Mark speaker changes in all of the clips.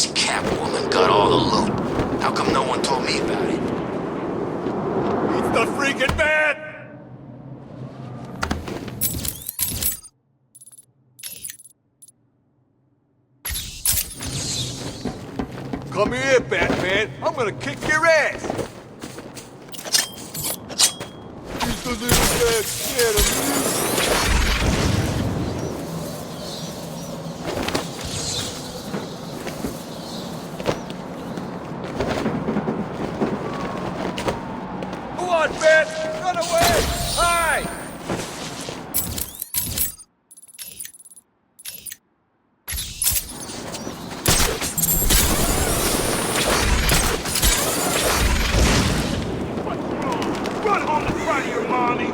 Speaker 1: This Catwoman got all the loot. How come no one told me about it?
Speaker 2: It's the freaking man! Come here, Batman. I'm gonna kick your ass. He's the little bad scared of you. Go on, Bat! Run away! Hide! Run home to cry to your mommy!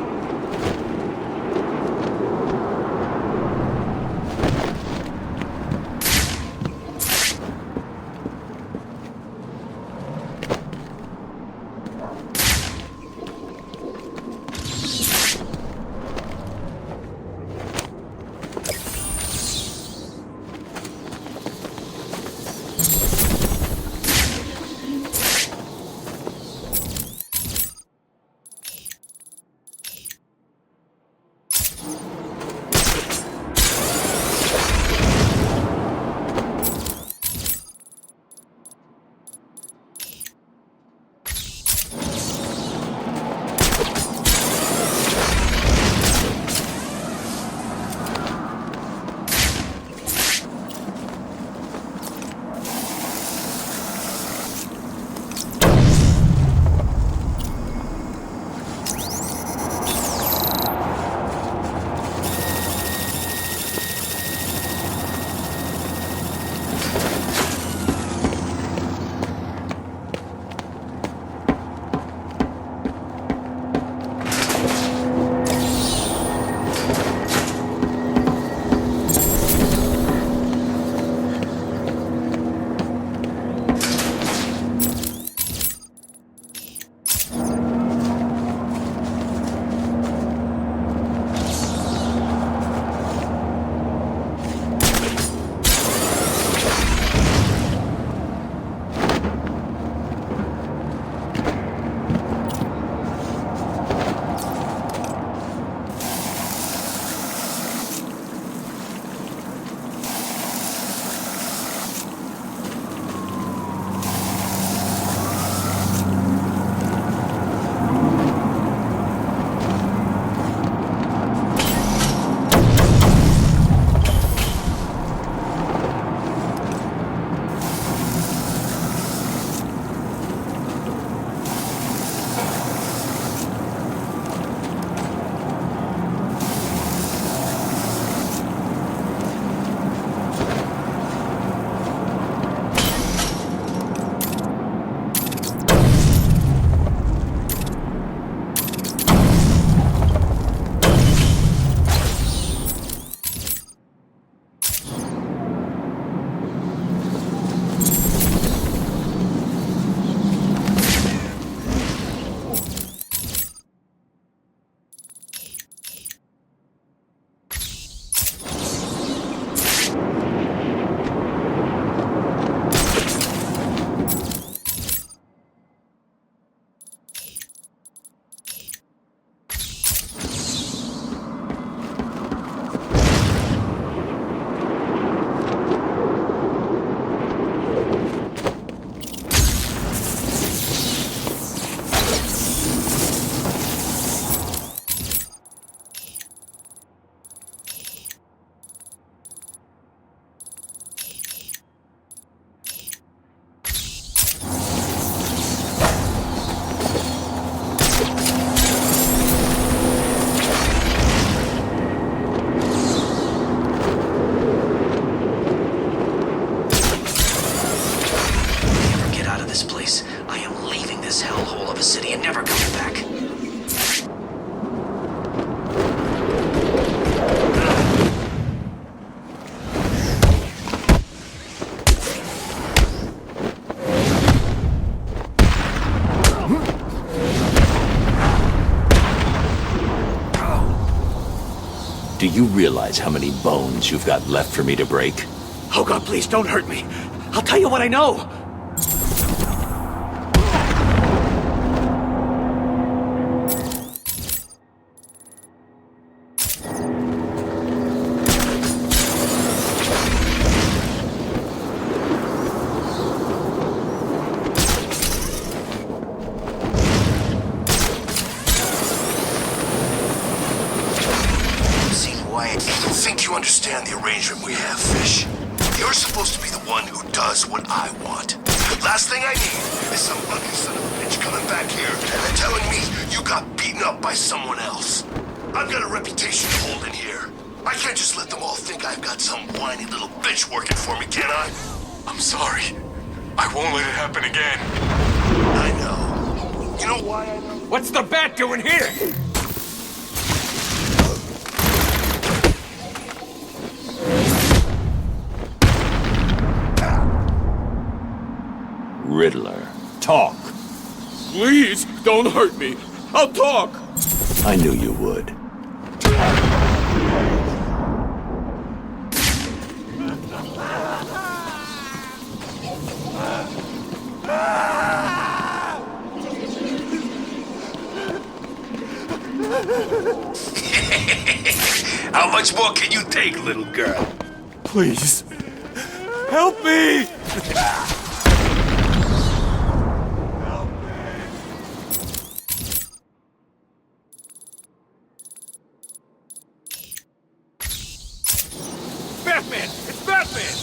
Speaker 3: Do you realize how many bones you've got left for me to break?
Speaker 1: Oh God, please don't hurt me.
Speaker 3: I'll tell you what I know.
Speaker 1: Understand the arrangement we have, Fish. You're supposed to be the one who does what I want. Last thing I need is some ugly son of a bitch coming back here and telling me you got beaten up by someone else. I've got a reputation to hold in here. I can't just let them all think I've got some whiny little bitch working for me, can I?
Speaker 4: I'm sorry. I won't let it happen again.
Speaker 1: I know. You know why I know?
Speaker 2: What's the bat doing here?
Speaker 5: Riddler, talk.
Speaker 2: Please, don't hurt me. I'll talk.
Speaker 5: I knew you would.
Speaker 1: How much more can you take, little girl?
Speaker 2: Please, help me. Batman! It's Batman!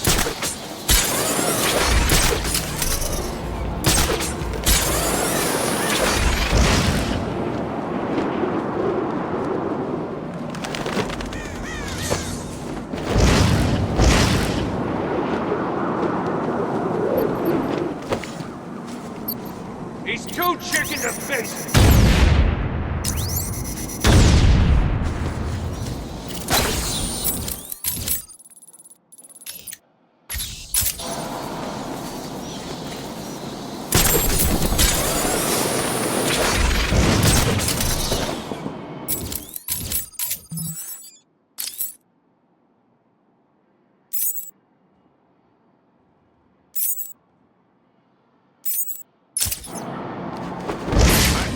Speaker 2: He's too chicken to face.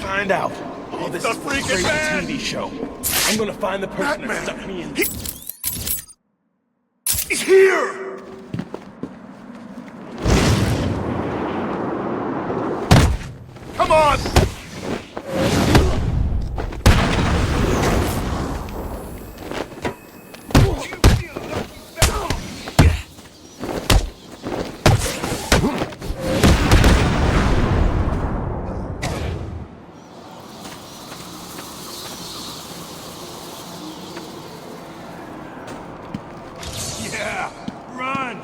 Speaker 3: Find out. Oh, this
Speaker 2: The
Speaker 3: is a
Speaker 2: freaking
Speaker 3: crazy
Speaker 2: man!
Speaker 3: TV show. I'm gonna find the person that stuck me in.
Speaker 1: He's here!
Speaker 2: Come on! Yeah, run!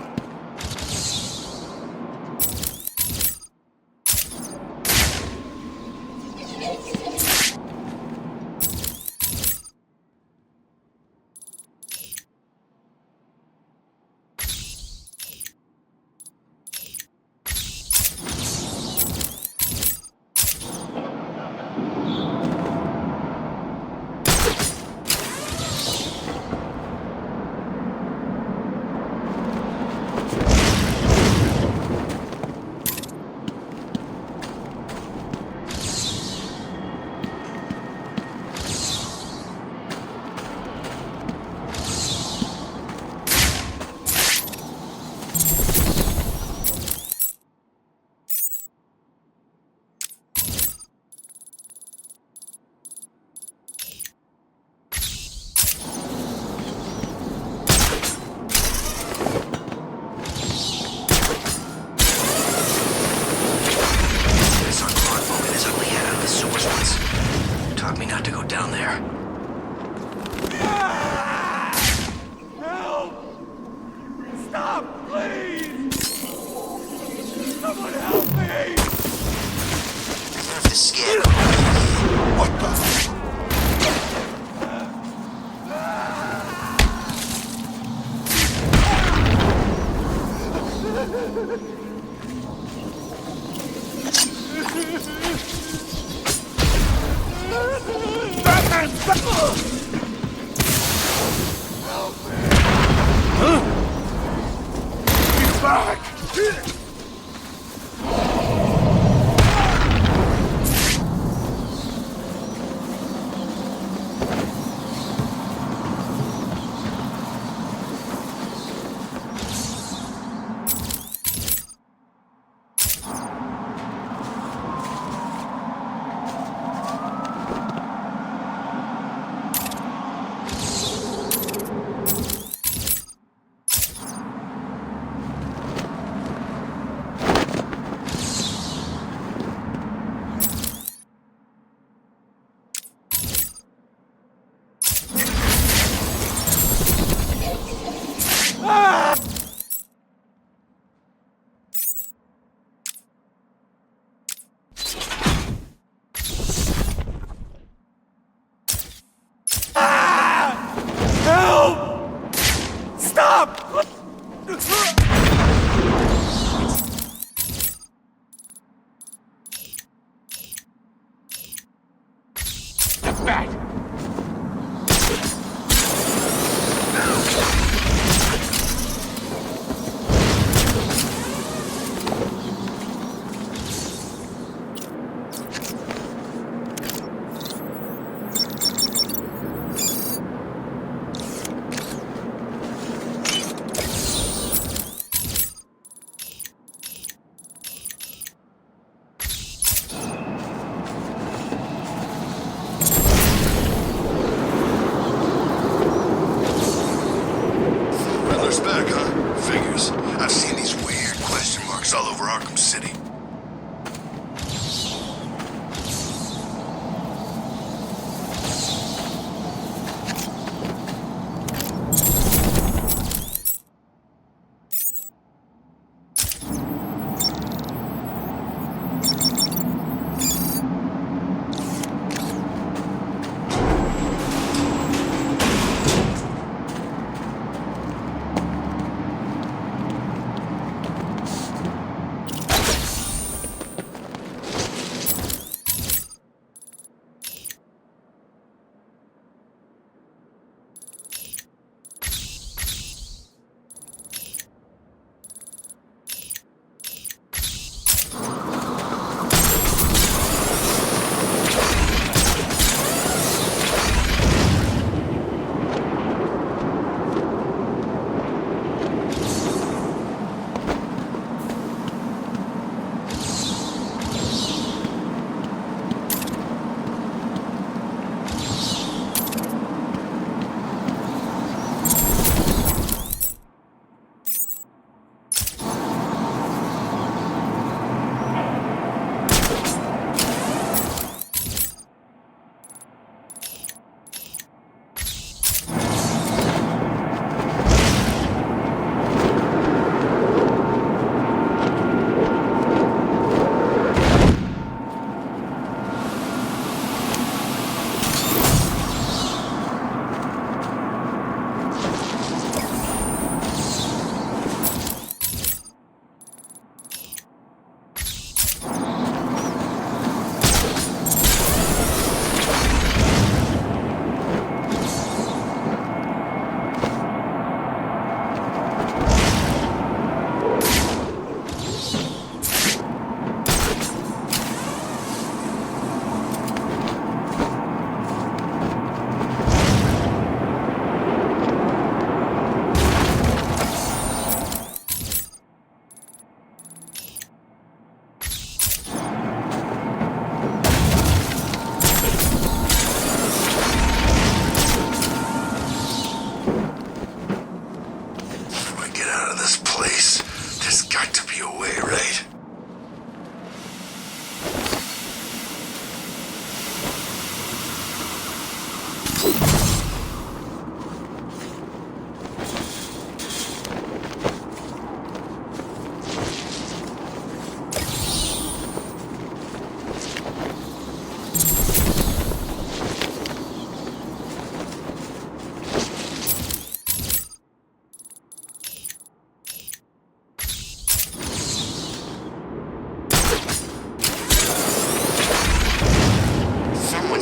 Speaker 1: Taught me not to go down there.
Speaker 2: Help! Stop, please! Someone help me!
Speaker 1: Even if the scared what the?
Speaker 2: Batman! Help me! Huh? He's back!
Speaker 1: Back, huh? Figures. I've seen these weird question marks all over Arkham City.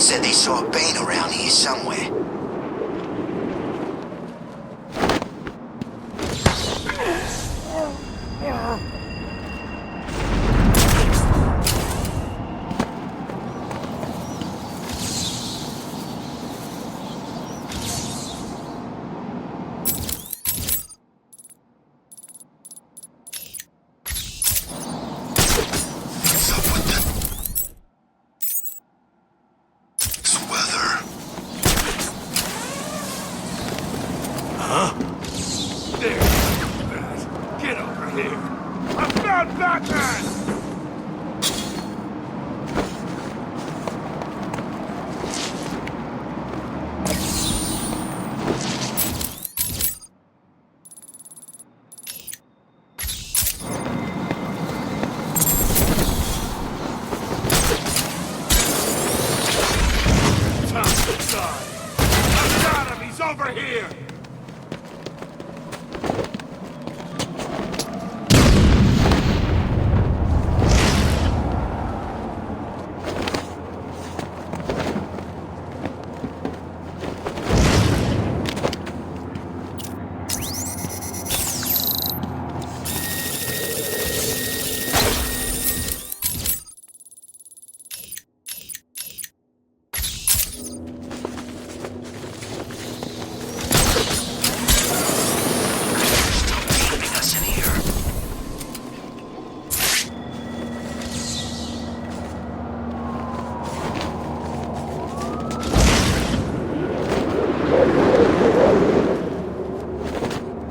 Speaker 6: Said they saw a Bane around here somewhere.
Speaker 2: here. I found Batman! Over here!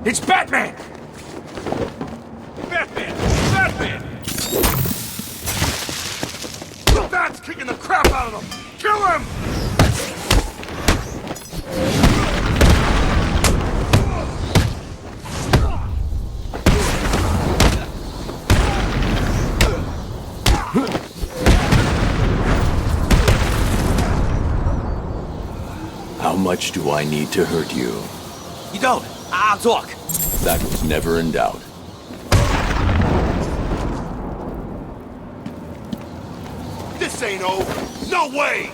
Speaker 2: It's Batman! Batman! Batman! The Bat's kicking the crap out of him! Kill him!
Speaker 5: How much do I need to hurt you?
Speaker 3: You don't. I'll talk.
Speaker 5: That was never in doubt.
Speaker 2: This ain't over! No way!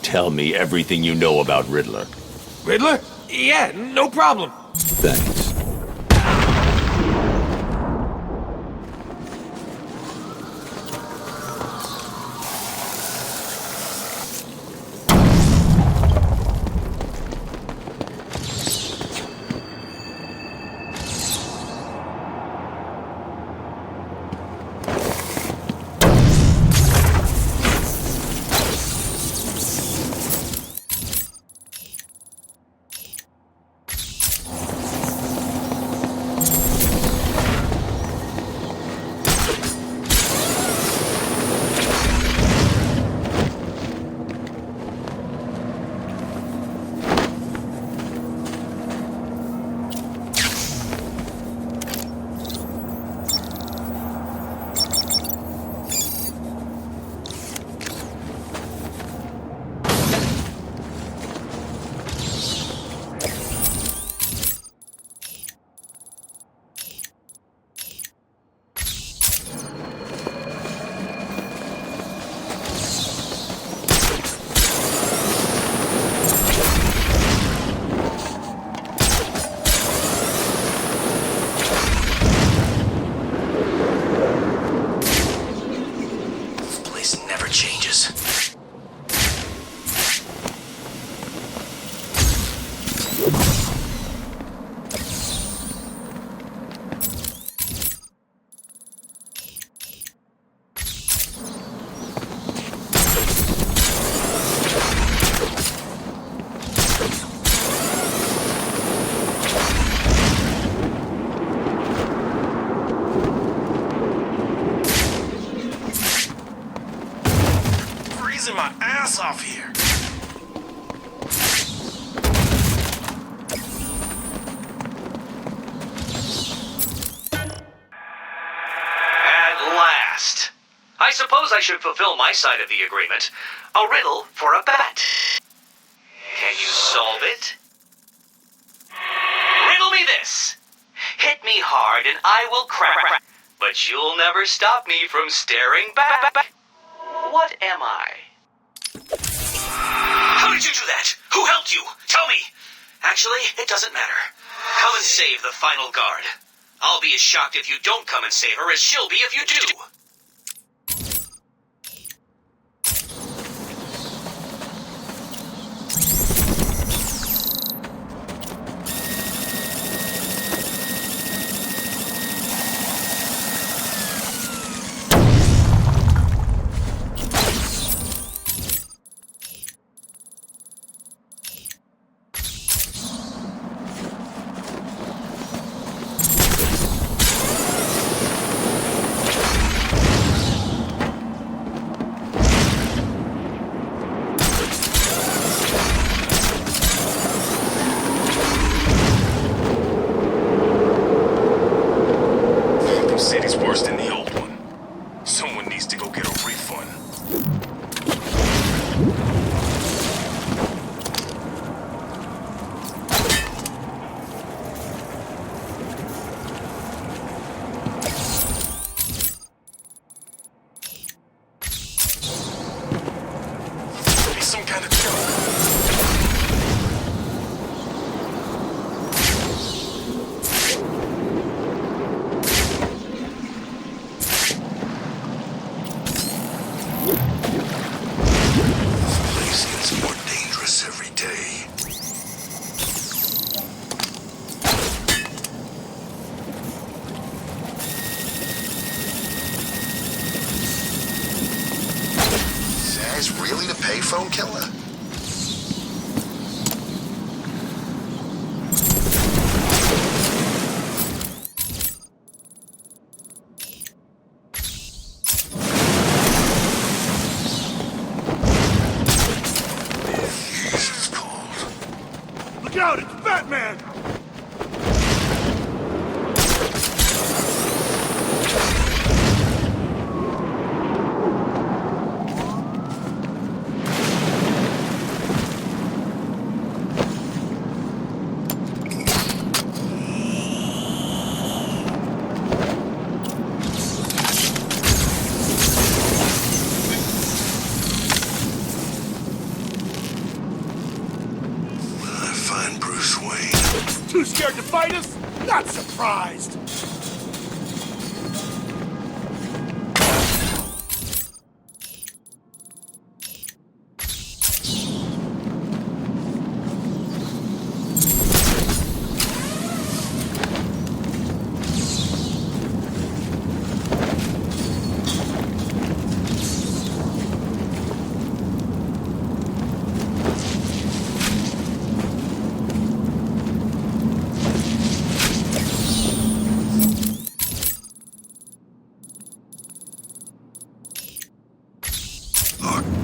Speaker 5: Tell me everything you know about Riddler.
Speaker 3: Riddler? Yeah, no problem.
Speaker 5: Thanks.
Speaker 1: My ass off here.
Speaker 7: At last. I suppose I should fulfill my side of the agreement. A riddle for a bat. Can you solve it? Riddle me this. Hit me hard and I will crack, but you'll never stop me from staring back. What am I? How did you do that? Who helped you? Tell me. Actually, it doesn't matter. Come and save the final guard. I'll be as shocked if you don't come and save her as she'll be if you do.
Speaker 4: Someone needs to go get a refund. Be some kind of joke.
Speaker 1: Really the payphone killer? Jesus cold.
Speaker 2: Look out, it's Batman! Too scared to fight us? Not surprised!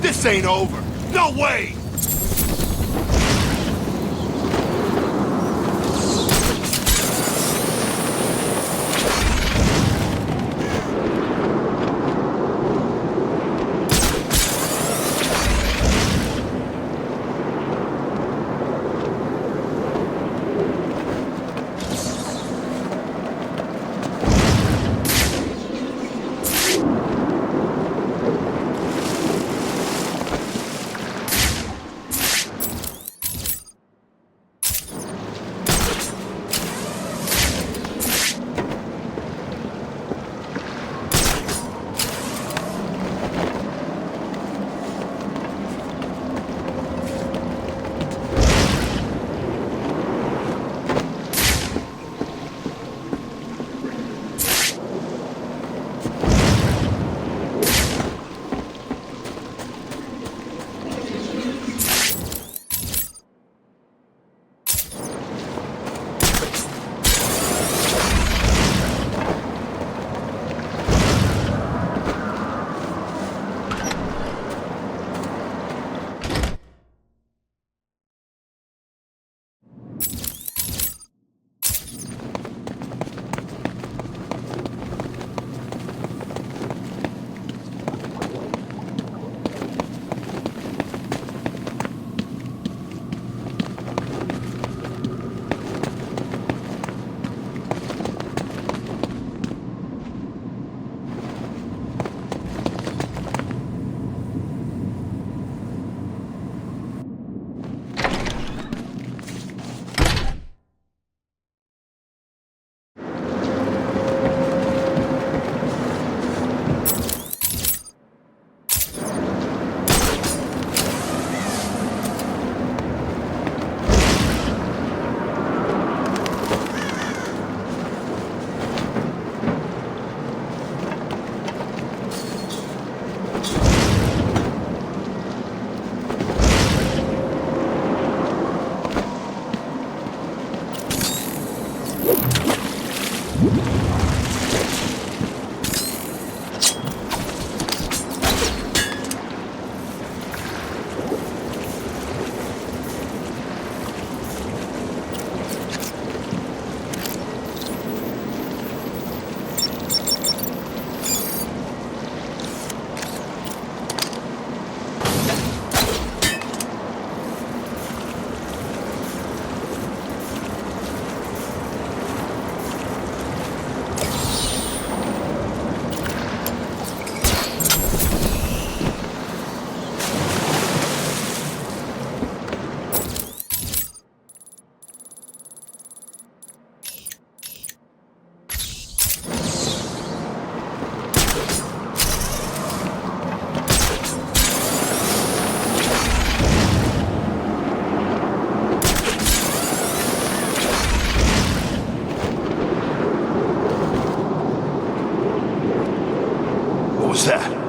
Speaker 2: This ain't over! No way!
Speaker 1: was that?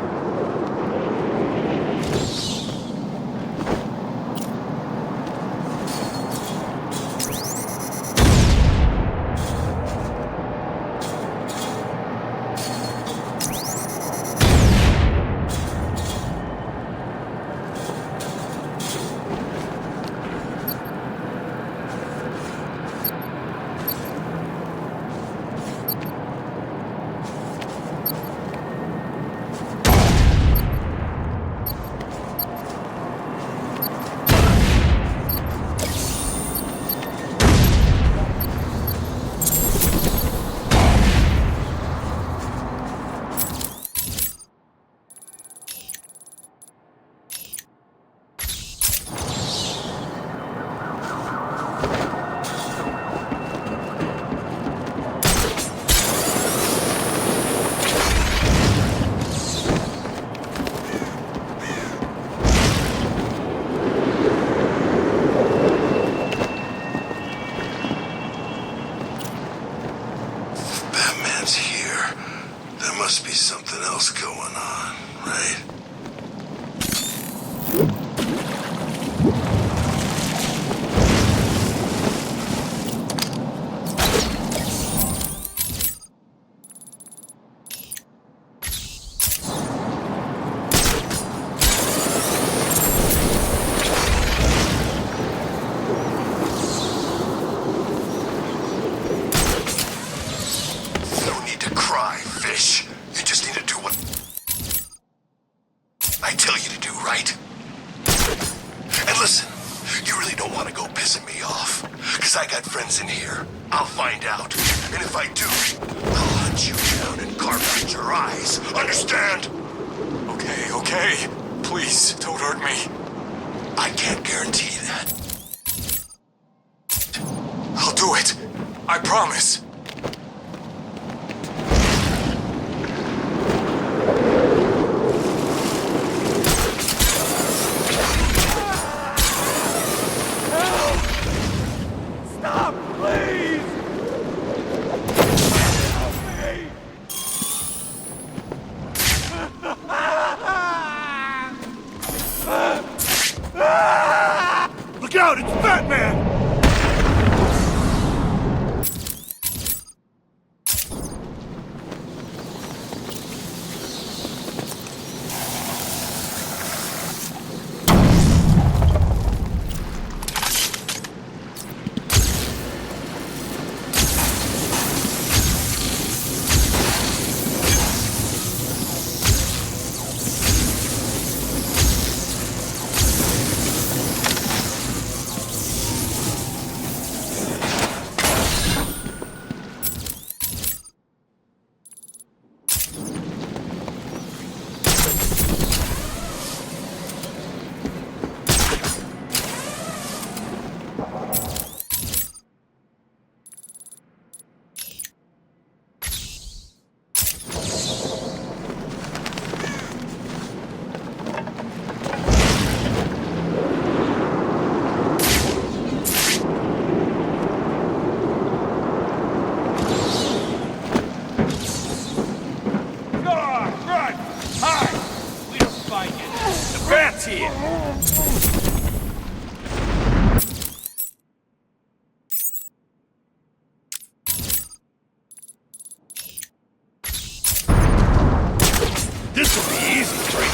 Speaker 1: In here. I'll find out. And if I do, I'll hunt you down and carve out your eyes. Understand?
Speaker 4: Okay, okay. Please, don't hurt me.
Speaker 1: I can't guarantee that.
Speaker 4: I'll do it. I promise.
Speaker 2: Look out, it's Batman!
Speaker 1: This will be easy, Frank.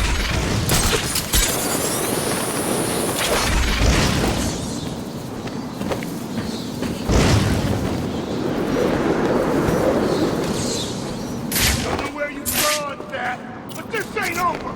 Speaker 2: Don't know where you saw that, but this ain't over!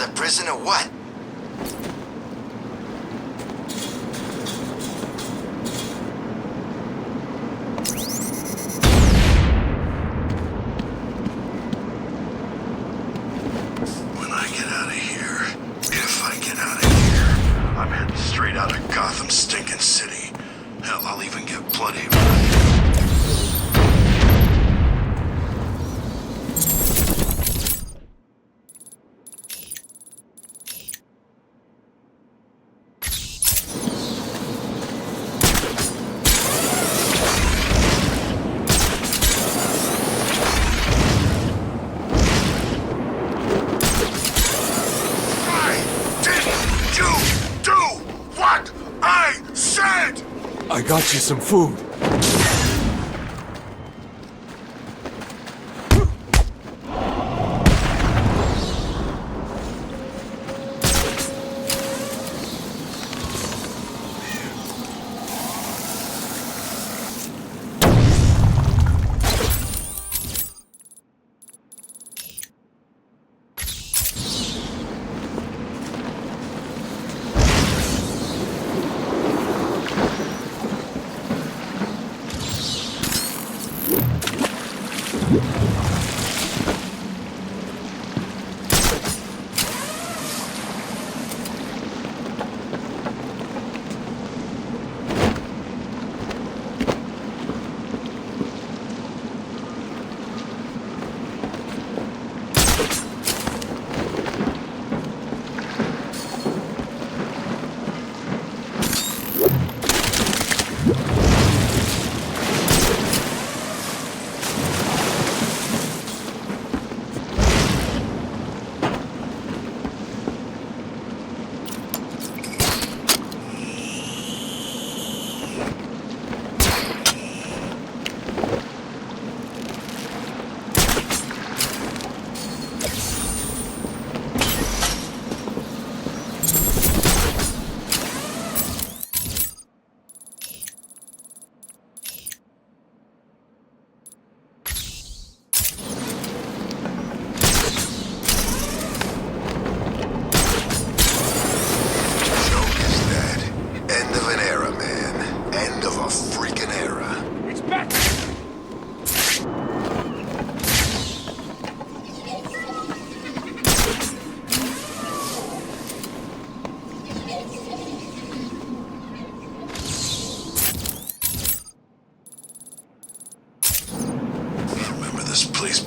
Speaker 6: Another prison or what?
Speaker 1: When I get out of here, if I get out of here, I'm heading straight out of Gotham stinking city. Hell, I'll even get plenty of money.
Speaker 3: I got you some food.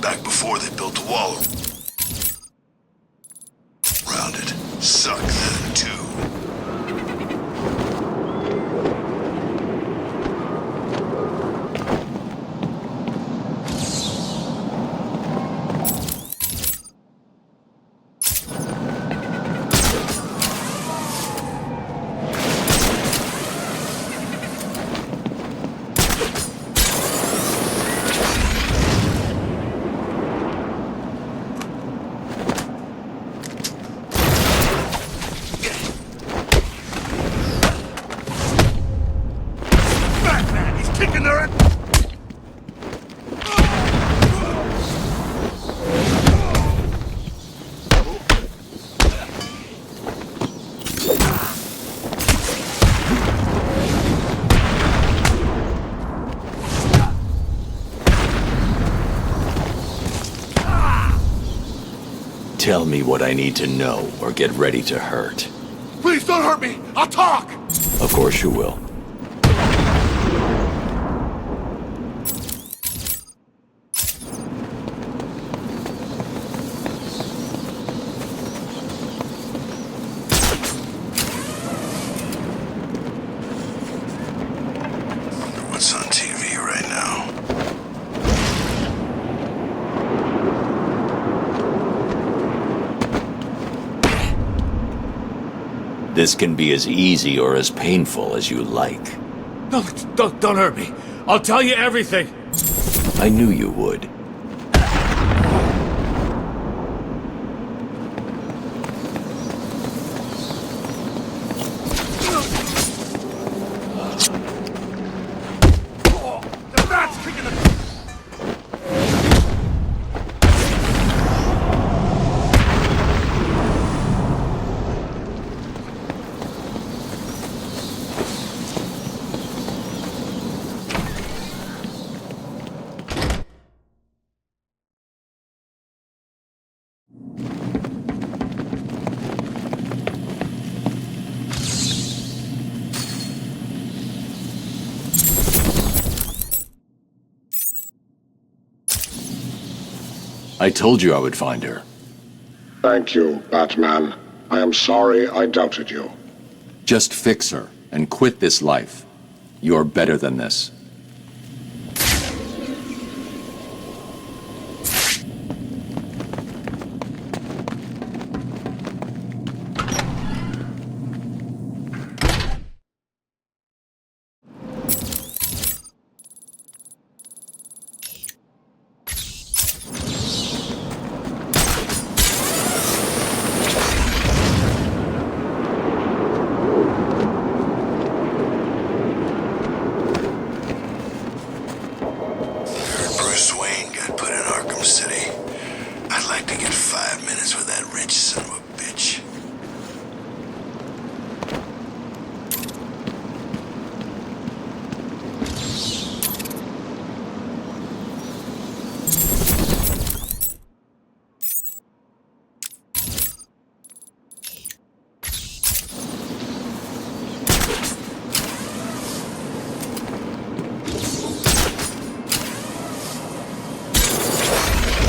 Speaker 1: Back before they built a wall around it. Suck then, too.
Speaker 5: Tell me what I need to know, or get ready to hurt.
Speaker 2: Please don't hurt me! I'll talk!
Speaker 5: Of course you will.
Speaker 1: What's on TV right now?
Speaker 5: This can be as easy or as painful as you like.
Speaker 3: No, don't hurt me. I'll tell you everything.
Speaker 5: I knew you would. I told you I would find her.
Speaker 8: Thank you, Batman. I am sorry I doubted you.
Speaker 5: Just fix her and quit this life. You're better than this.
Speaker 1: Bruce Wayne got put in Arkham City. I'd like to get 5 minutes with that rich son of a bitch.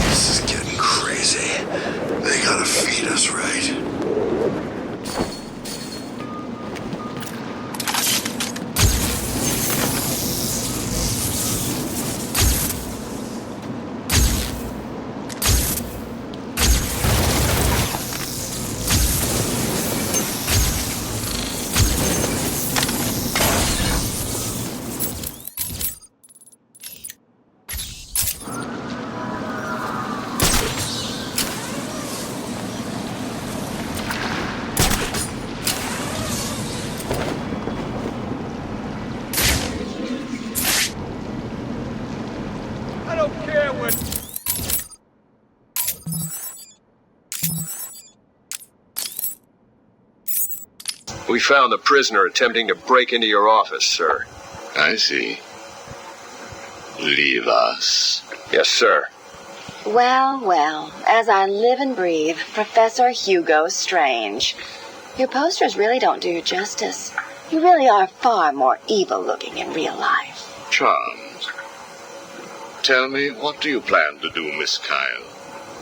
Speaker 1: This is getting crazy. They gotta feed us right.
Speaker 2: I don't care what...
Speaker 9: We found the prisoner attempting to break into your office, sir.
Speaker 10: I see. Leave us.
Speaker 9: Yes, sir.
Speaker 11: Well, well, as I live and breathe, Professor Hugo Strange. Your posters really don't do you justice. You really are far more evil-looking in real life.
Speaker 10: Charmed. Tell me, what do you plan to do, Miss Kyle?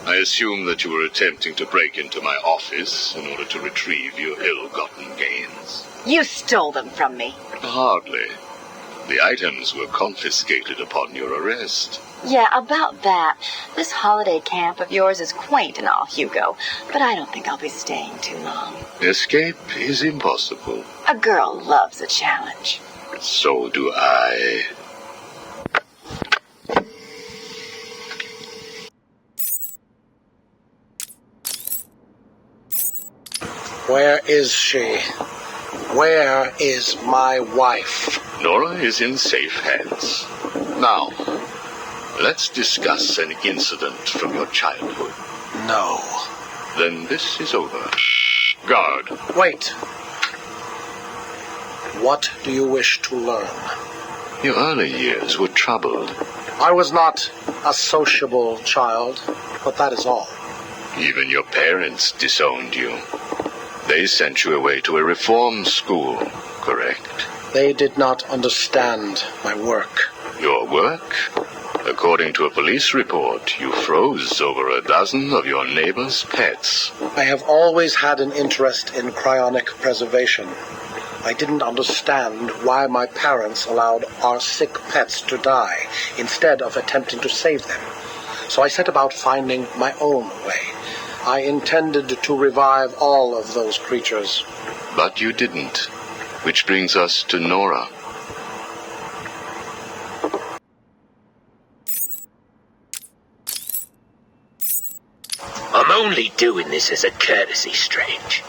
Speaker 10: I assume that you were attempting to break into my office in order to retrieve your ill-gotten gains.
Speaker 11: You stole them from me.
Speaker 10: Hardly. The items were confiscated upon your arrest.
Speaker 11: Yeah, about that. This holiday camp of yours is quaint and all, Hugo, but I don't think I'll be staying too long.
Speaker 10: Escape is impossible.
Speaker 11: A girl loves a challenge.
Speaker 10: So do I.
Speaker 12: Where is she? Where is my wife?
Speaker 10: Nora is in safe hands. Now, let's discuss an incident from your childhood.
Speaker 12: No.
Speaker 10: Then this is over. Guard.
Speaker 12: Wait. What do you wish to learn?
Speaker 10: Your early years were troubled.
Speaker 12: I was not a sociable child, but that is all.
Speaker 10: Even your parents disowned you. They sent you away to a reform school, correct?
Speaker 12: They did not understand my work.
Speaker 10: Your work? According to a police report, you froze over a dozen of your neighbor's pets.
Speaker 12: I have always had an interest in cryonic preservation. I didn't understand why my parents allowed our sick pets to die instead of attempting to save them. So I set about finding my own way. I intended to revive all of those creatures.
Speaker 10: But you didn't. Which brings us to Nora.
Speaker 13: I'm only doing this as a courtesy, Strange.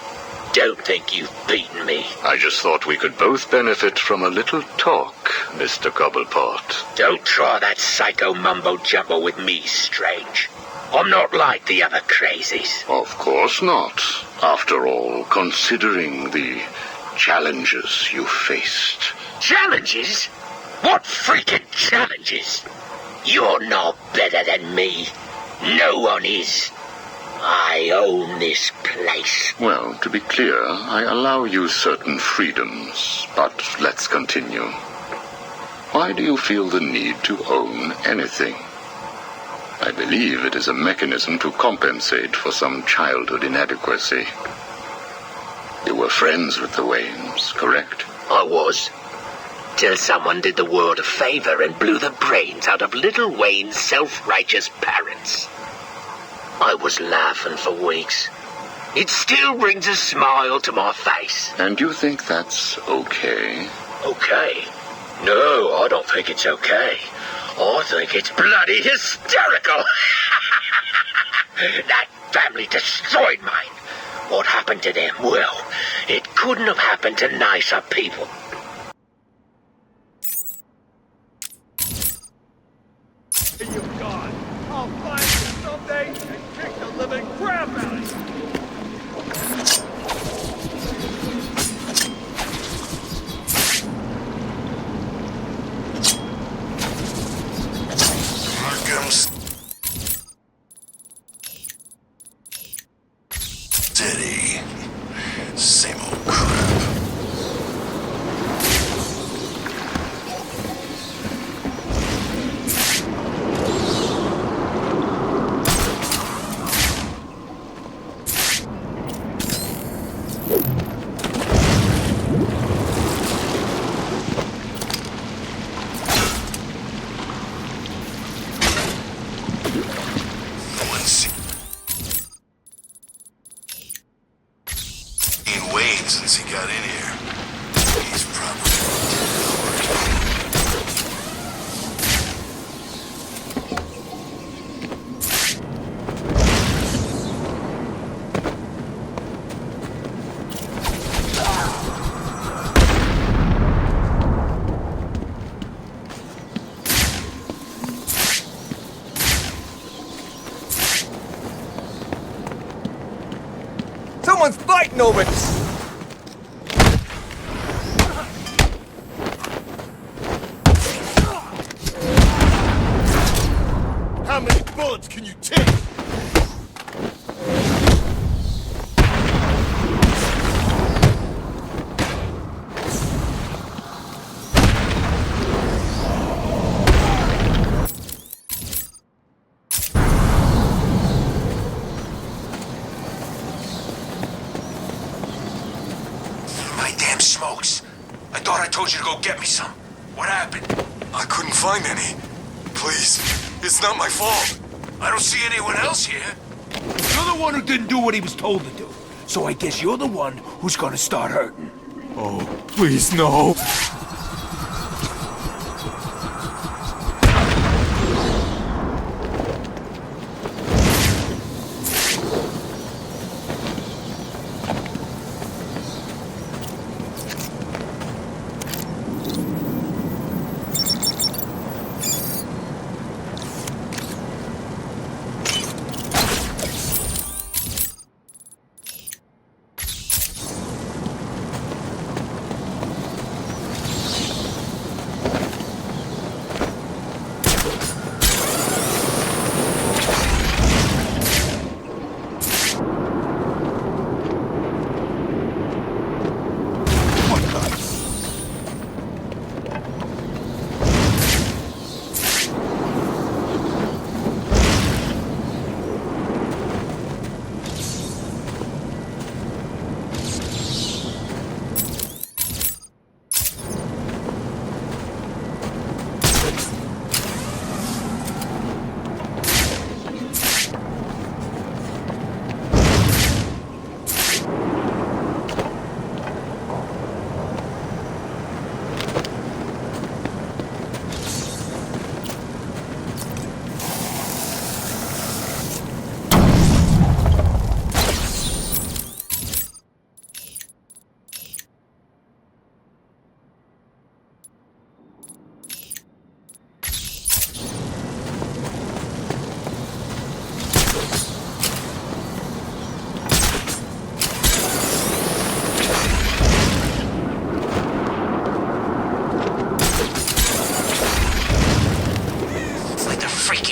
Speaker 13: Don't think you've beaten me.
Speaker 10: I just thought we could both benefit from a little talk, Mr. Cobblepot.
Speaker 13: Don't try that psycho mumbo-jumbo with me, Strange. I'm not like the other crazies.
Speaker 10: Of course not. After all, considering the challenges you faced.
Speaker 13: Challenges? What freaking challenges? You're no better than me. No one is. I own this place.
Speaker 10: Well, to be clear, I allow you certain freedoms, but let's continue. Why do you feel the need to own anything? I I believe it is a mechanism to compensate for some childhood inadequacy. You were friends with the Waynes, correct?
Speaker 13: I was. Till someone did the world a favor and blew the brains out of little Wayne's self-righteous parents. I was laughing for weeks. It still brings a smile to my face.
Speaker 10: And you think that's okay?
Speaker 13: Okay? No, I don't think it's okay. I think it's bloody hysterical. That family destroyed mine. What happened to them? Well, it couldn't have happened to nicer people.
Speaker 2: You gone. I'll find you someday and kick the living crap out of you.
Speaker 1: Arkham City. Same old crap. Since he got in here, he's probably
Speaker 2: Someone's fighting over it. How many bullets can you take?
Speaker 1: My damn smokes. I thought I told you to go get me some. What happened?
Speaker 4: I couldn't find any. Please, it's not my fault.
Speaker 1: I don't see anyone else here.
Speaker 3: You're the one who didn't do what he was told to do. So I guess you're the one who's gonna start hurting.
Speaker 4: Oh, please, no.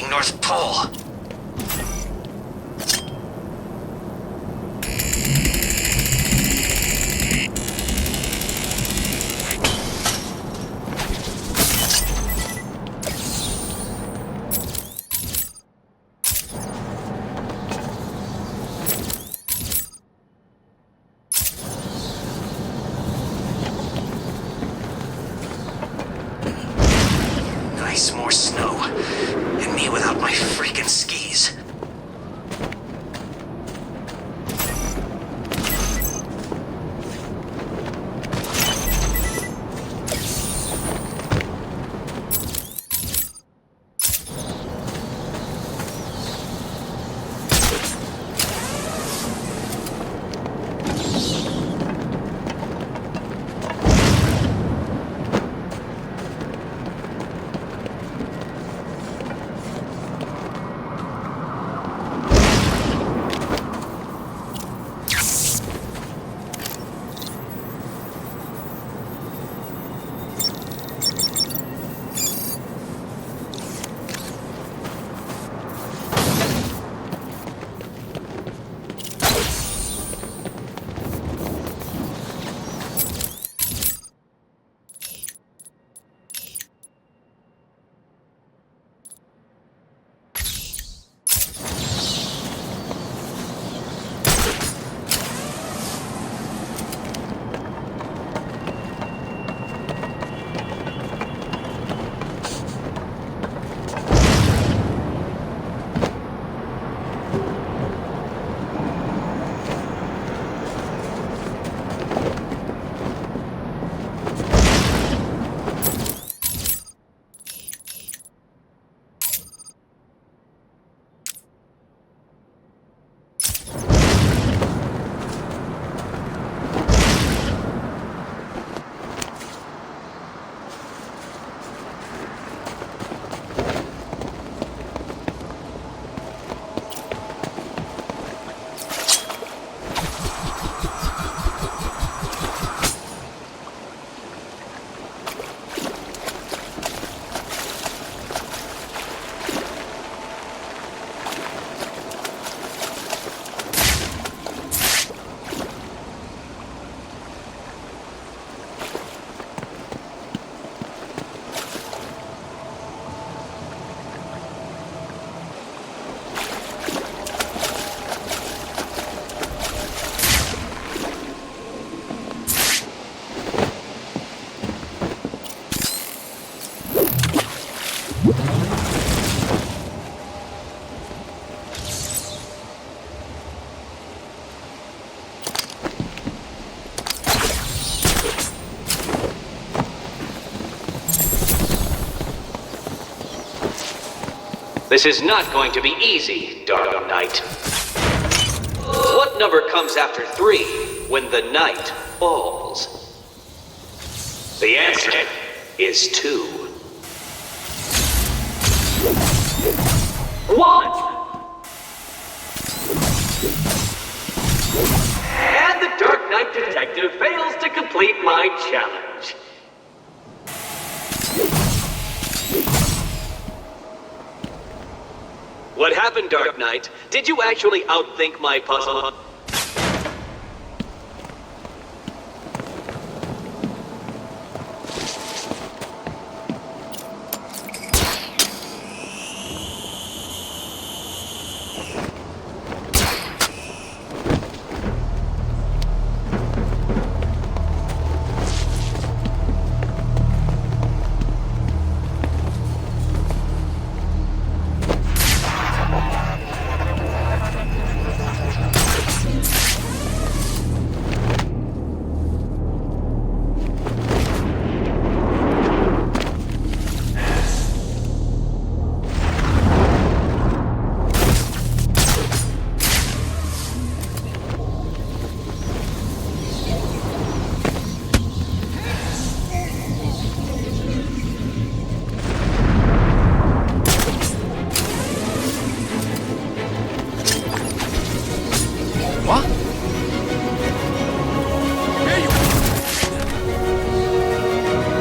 Speaker 7: North Pole. This is not going to be easy, Dark Knight. What number comes after 3 when the night falls? The answer is 2. 1! And the Dark Knight detective fails to complete my challenge. What happened, Dark Knight? Did you actually outthink my puzzle?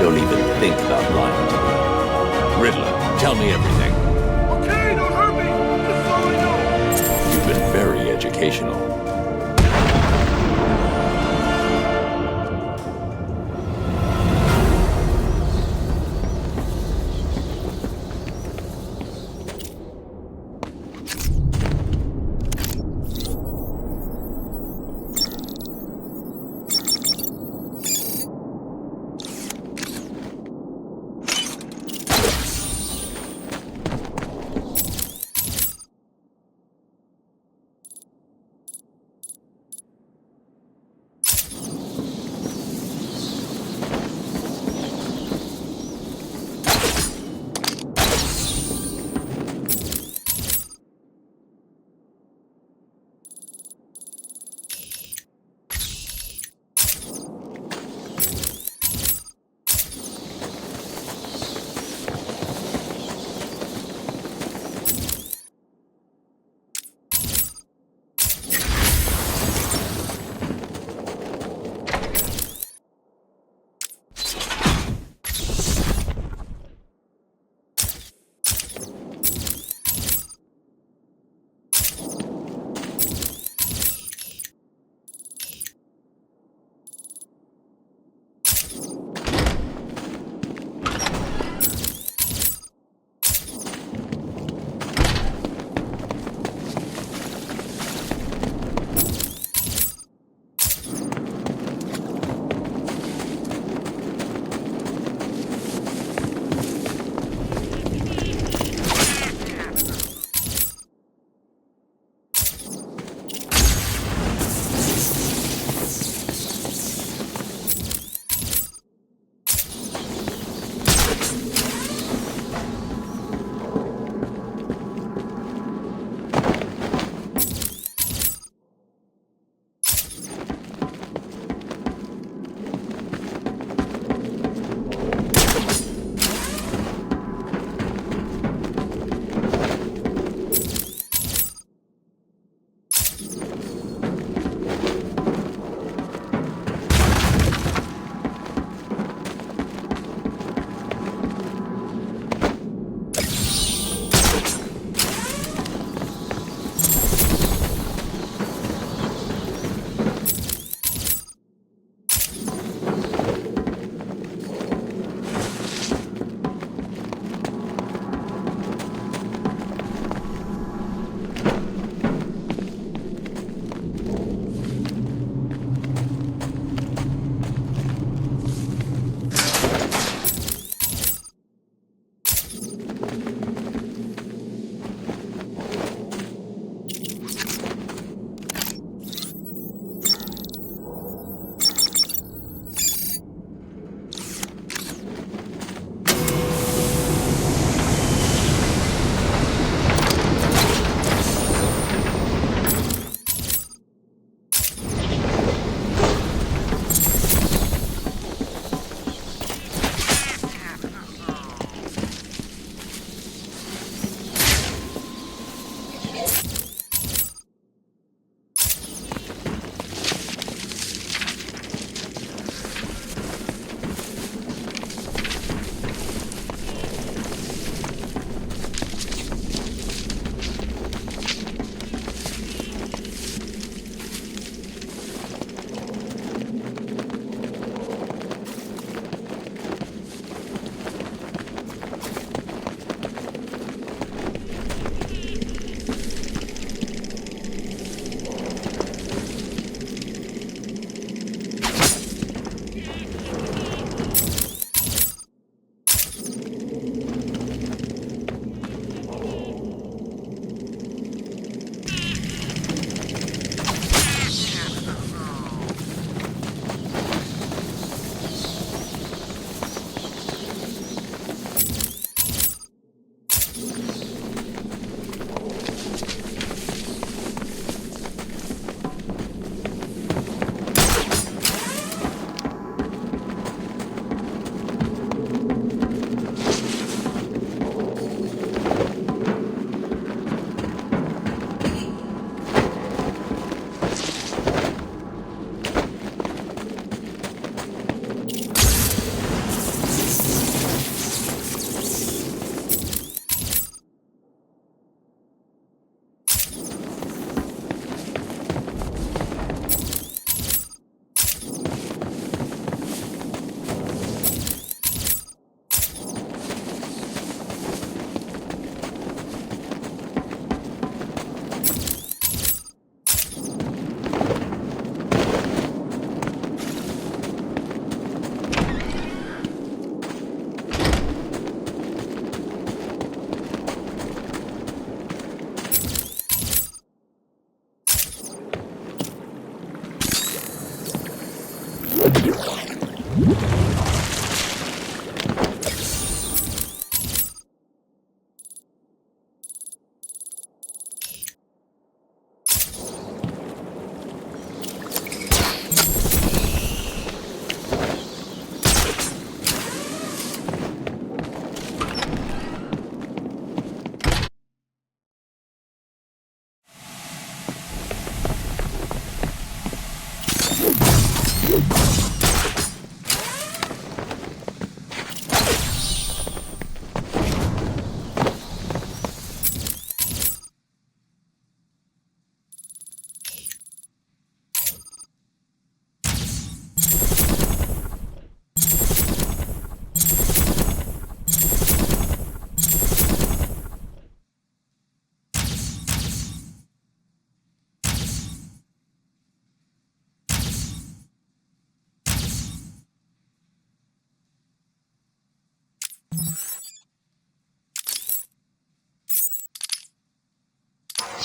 Speaker 5: Don't even think about lying to me. Riddler, tell me everything.
Speaker 2: Okay, don't hurt me! Just so I know!
Speaker 5: You've been very educational.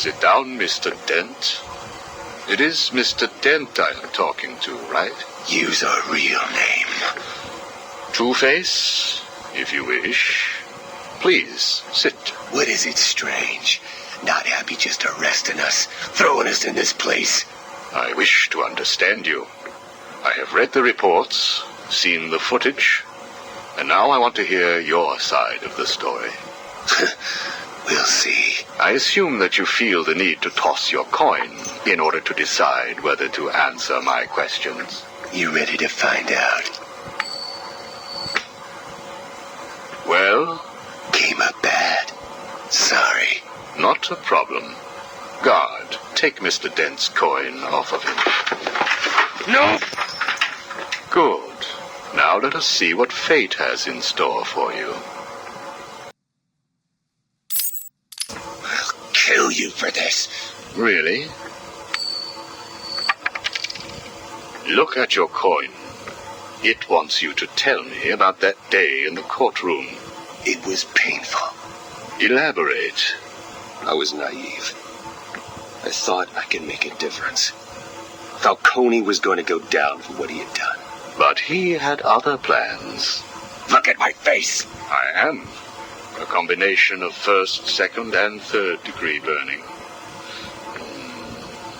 Speaker 10: Sit down, Mr. Dent. It is Mr. Dent I am talking to, right?
Speaker 6: Use a real name.
Speaker 10: Two-Face, if you wish. Please, sit.
Speaker 6: What is it strange? Not happy just arresting us, throwing us in this place.
Speaker 10: I wish to understand you. I have read the reports, seen the footage, and now I want to hear your side of the story.
Speaker 6: We'll see.
Speaker 10: I assume that you feel the need to toss your coin in order to decide whether to answer my questions.
Speaker 6: You ready to find out?
Speaker 10: Well?
Speaker 6: Came up bad. Sorry.
Speaker 10: Not a problem. Guard, take Mr. Dent's coin off of him.
Speaker 6: No!
Speaker 10: Good. Now let us see what fate has in store for you.
Speaker 6: I'll kill you for this.
Speaker 10: Really? Look at your coin. It wants you to tell me about that day in the courtroom.
Speaker 6: It was painful.
Speaker 10: Elaborate.
Speaker 14: I was naive. I thought I could make a difference. Falcone was going to go down for what he had done.
Speaker 10: But he had other plans.
Speaker 6: Look at my face.
Speaker 10: I am. A combination of first, second, and third degree burning.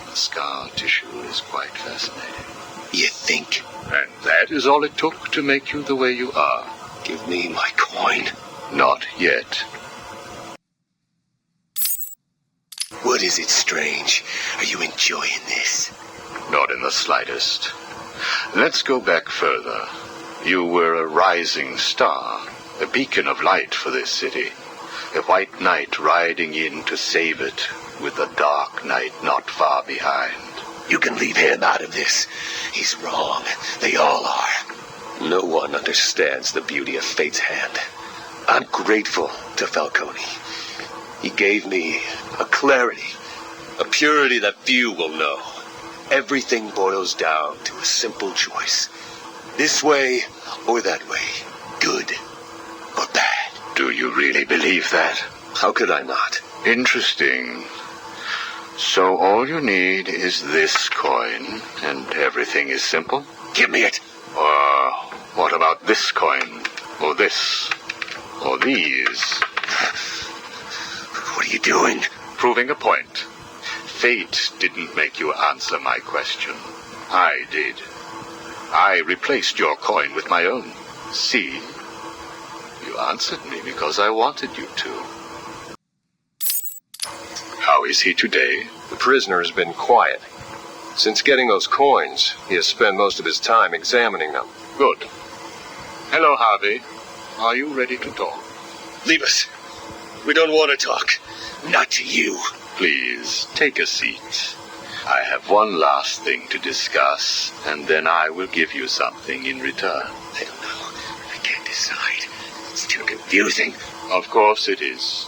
Speaker 10: The scar tissue is quite fascinating.
Speaker 6: You think?
Speaker 10: And that is all it took to make you the way you are.
Speaker 6: Give me my coin.
Speaker 10: Not yet.
Speaker 6: What is it strange? Are you enjoying this?
Speaker 10: Not in the slightest. Let's go back further. You were a rising star, a beacon of light for this city. A white knight riding in to save it, with a dark knight not far behind.
Speaker 6: You can leave him out of this. He's wrong. They all are.
Speaker 14: No one understands the beauty of fate's hand. I'm grateful to Falcone. He gave me a clarity, a purity that few will know. Everything boils down to a simple choice. This way or that way. Good or bad.
Speaker 10: Do you really believe that?
Speaker 14: How could I not?
Speaker 10: Interesting. So all you need is this coin, and everything is simple?
Speaker 6: Give me it.
Speaker 10: Or what about this coin? Or this? Or these?
Speaker 6: What are you doing?
Speaker 10: Proving a point. Fate didn't make you answer my question. I did. I replaced your coin with my own. See? You answered me because I wanted you to. How is he today?
Speaker 9: The prisoner has been quiet. Since getting those coins, he has spent most of his time examining them.
Speaker 10: Good. Hello, Harvey. Are you ready to talk?
Speaker 6: Leave us. We don't want to talk. Not to you.
Speaker 10: Please, take a seat. I have one last thing to discuss, and then I will give you something in return.
Speaker 6: I don't know. I can't decide. It's too confusing.
Speaker 10: Of course it is.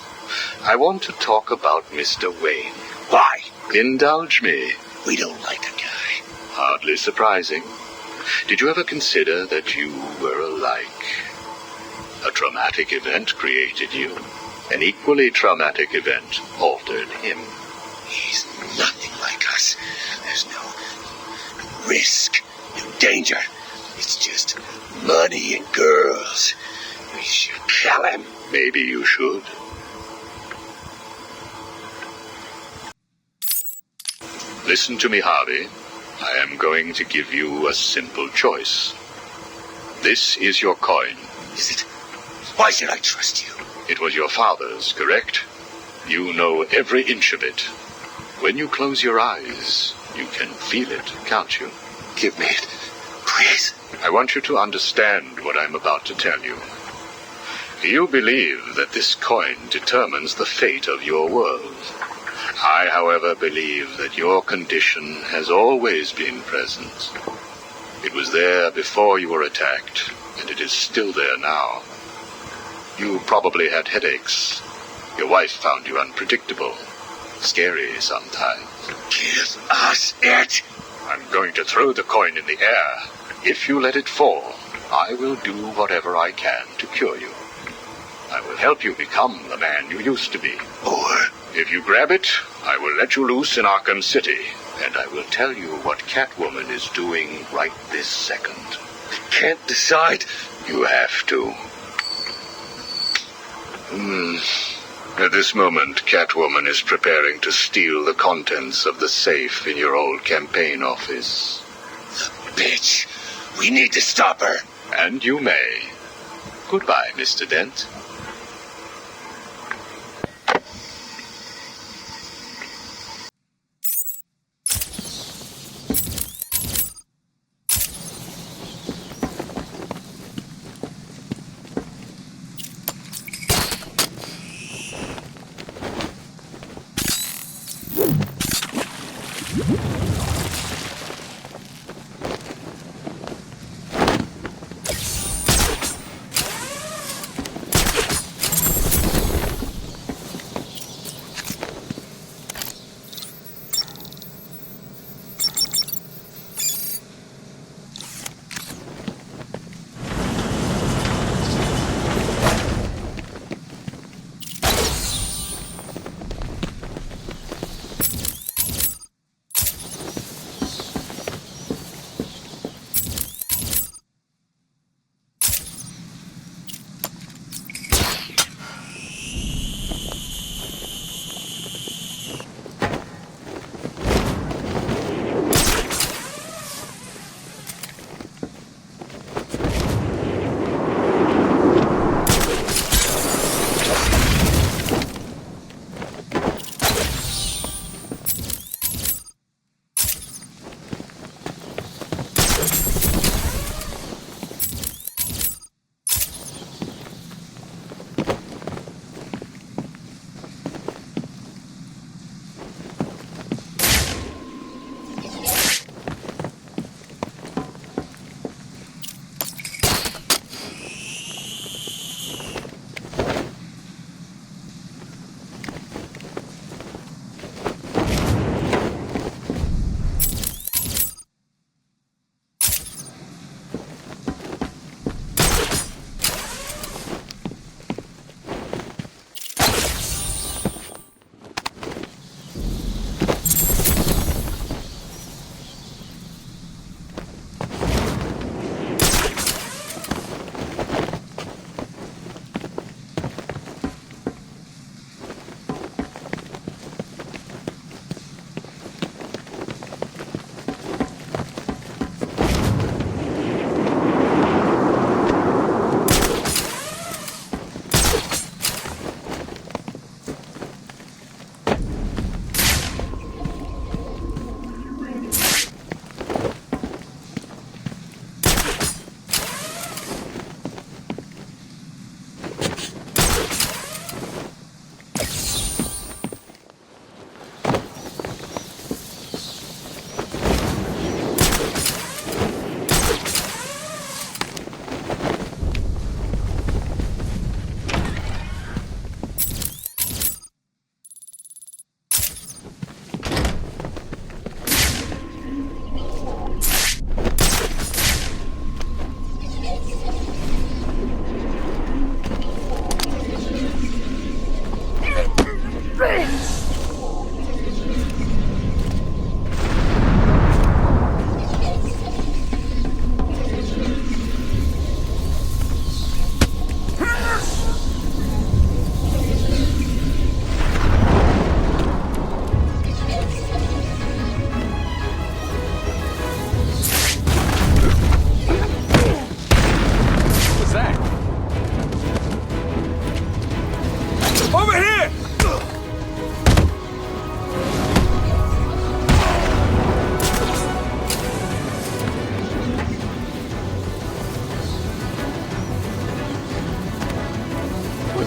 Speaker 10: I want to talk about Mr. Wayne.
Speaker 6: Why?
Speaker 10: Indulge me.
Speaker 6: We don't like the guy.
Speaker 10: Hardly surprising. Did you ever consider that you were alike? A traumatic event created you. An equally traumatic event altered him.
Speaker 6: He's nothing like us. There's no risk, no danger. It's just money and girls. We should kill him.
Speaker 10: Maybe you should. Listen to me, Harvey. I am going to give you a simple choice. This is your coin.
Speaker 6: Is it? Why should I trust you?
Speaker 10: It was your father's, correct? You know every inch of it. When you close your eyes, you can feel it, can't you?
Speaker 6: Give me it, please.
Speaker 10: I want you to understand what I'm about to tell you. You believe that this coin determines the fate of your world. I, however, believe that your condition has always been present. It was there before you were attacked, and it is still there now. You probably had headaches. Your wife found you unpredictable. Scary sometimes.
Speaker 6: Give us it!
Speaker 10: I'm going to throw the coin in the air. If you let it fall, I will do whatever I can to cure you. I will help you become the man you used to be.
Speaker 6: Or
Speaker 10: If you grab it, I will let you loose in Arkham City, and I will tell you what Catwoman is doing right this second.
Speaker 6: I can't decide.
Speaker 10: You have to. At this moment, Catwoman is preparing to steal the contents of the safe in your old campaign office.
Speaker 6: Bitch! We need to stop her!
Speaker 10: And you may. Goodbye, Mr. Dent.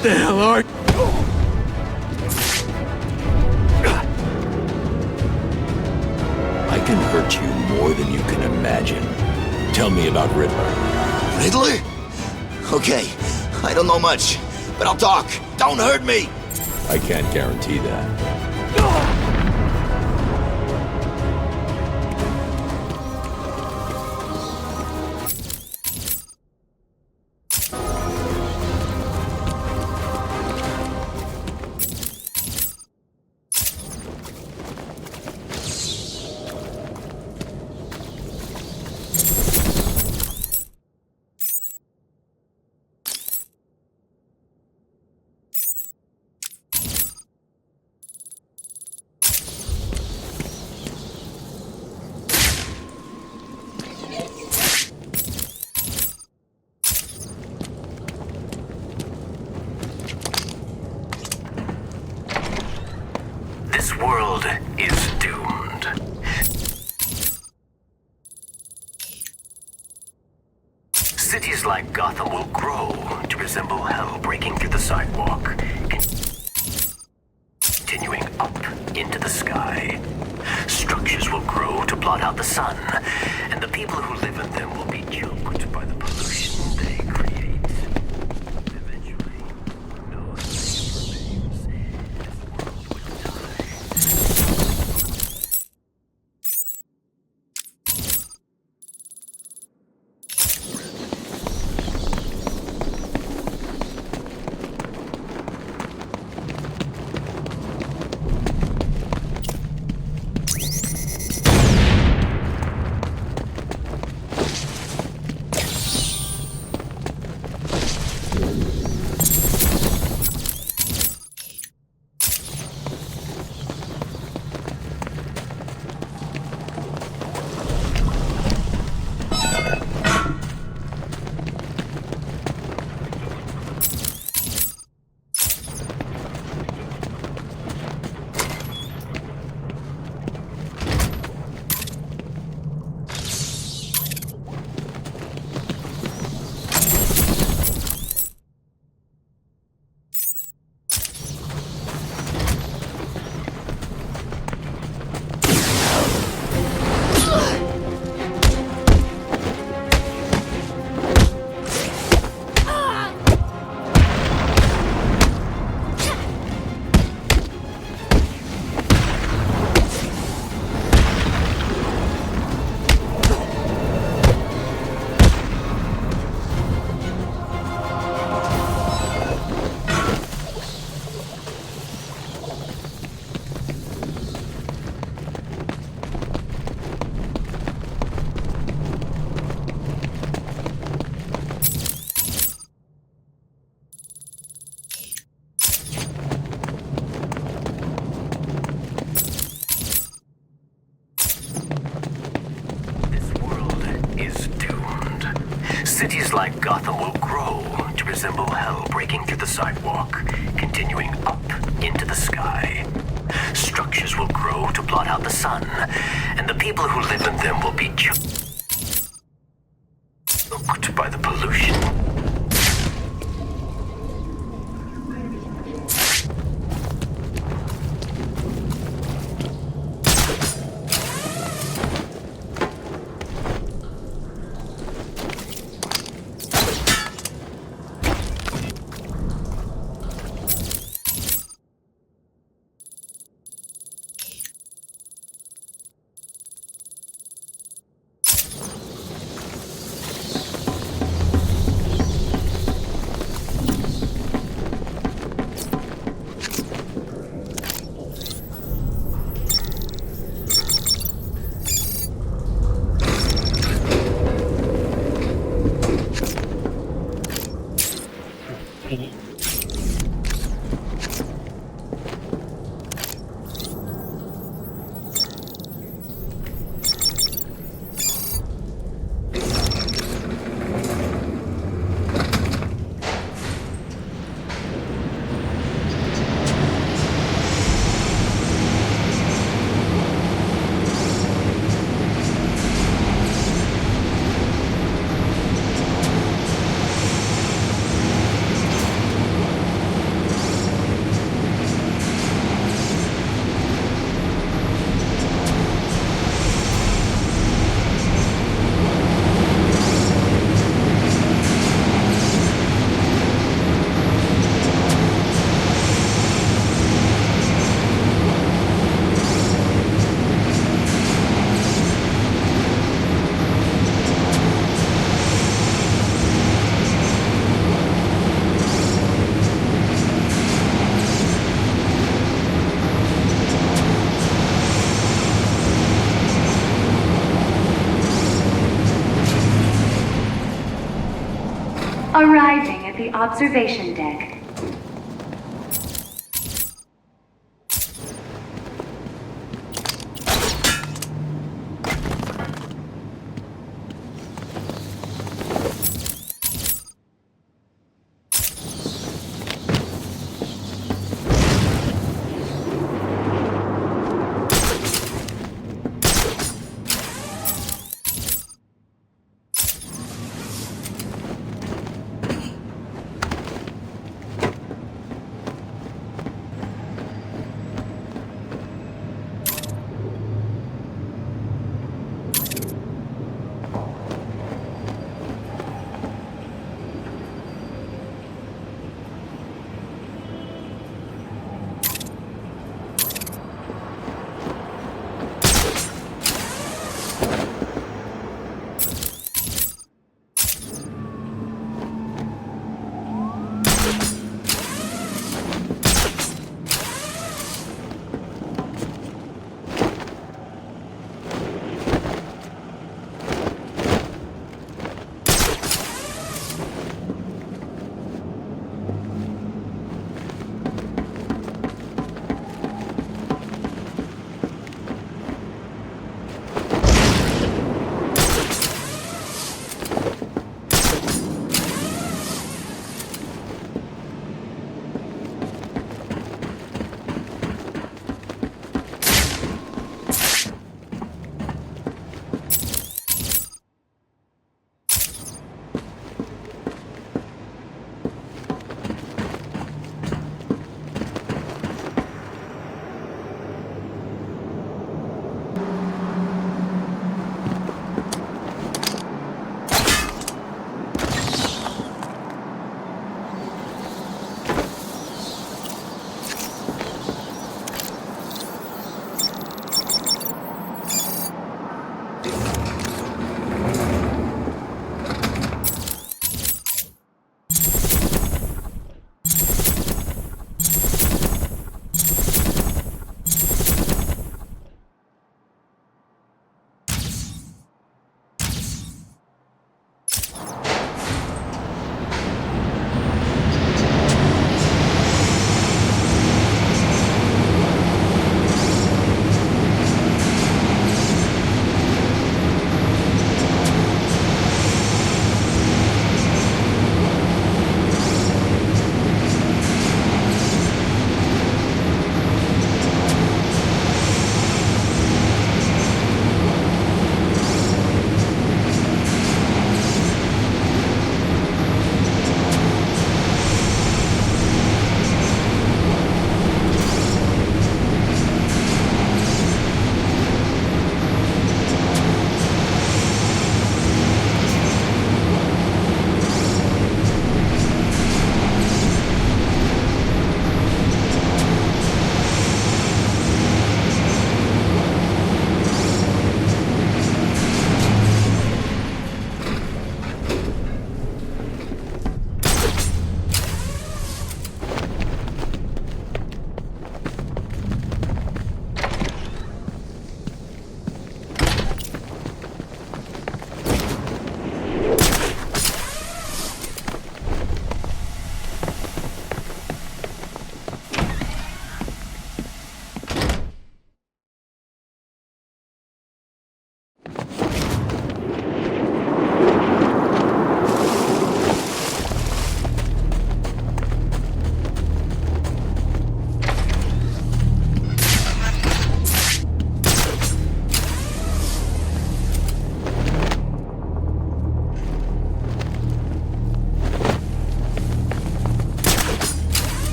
Speaker 3: What the hell are you?
Speaker 15: I can hurt you more than you can imagine. Tell me about Riddler.
Speaker 6: Riddler? Okay, I don't know much, but I'll talk. Don't hurt me!
Speaker 15: I can't guarantee that.
Speaker 7: This world is doomed. Cities like Gotham will grow to resemble hell breaking through the sidewalk, continuing up into the sky. Structures will grow to blot out the sun, and the people who live in them will be choked by the pollution they create. Eventually, no place remains. This world will die. Cities like Gotham will grow to resemble hell breaking through the sidewalk, continuing up into the sky. Structures will grow to blot out the sun, and the people who live in them will be choked by the pollution.
Speaker 16: Arriving at the observation deck.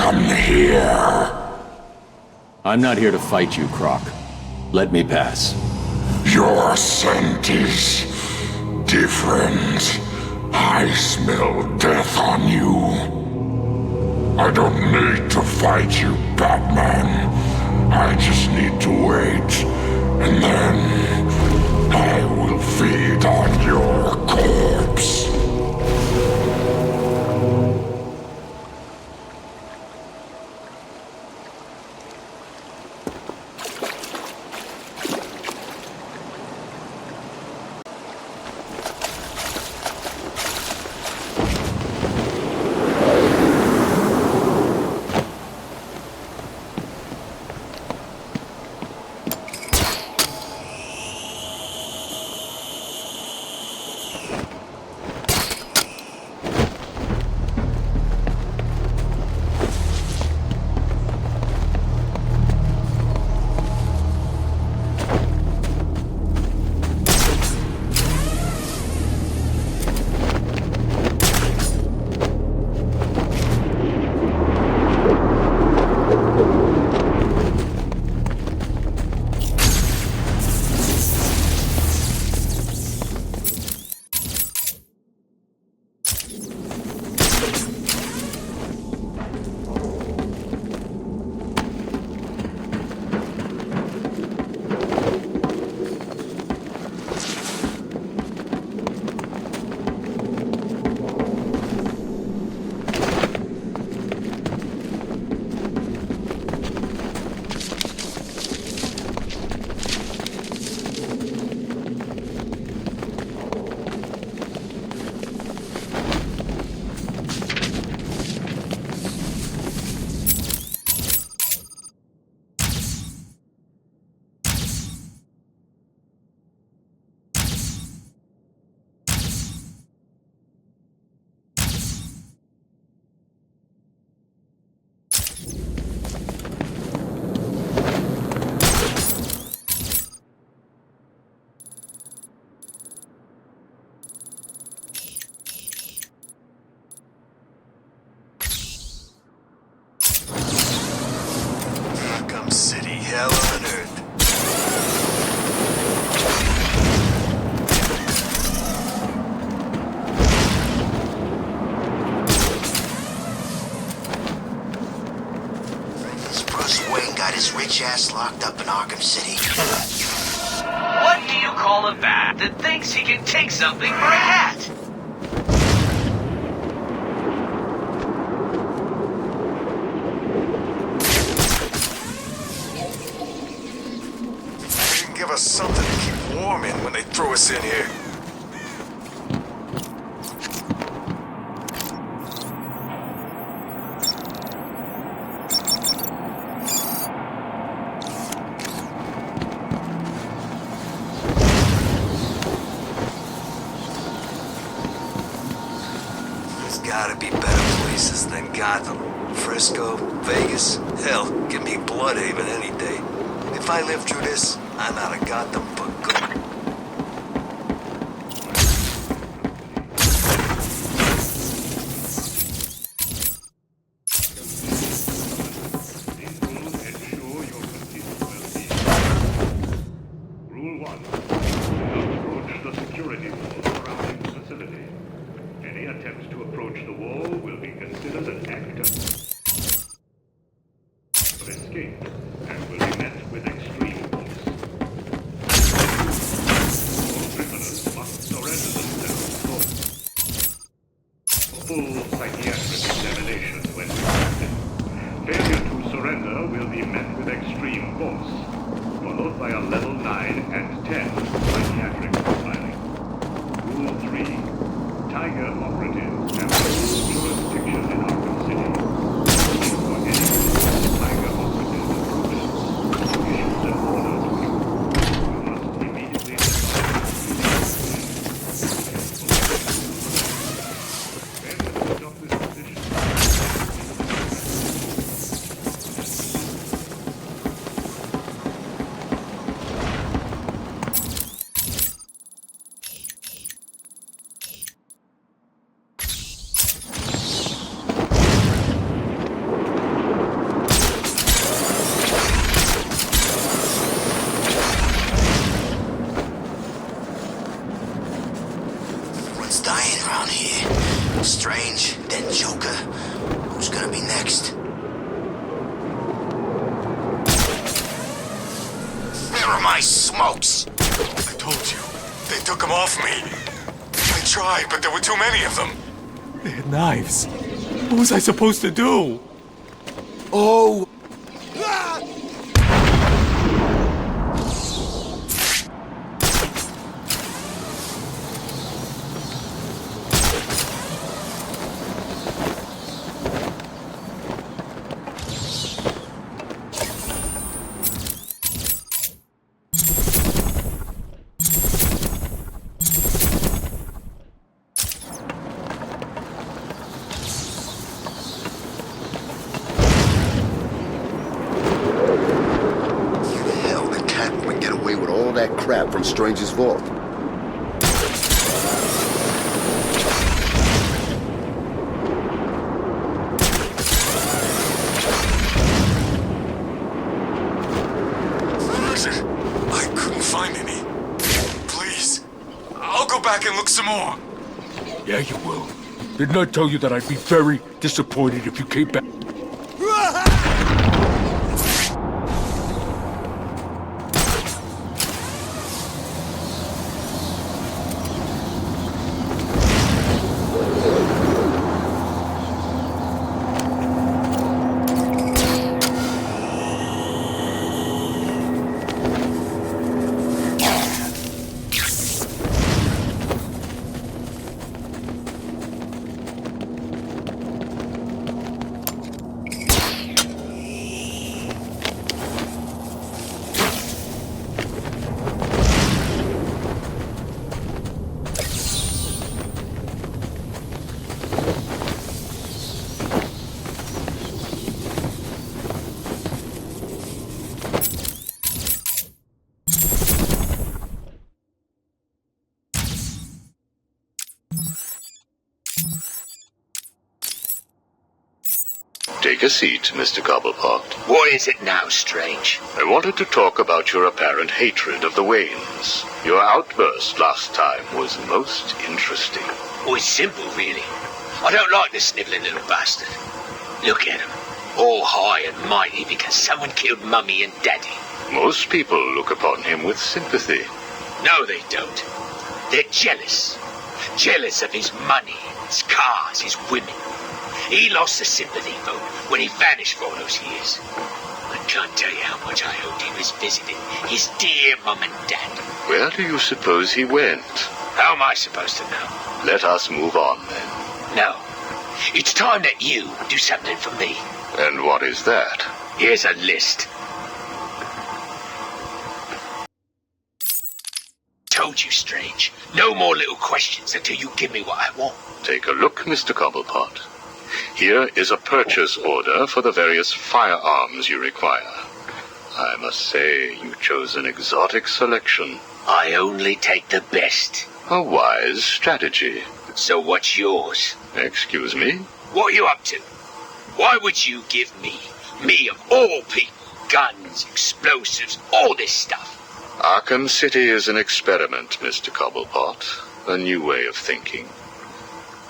Speaker 15: Come here.
Speaker 5: I'm not here to fight you, Croc. Let me pass.
Speaker 15: Your scent is different. I smell death on you. I don't need to fight you, Batman. I just need to wait, and then I will feed on your corpse.
Speaker 1: Arkham City, hell on earth. Has Bruce Wayne got his rich ass locked up in Arkham City?
Speaker 7: What do you call a bat that thinks he can take something for a cat?
Speaker 4: Give us something to keep warm in when they throw us in here.
Speaker 1: There's gotta be better places than Gotham. Frisco, Vegas, hell, give me Bloodhaven any day. If I live through this, I'm out of Gotham for good.
Speaker 17: Rule 1. Approach the security wall surrounding the facility. Any attempts to approach the wall will be considered an act of escape and will be met with extreme force. All prisoners must surrender themselves for full psychiatric examination when requested. Failure to surrender will be met with extreme force, followed by a level 9 and 10 psychiatric profiling. Rule 3. Tiger operatives have full jurisdiction in Arkham City. For any Tiger operative issues an order to you, you must immediately
Speaker 1: Everyone's dying around here. Strange, then Joker. Who's gonna be next? Where are my smokes?
Speaker 4: I told you. They took them off me. I tried, but there were too many of them.
Speaker 3: They had knives. What was I supposed to do? Oh.
Speaker 18: Crap from Strange's vault.
Speaker 4: I couldn't find any. Please, I'll go back and look some more.
Speaker 3: Yeah, you will. Didn't I tell you that I'd be very disappointed if you came back?
Speaker 10: Take a seat, Mr. Cobblepot.
Speaker 13: What is it now, Strange?
Speaker 10: I wanted to talk about your apparent hatred of the Waynes. Your outburst last time was most interesting.
Speaker 13: Oh, it's simple, really. I don't like the snivelling little bastard. Look at him. All high and mighty because someone killed Mummy and Daddy.
Speaker 10: Most people look upon him with sympathy.
Speaker 13: No, they don't. They're jealous. Jealous of his money, his cars, his women. He lost the sympathy vote when he vanished for all those years. I can't tell you how much I hoped he was visiting his dear Mum and Dad.
Speaker 10: Where do you suppose he went?
Speaker 13: How am I supposed to know?
Speaker 10: Let us move on, then.
Speaker 13: No. It's time that you do something for me.
Speaker 10: And what is that?
Speaker 13: Here's a list. Told you, Strange. No more little questions until you give me what I want.
Speaker 10: Take a look, Mr. Cobblepot. Here is a purchase order for the various firearms you require. I must say, you chose an exotic selection.
Speaker 13: I only take the best.
Speaker 10: A wise strategy.
Speaker 13: So what's yours?
Speaker 10: Excuse me?
Speaker 13: What are you up to? Why would you give me of all people, guns, explosives, all this stuff?
Speaker 10: Arkham City is an experiment, Mr. Cobblepot. A new way of thinking.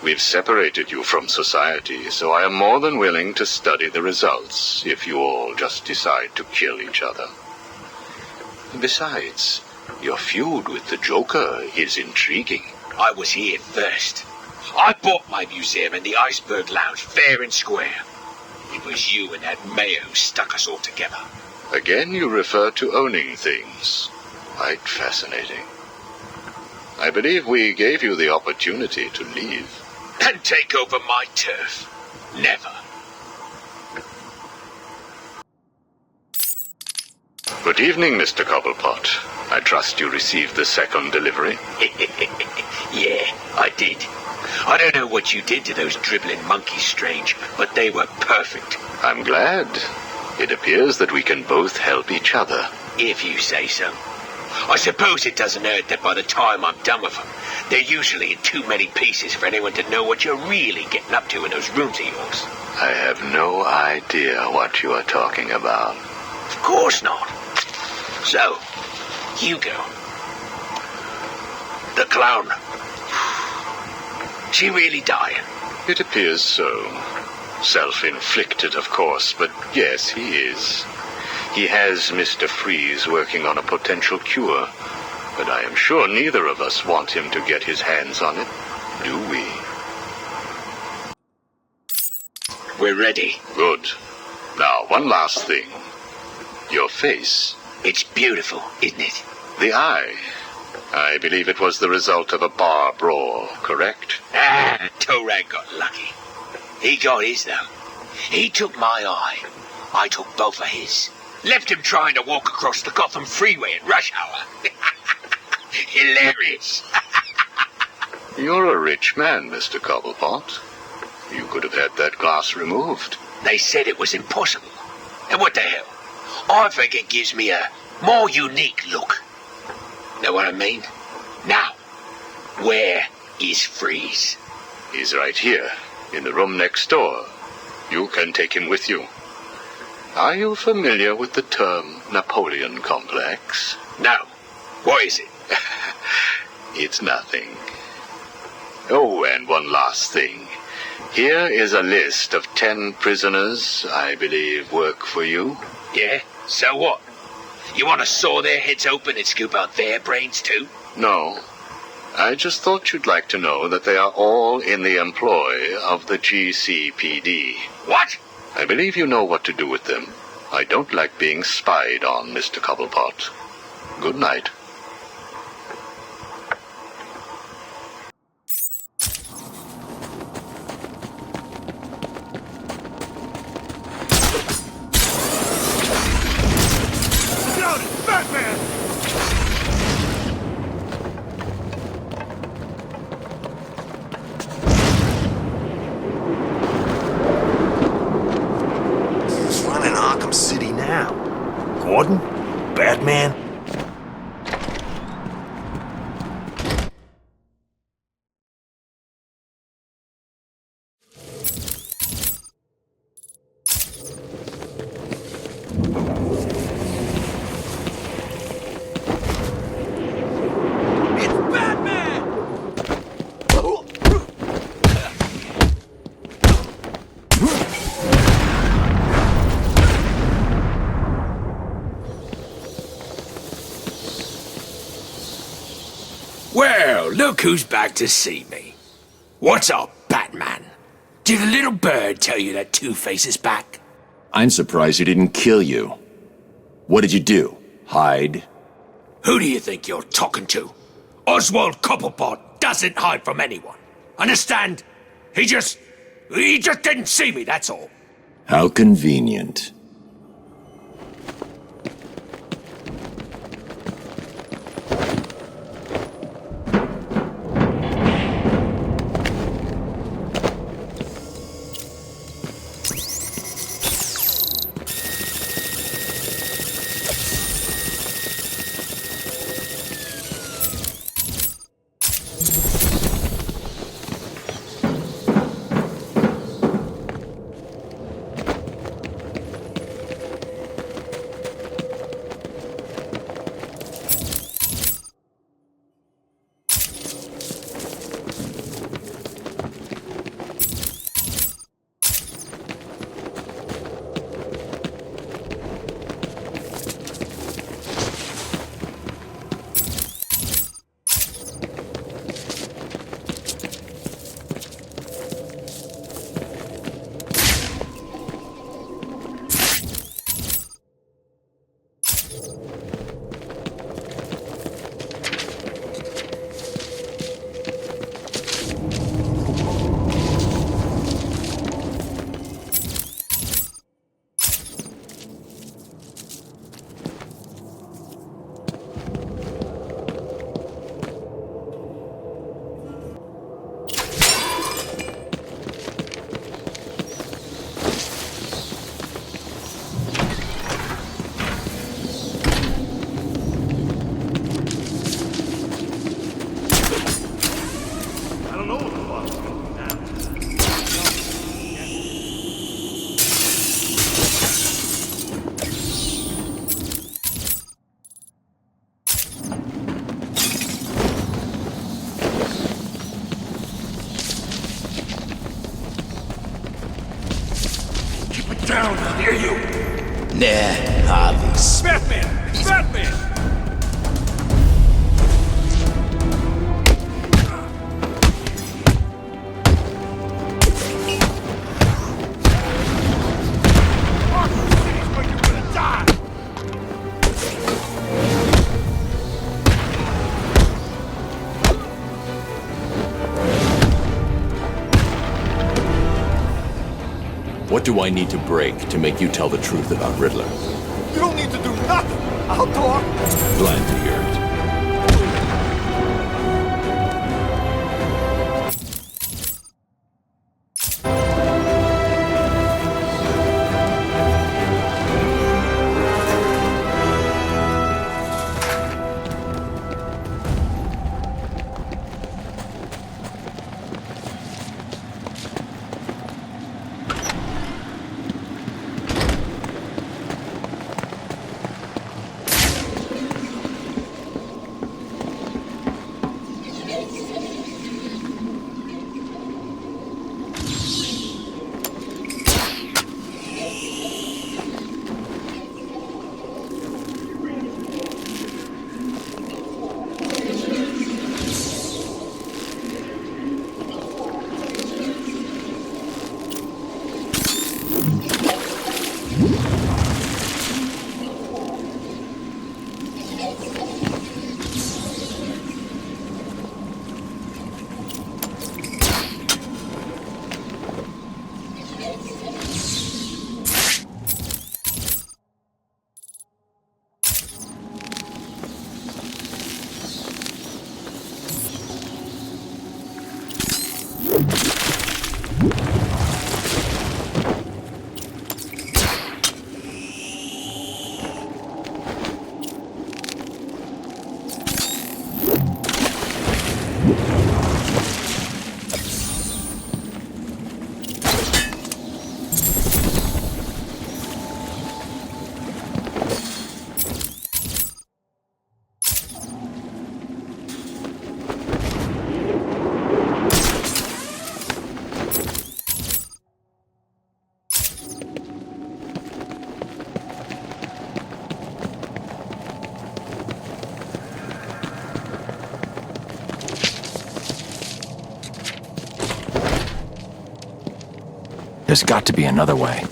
Speaker 10: We've separated you from society, so I am more than willing to study the results if you all just decide to kill each other. Besides, your feud with the Joker is intriguing.
Speaker 13: I was here first. I bought my museum in the Iceberg Lounge fair and square. It was you and that Mayo who stuck us all together.
Speaker 10: Again, you refer to owning things. Quite fascinating. I believe we gave you the opportunity to leave.
Speaker 13: And take over my turf. Never.
Speaker 10: Good evening, Mr. Cobblepot. I trust you received the second delivery.
Speaker 13: Yeah, I did. I don't know what you did to those dribbling monkeys, Strange, but they were perfect.
Speaker 10: I'm glad. It appears that we can both help each other.
Speaker 13: If you say so. I suppose it doesn't hurt that by the time I'm done with them, they're usually in too many pieces for anyone to know what you're really getting up to in those rooms of yours.
Speaker 10: I have no idea what you are talking about.
Speaker 13: Of course not. So, Hugo. The clown. She really dying?
Speaker 10: It appears so. Self-inflicted, of course, but yes, he is. He has Mr. Freeze working on a potential cure, but I am sure neither of us want him to get his hands on it, do we?
Speaker 13: We're ready.
Speaker 10: Good. Now, one last thing. Your face.
Speaker 13: It's beautiful, isn't it?
Speaker 10: The eye. I believe it was the result of a bar brawl, correct?
Speaker 13: Ah, Torag got lucky. He got his, though. He took my eye. I took both of his. Left him trying to walk across the Gotham freeway at rush hour. Hilarious.
Speaker 10: You're a rich man, Mr. Cobblepot. You could have had that glass removed.
Speaker 13: They said it was impossible. And what the hell? I think it gives me a more unique look. Know what I mean? Now, where is Freeze?
Speaker 10: He's right here, in the room next door. You can take him with you. Are you familiar with the term Napoleon complex?
Speaker 13: No. What is it?
Speaker 10: It's nothing. Oh, and one last thing. Here is a list of 10 prisoners I believe work for you.
Speaker 13: Yeah? So what? You want to saw their heads open and scoop out their brains too?
Speaker 10: No. I just thought you'd like to know that they are all in the employ of the GCPD.
Speaker 13: What?
Speaker 10: I believe you know what to do with them. I don't like being spied on, Mr. Cobblepot. Good night.
Speaker 2: Batman!
Speaker 1: Who's running Arkham City now? Gordon? Batman?
Speaker 3: Well, look who's back to see me. What's up, Batman? Did a little bird tell you that Two-Face is back?
Speaker 5: I'm surprised he didn't kill you. What did you do? Hide?
Speaker 3: Who do you think you're talking to? Oswald Cobblepot doesn't hide from anyone. Understand? He just didn't see me, that's all.
Speaker 5: How convenient.
Speaker 3: around near you?
Speaker 15: Nah, obvious.
Speaker 3: Batman! Batman!
Speaker 2: Arkham City's where you're gonna die!
Speaker 5: What do I need to break to make you tell the truth about Riddler?
Speaker 2: You don't need to do nothing! I'll talk!
Speaker 5: Glad to hear it.
Speaker 15: There's got to be another way.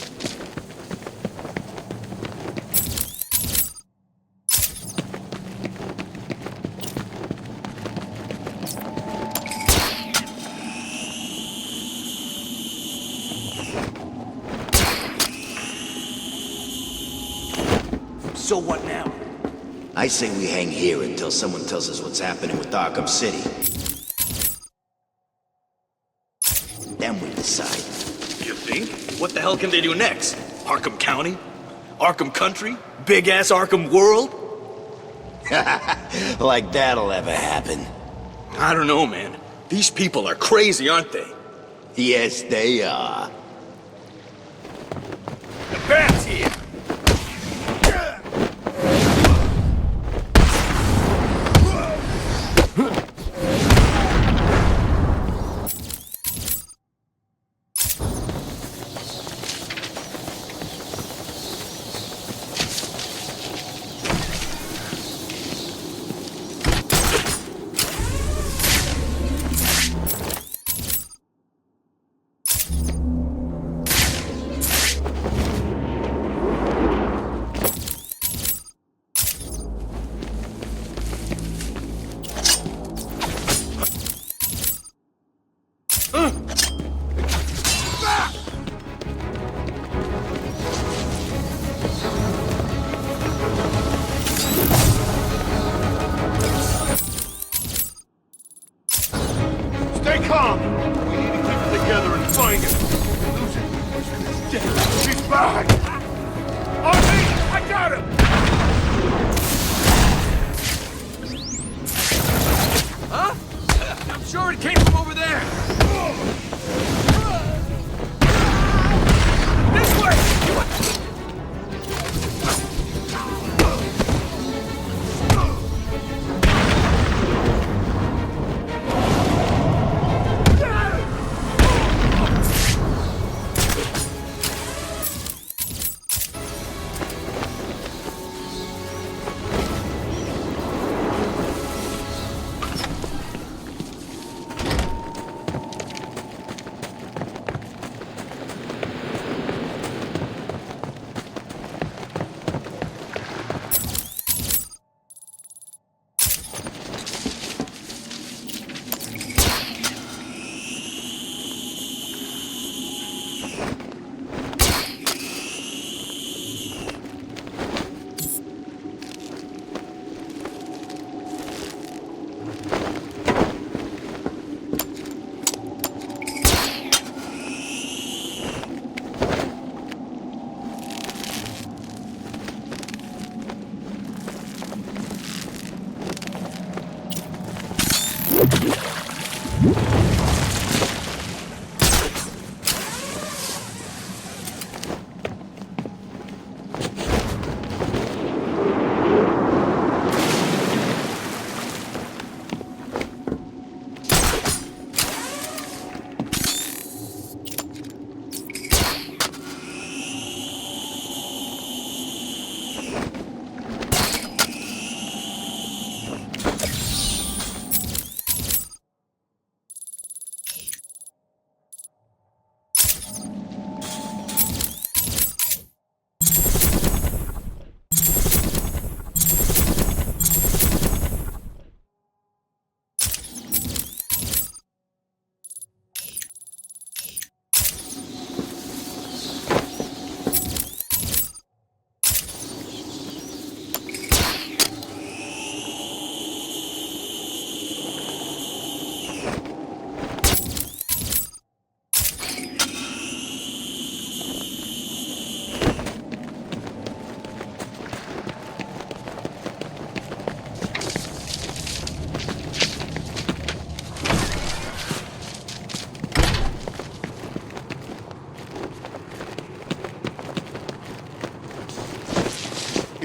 Speaker 3: So what now?
Speaker 15: I say we hang here until someone tells us what's happening with Arkham City. Then we decide.
Speaker 3: You think? What the hell can they do next? Arkham County? Arkham Country? Big-ass Arkham World?
Speaker 15: Like that'll ever happen.
Speaker 3: I don't know, man. These people are crazy, aren't they?
Speaker 15: Yes, they are.
Speaker 3: The bat's here!
Speaker 2: Stay calm! We need to keep it together and find him. Lose it. He's dead. He's back! On me! I got him!
Speaker 3: Huh? I'm sure it came from over there. This way!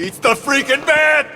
Speaker 2: It's the freaking man!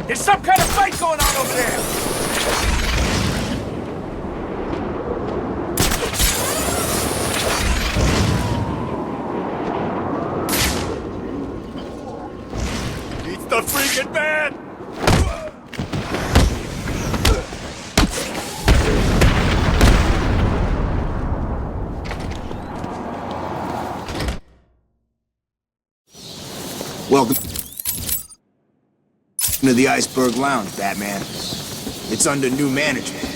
Speaker 3: There's some kind of fight going on over there!
Speaker 2: It's the freaking man!
Speaker 19: Welcome to the Iceberg Lounge, Batman. It's under new management.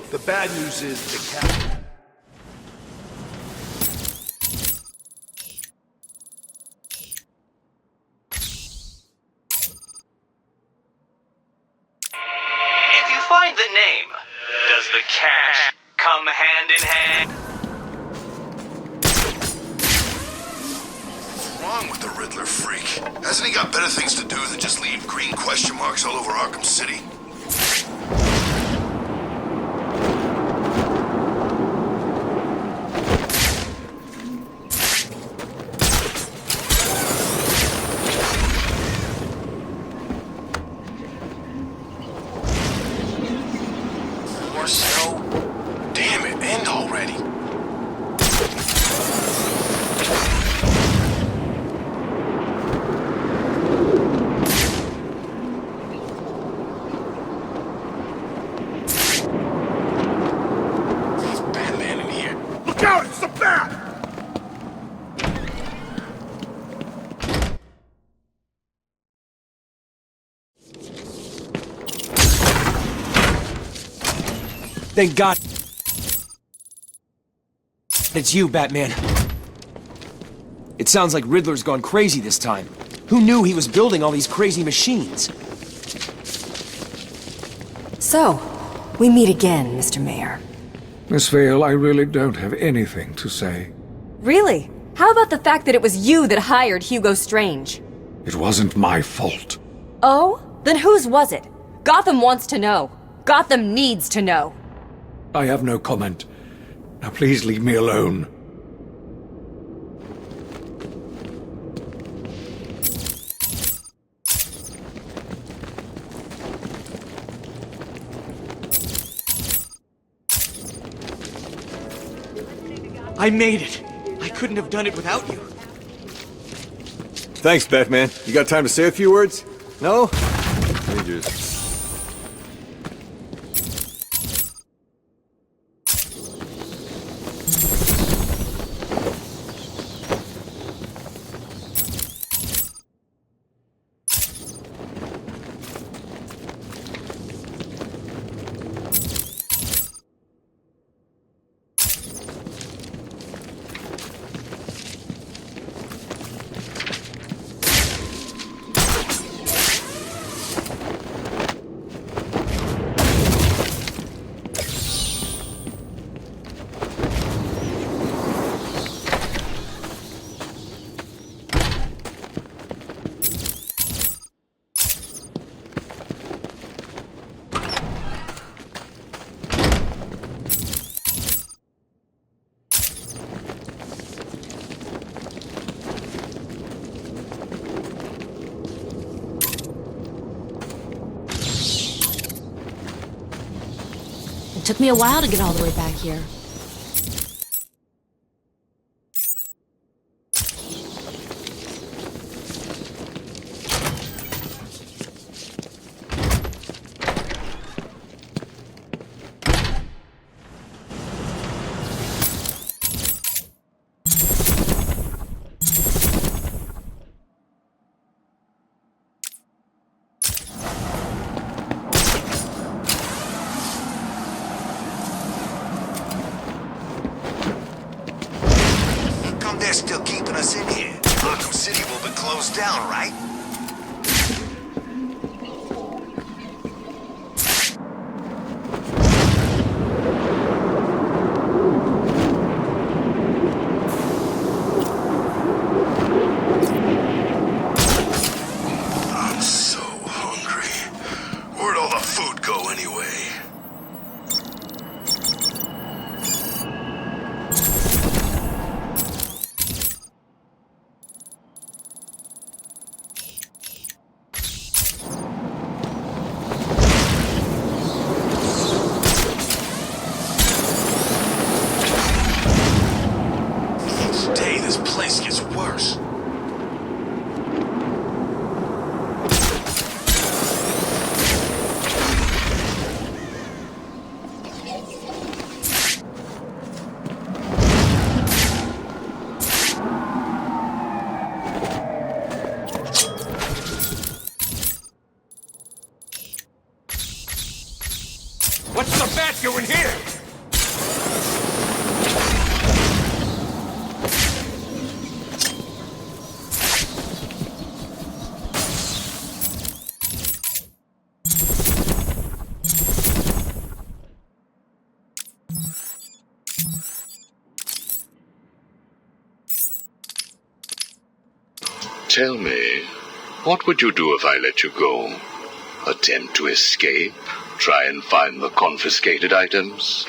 Speaker 2: The bad news is the cat.
Speaker 7: If you find the name, does the cash come hand in hand?
Speaker 1: What's wrong with the Riddler freak? Hasn't he got better things to do than just leave green question marks all over Arkham City?
Speaker 2: Look out! It's the bat!
Speaker 20: Thank God. It's you, Batman. It sounds like Riddler's gone crazy this time. Who knew he was building all these crazy machines?
Speaker 21: So, we meet again, Mr. Mayor.
Speaker 17: Miss Vale, I really don't have anything to say.
Speaker 21: Really? How about the fact that it was you that hired Hugo Strange?
Speaker 17: It wasn't my fault.
Speaker 21: Oh? Then whose was it? Gotham wants to know. Gotham needs to know.
Speaker 17: I have no comment. Now please leave me alone.
Speaker 20: I made it. I couldn't have done it without you.
Speaker 22: Thanks, Batman. You got time to say a few words? No? Rangers.
Speaker 23: Took me a while to get all the way back here.
Speaker 1: They're still keeping us in here. Arkham City will be closed down, right? I'm so hungry. Where'd all the food go anyway?
Speaker 3: What's the bat doing here?
Speaker 10: Tell me, what would you do if I let you go? Attempt to escape? Try and find the confiscated items?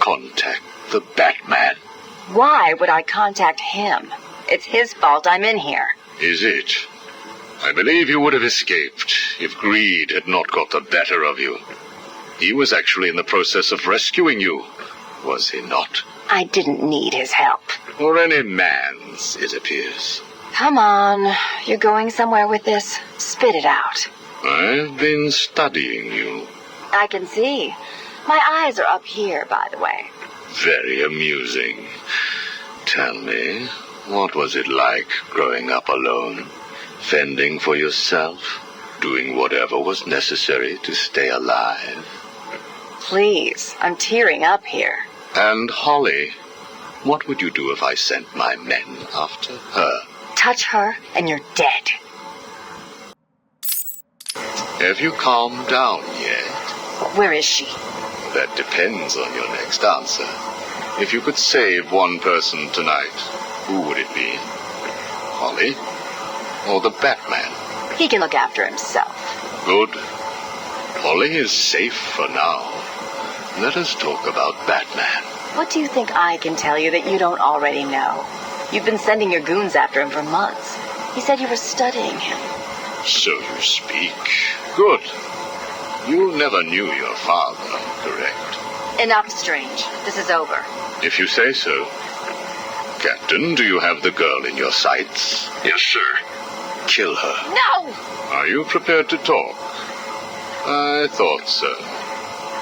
Speaker 10: Contact the Batman?
Speaker 11: Why would I contact him? It's his fault I'm in here.
Speaker 10: Is it? I believe you would have escaped if greed had not got the better of you. He was actually in the process of rescuing you, was he not?
Speaker 11: I didn't need his help.
Speaker 10: Or any man's, it appears.
Speaker 11: Come on. You're going somewhere with this? Spit it out.
Speaker 10: I've been studying you.
Speaker 11: I can see. My eyes are up here, by the way.
Speaker 10: Very amusing. Tell me, what was it like growing up alone? Fending for yourself? Doing whatever was necessary to stay alive?
Speaker 11: Please, I'm tearing up here.
Speaker 10: And Holly, what would you do if I sent my men after her?
Speaker 11: Touch her and you're dead.
Speaker 10: Have you calmed down yet?
Speaker 11: Where is she?
Speaker 10: That depends on your next answer. If you could save one person tonight, who would it be? Holly? Or the Batman?
Speaker 11: He can look after himself.
Speaker 10: Good. Holly is safe for now. Let us talk about Batman.
Speaker 11: What do you think I can tell you that you don't already know? You've been sending your goons after him for months. He said you were studying him.
Speaker 10: So you speak. Good. You never knew your father, correct?
Speaker 11: Enough, Strange. This is over.
Speaker 10: If you say so. Captain, do you have the girl in your sights?
Speaker 6: Yes, sir.
Speaker 10: Kill her.
Speaker 11: No!
Speaker 10: Are you prepared to talk? I thought so.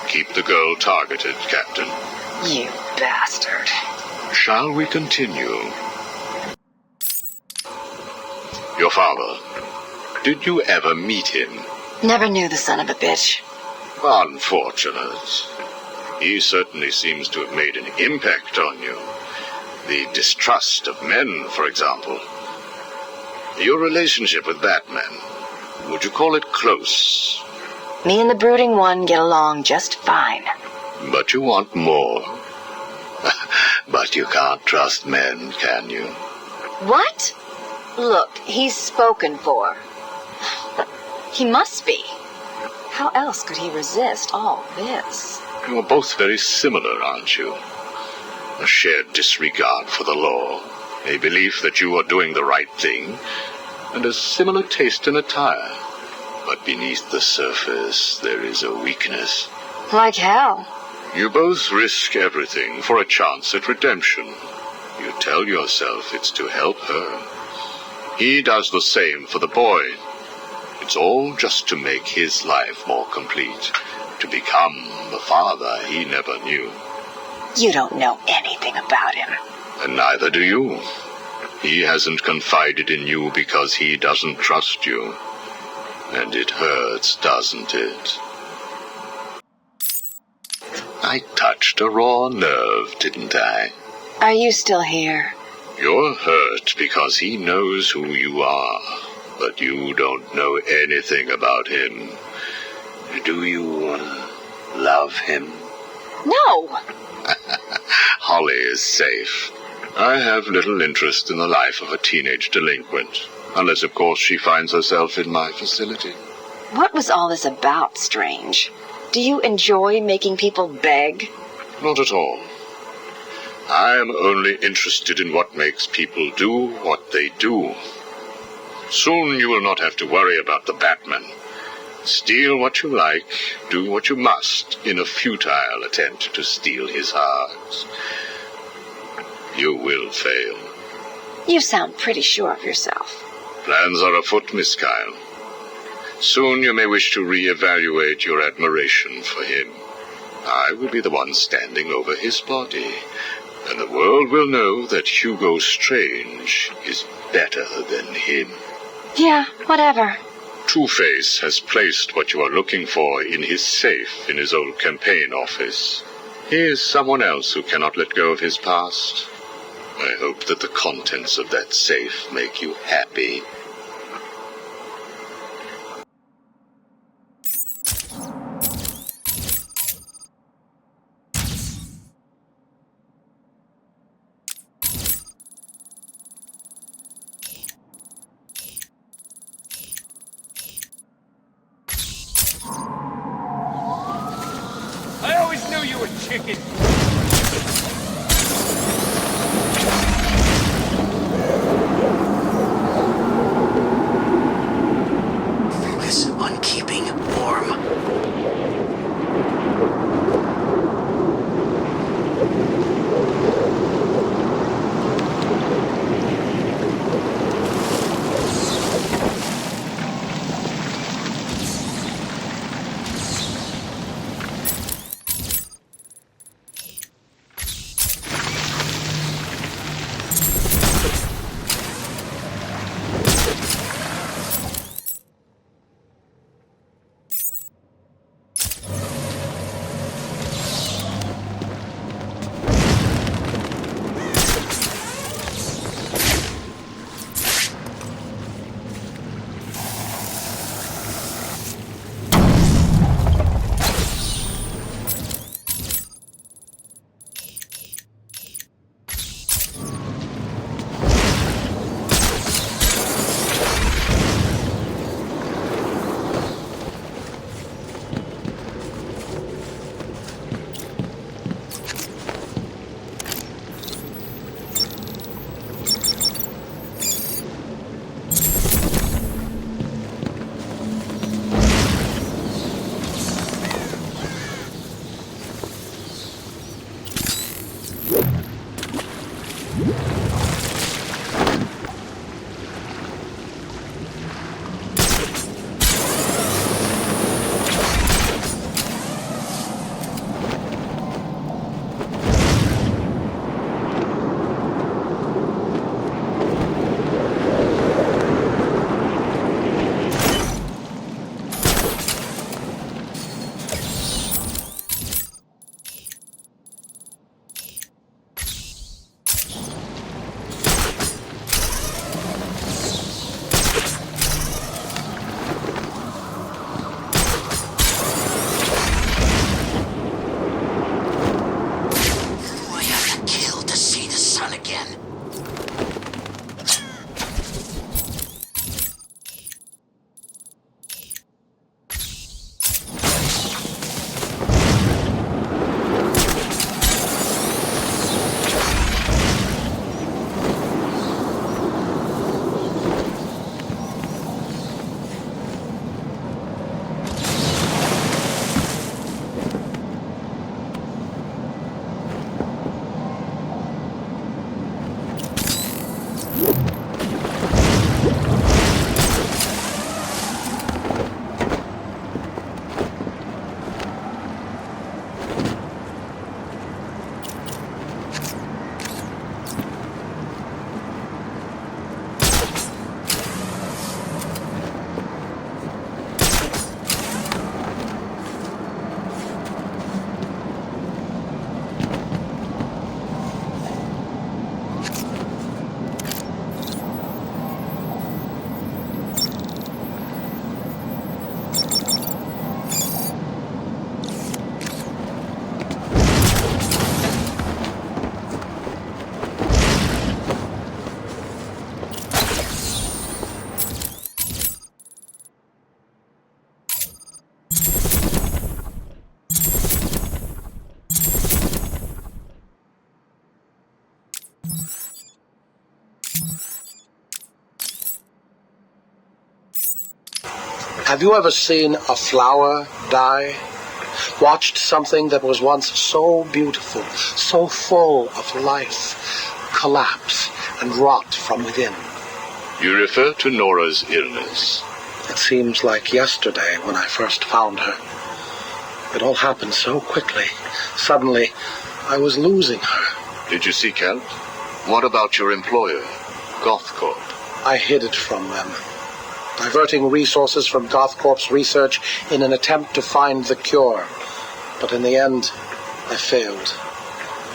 Speaker 10: Keep the girl targeted, Captain.
Speaker 11: You bastard.
Speaker 10: Shall we continue? Your father. Did you ever meet him?
Speaker 11: Never knew the son of a bitch.
Speaker 10: Unfortunate. He certainly seems to have made an impact on you. The distrust of men, for example. Your relationship with Batman, would you call it close?
Speaker 11: Me and the Brooding One get along just fine.
Speaker 10: But you want more. But you can't trust men, can you?
Speaker 11: What? Look, he's spoken for. He must be. How else could he resist all this?
Speaker 10: You are both very similar, aren't you? A shared disregard for the law, a belief that you are doing the right thing, and a similar taste in attire. But beneath the surface, there is a weakness.
Speaker 11: Like hell.
Speaker 10: You both risk everything for a chance at redemption. You tell yourself it's to help her. He does the same for the boy. It's all just to make his life more complete, to become the father he never knew.
Speaker 11: You don't know anything about him.
Speaker 10: And neither do you. He hasn't confided in you because he doesn't trust you. And it hurts, doesn't it? I touched a raw nerve, didn't I?
Speaker 11: Are you still here?
Speaker 10: You're hurt because he knows who you are, but you don't know anything about him. Do you love him?
Speaker 11: No!
Speaker 10: Holly is safe. I have little interest in the life of a teenage delinquent, unless, of course, she finds herself in my facility.
Speaker 11: What was all this about, Strange? Do you enjoy making people beg?
Speaker 10: Not at all. I am only interested in what makes people do what they do. Soon you will not have to worry about the Batman. Steal what you like, do what you must, in a futile attempt to steal his heart. You will fail.
Speaker 11: You sound pretty sure of yourself.
Speaker 10: Plans are afoot, Miss Kyle. Soon you may wish to re-evaluate your admiration for him. I will be the one standing over his body, and the world will know that Hugo Strange is better than him.
Speaker 11: Yeah, whatever.
Speaker 10: Two-Face has placed what you are looking for in his safe in his old campaign office. He is someone else who cannot let go of his past. I hope that the contents of that safe make you happy.
Speaker 3: I always knew you were chicken.
Speaker 1: Focus on keeping warm.
Speaker 8: on again.
Speaker 12: Have you ever seen a flower die? Watched something that was once so beautiful, so full of life, collapse and rot from within?
Speaker 10: You refer to Nora's illness.
Speaker 12: It seems like yesterday when I first found her. It all happened so quickly. Suddenly, I was losing her.
Speaker 10: Did you seek help? What about your employer, Gothcorp?
Speaker 12: I hid it from them, diverting resources from Gothcorp's research in an attempt to find the cure. But in the end, I failed.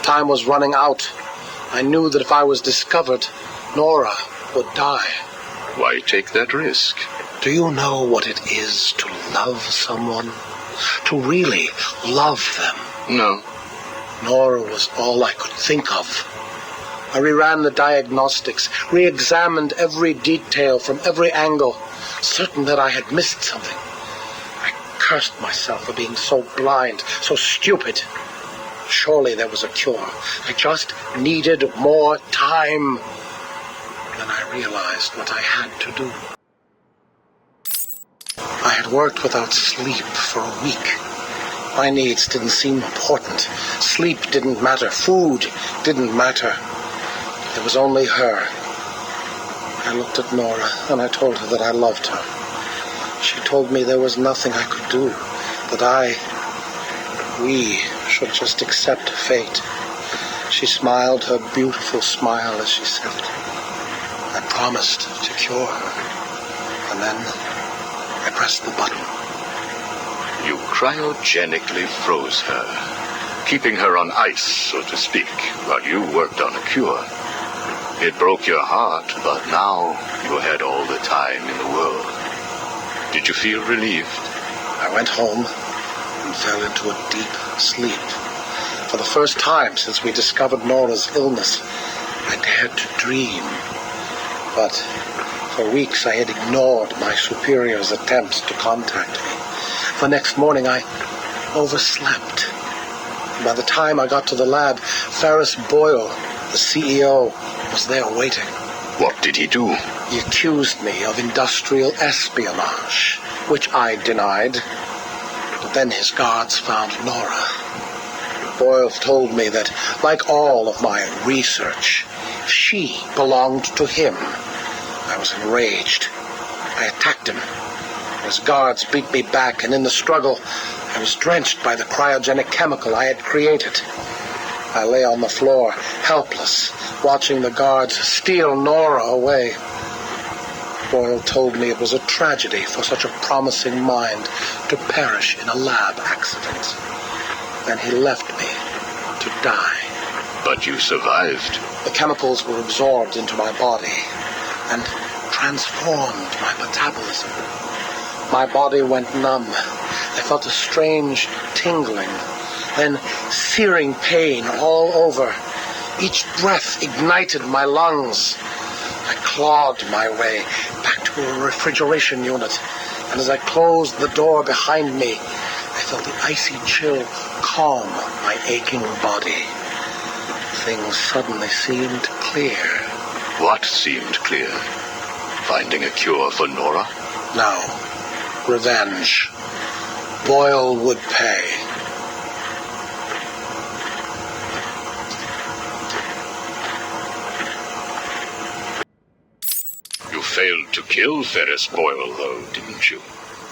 Speaker 12: Time was running out. I knew that if I was discovered, Nora would die.
Speaker 10: Why take that risk?
Speaker 12: Do you know what it is to love someone? To really love them?
Speaker 10: No.
Speaker 12: Nora was all I could think of. I reran the diagnostics, re-examined every detail from every angle, certain that I had missed something. I cursed myself for being so blind, so stupid. Surely there was a cure. I just needed more time. Then I realized what I had to do. I had worked without sleep for a week. My needs didn't seem important. Sleep didn't matter. Food didn't matter. There was only her. I looked at Nora and I told her that I loved her. She told me there was nothing I could do, that we should just accept fate. She smiled her beautiful smile as she said it. I promised to cure her, and then I pressed the button.
Speaker 10: You cryogenically froze her, keeping her on ice, so to speak, while you worked on a cure. It broke your heart, but now you had all the time in the world. Did you feel relieved?
Speaker 12: I went home and fell into a deep sleep. For the first time since we discovered Nora's illness, I dared to dream. But for weeks I had ignored my superior's attempts to contact me. The next morning I overslept. By the time I got to the lab, Ferris Boyle, the CEO, was there waiting.
Speaker 10: What did he do?
Speaker 12: He accused me of industrial espionage, which I denied. But then his guards found Nora. Boyle told me that, like all of my research, she belonged to him. I was enraged. I attacked him. His guards beat me back, and in the struggle, I was drenched by the cryogenic chemical I had created. I lay on the floor, helpless, watching the guards steal Nora away. Boyle told me it was a tragedy for such a promising mind to perish in a lab accident. Then he left me to die.
Speaker 10: But you survived.
Speaker 12: The chemicals were absorbed into my body and transformed my metabolism. My body went numb. I felt a strange tingling, then searing pain all over. Each breath ignited my lungs. I clawed my way back to a refrigeration unit, and as I closed the door behind me, I felt the icy chill calm my aching body. Things suddenly seemed clear.
Speaker 10: What seemed clear? Finding a cure for Nora?
Speaker 12: No. Revenge. Boyle would pay.
Speaker 10: You failed to kill Ferris Boyle, though, didn't you?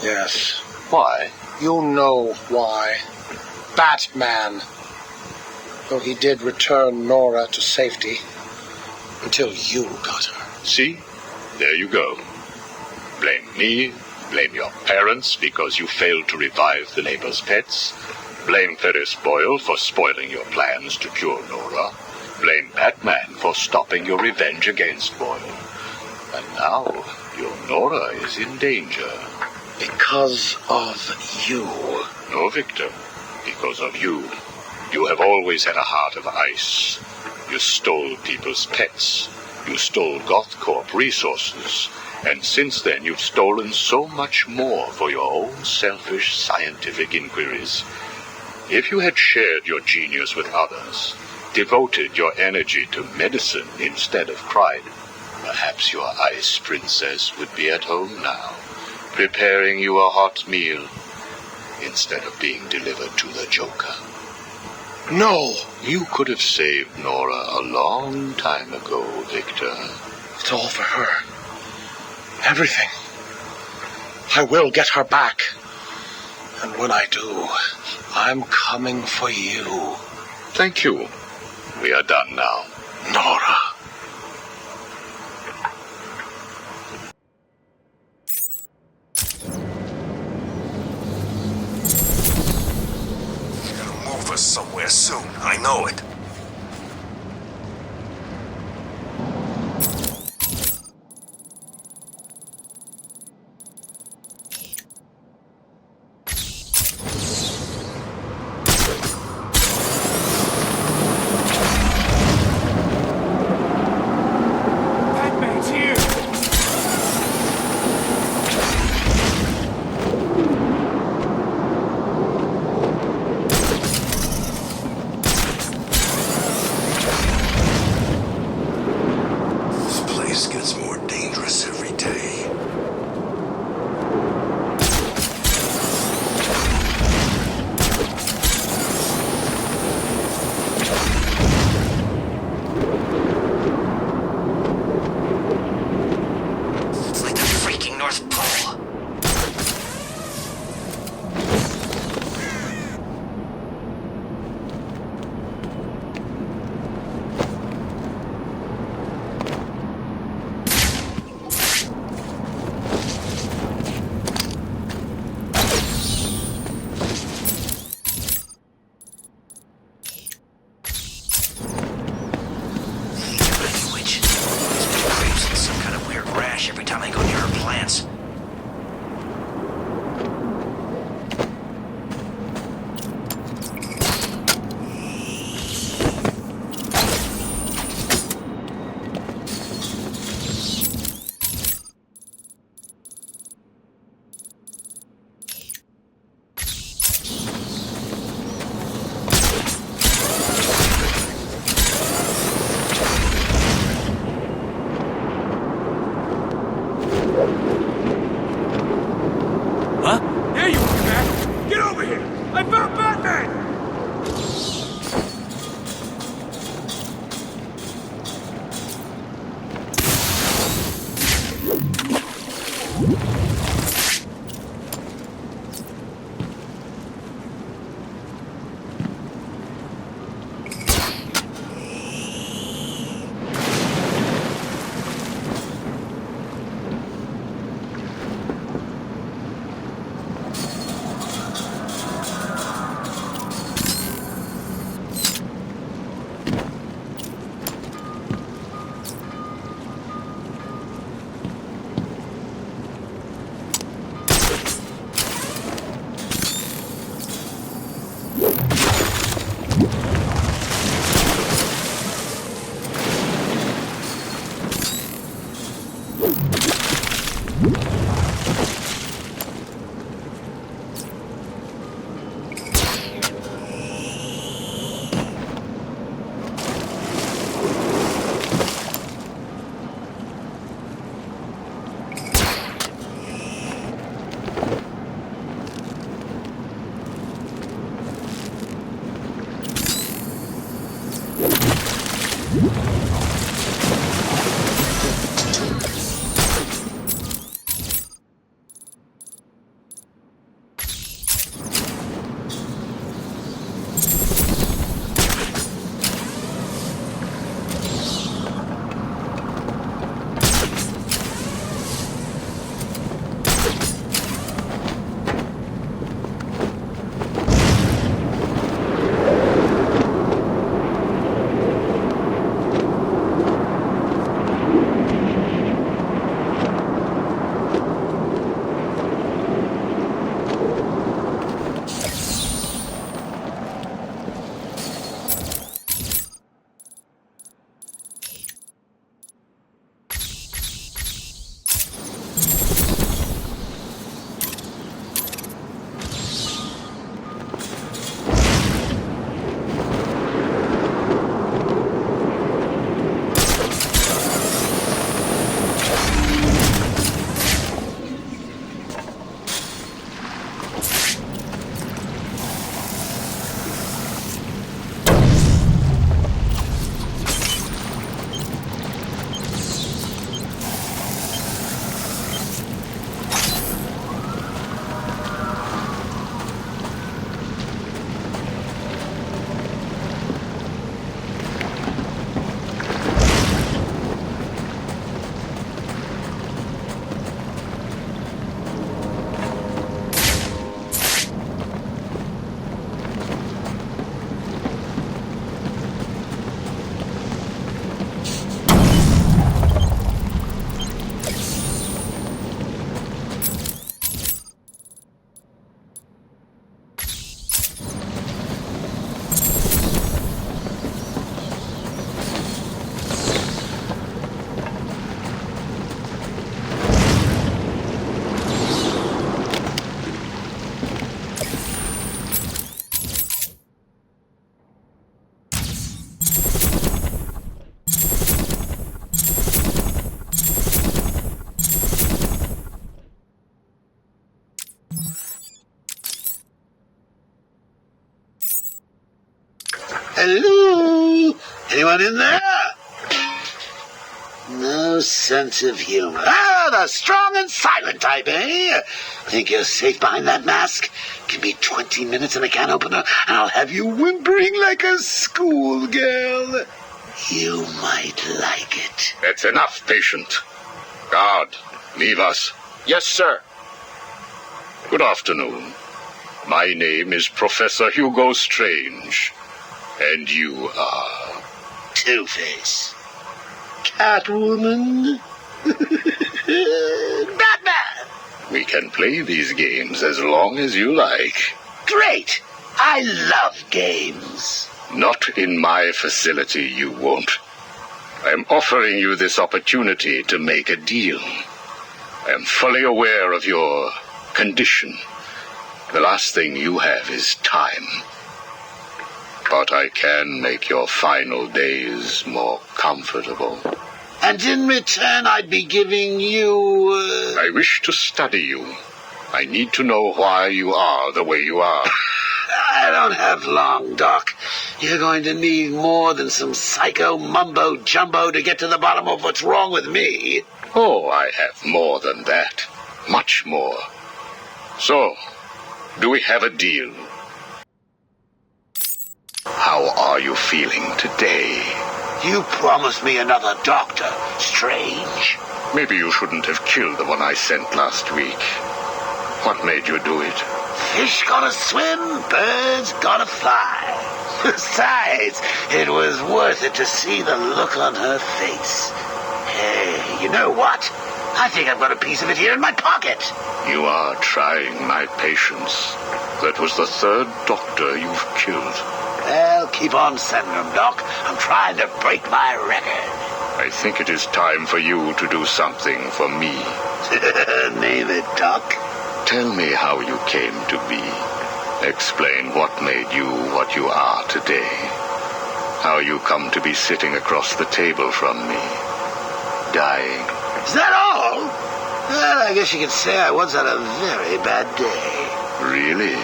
Speaker 12: Yes.
Speaker 10: Why?
Speaker 12: You know why. Batman. Though he did return Nora to safety. Until you got her.
Speaker 10: See? There you go. Blame me, blame your parents because you failed to revive the neighbor's pets. Blame Ferris Boyle for spoiling your plans to cure Nora. Blame Batman for stopping your revenge against Boyle. And now, your Nora is in danger.
Speaker 12: Because of you.
Speaker 10: No, Victor. Because of you. You have always had a heart of ice. You stole people's pets. You stole GothCorp resources. And since then, you've stolen so much more for your own selfish scientific inquiries. If you had shared your genius with others, devoted your energy to medicine instead of crime, perhaps your ice princess would be at home now, preparing you a hot meal instead of being delivered to the Joker.
Speaker 12: No!
Speaker 10: You could have saved Nora a long time ago, Victor.
Speaker 12: It's all for her. Everything. I will get her back. And when I do, I'm coming for you.
Speaker 10: Thank you. We are done now.
Speaker 12: Nora.
Speaker 1: Somewhere soon, I know it.
Speaker 20: Batman's here!
Speaker 1: Gets more dangerous every day. It's like the freaking North Pole.
Speaker 6: Hello? Anyone in there? No sense of humor. Ah, the strong and silent type, eh? Think you're safe behind that mask? Give me 20 minutes and a can opener, and I'll have you whimpering like a schoolgirl. You might like it.
Speaker 10: That's enough, patient. Guard, leave us.
Speaker 12: Yes, sir.
Speaker 10: Good afternoon. My name is Professor Hugo Strange. And you are...
Speaker 6: Two-Face. Catwoman. Batman.
Speaker 10: We can play these games as long as you like.
Speaker 6: Great. I love games.
Speaker 10: Not in my facility, you won't. I'm offering you this opportunity to make a deal. I am fully aware of your condition. The last thing you have is time. But I can make your final days more comfortable.
Speaker 6: And in return, I'd be giving you...
Speaker 10: I wish to study you. I need to know why you are the way you are.
Speaker 6: I don't have long, Doc. You're going to need more than some psycho mumbo-jumbo to get to the bottom of what's wrong with me.
Speaker 10: Oh, I have more than that. Much more. So, do we have a deal? How are you feeling today?
Speaker 6: You promised me another doctor, Strange.
Speaker 10: Maybe you shouldn't have killed the one I sent last week. What made you do it?
Speaker 6: Fish gotta swim, birds gotta fly. Besides, it was worth it to see the look on her face. Hey, you know what? I think I've got a piece of it here in my pocket.
Speaker 10: You are trying my patience. That was the third doctor you've killed.
Speaker 6: Well, keep on sending them, Doc. I'm trying to break my record.
Speaker 10: I think it is time for you to do something for me.
Speaker 6: Name it, Doc.
Speaker 10: Tell me how you came to be. Explain what made you what you are today. How you come to be sitting across the table from me. Dying.
Speaker 6: Is that all? Well, I guess you could say I once had a very bad day.
Speaker 10: Really?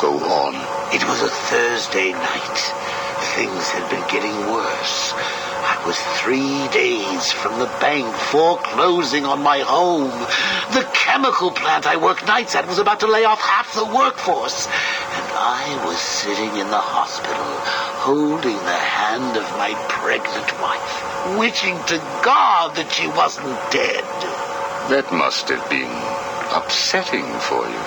Speaker 10: Go on.
Speaker 6: It was a Thursday night. Things had been getting worse. I was 3 days from the bank foreclosing on my home. The chemical plant I worked nights at was about to lay off half the workforce. And I was sitting in the hospital, holding the hand of my pregnant wife, wishing to God that she wasn't dead.
Speaker 10: That must have been upsetting for you.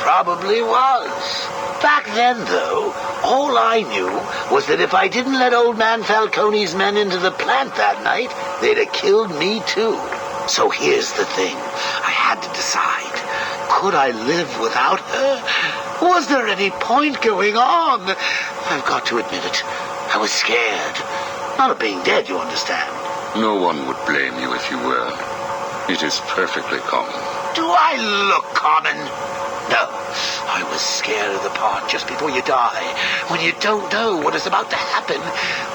Speaker 6: Probably was. Back then, though, all I knew was that if I didn't let old man Falcone's men into the plant that night, they'd have killed me too. So here's the thing. I had to decide. Could I live without her? Was there any point going on? I've got to admit it. I was scared. Not of being dead, you understand.
Speaker 10: No one would blame you if you were. It is perfectly common.
Speaker 6: Do I look common? No. I was scared of the part just before you die, when you don't know what is about to happen,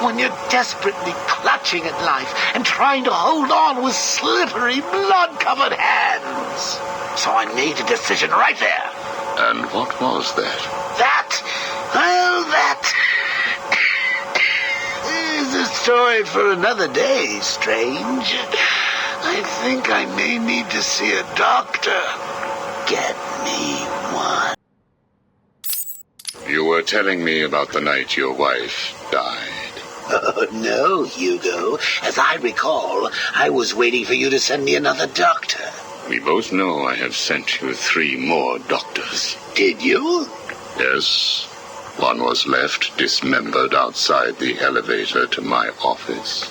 Speaker 6: when you're desperately clutching at life and trying to hold on with slippery, blood-covered hands. So I made a decision right there.
Speaker 10: And what was that?
Speaker 6: That is a story for another day, Strange. I think I may need to see a doctor. Get me one.
Speaker 10: You were telling me about the night your wife died.
Speaker 6: Oh, no, Hugo. As I recall, I was waiting for you to send me another doctor.
Speaker 10: We both know I have sent you 3 more doctors.
Speaker 6: Did you?
Speaker 10: Yes. One was left dismembered outside the elevator to my office.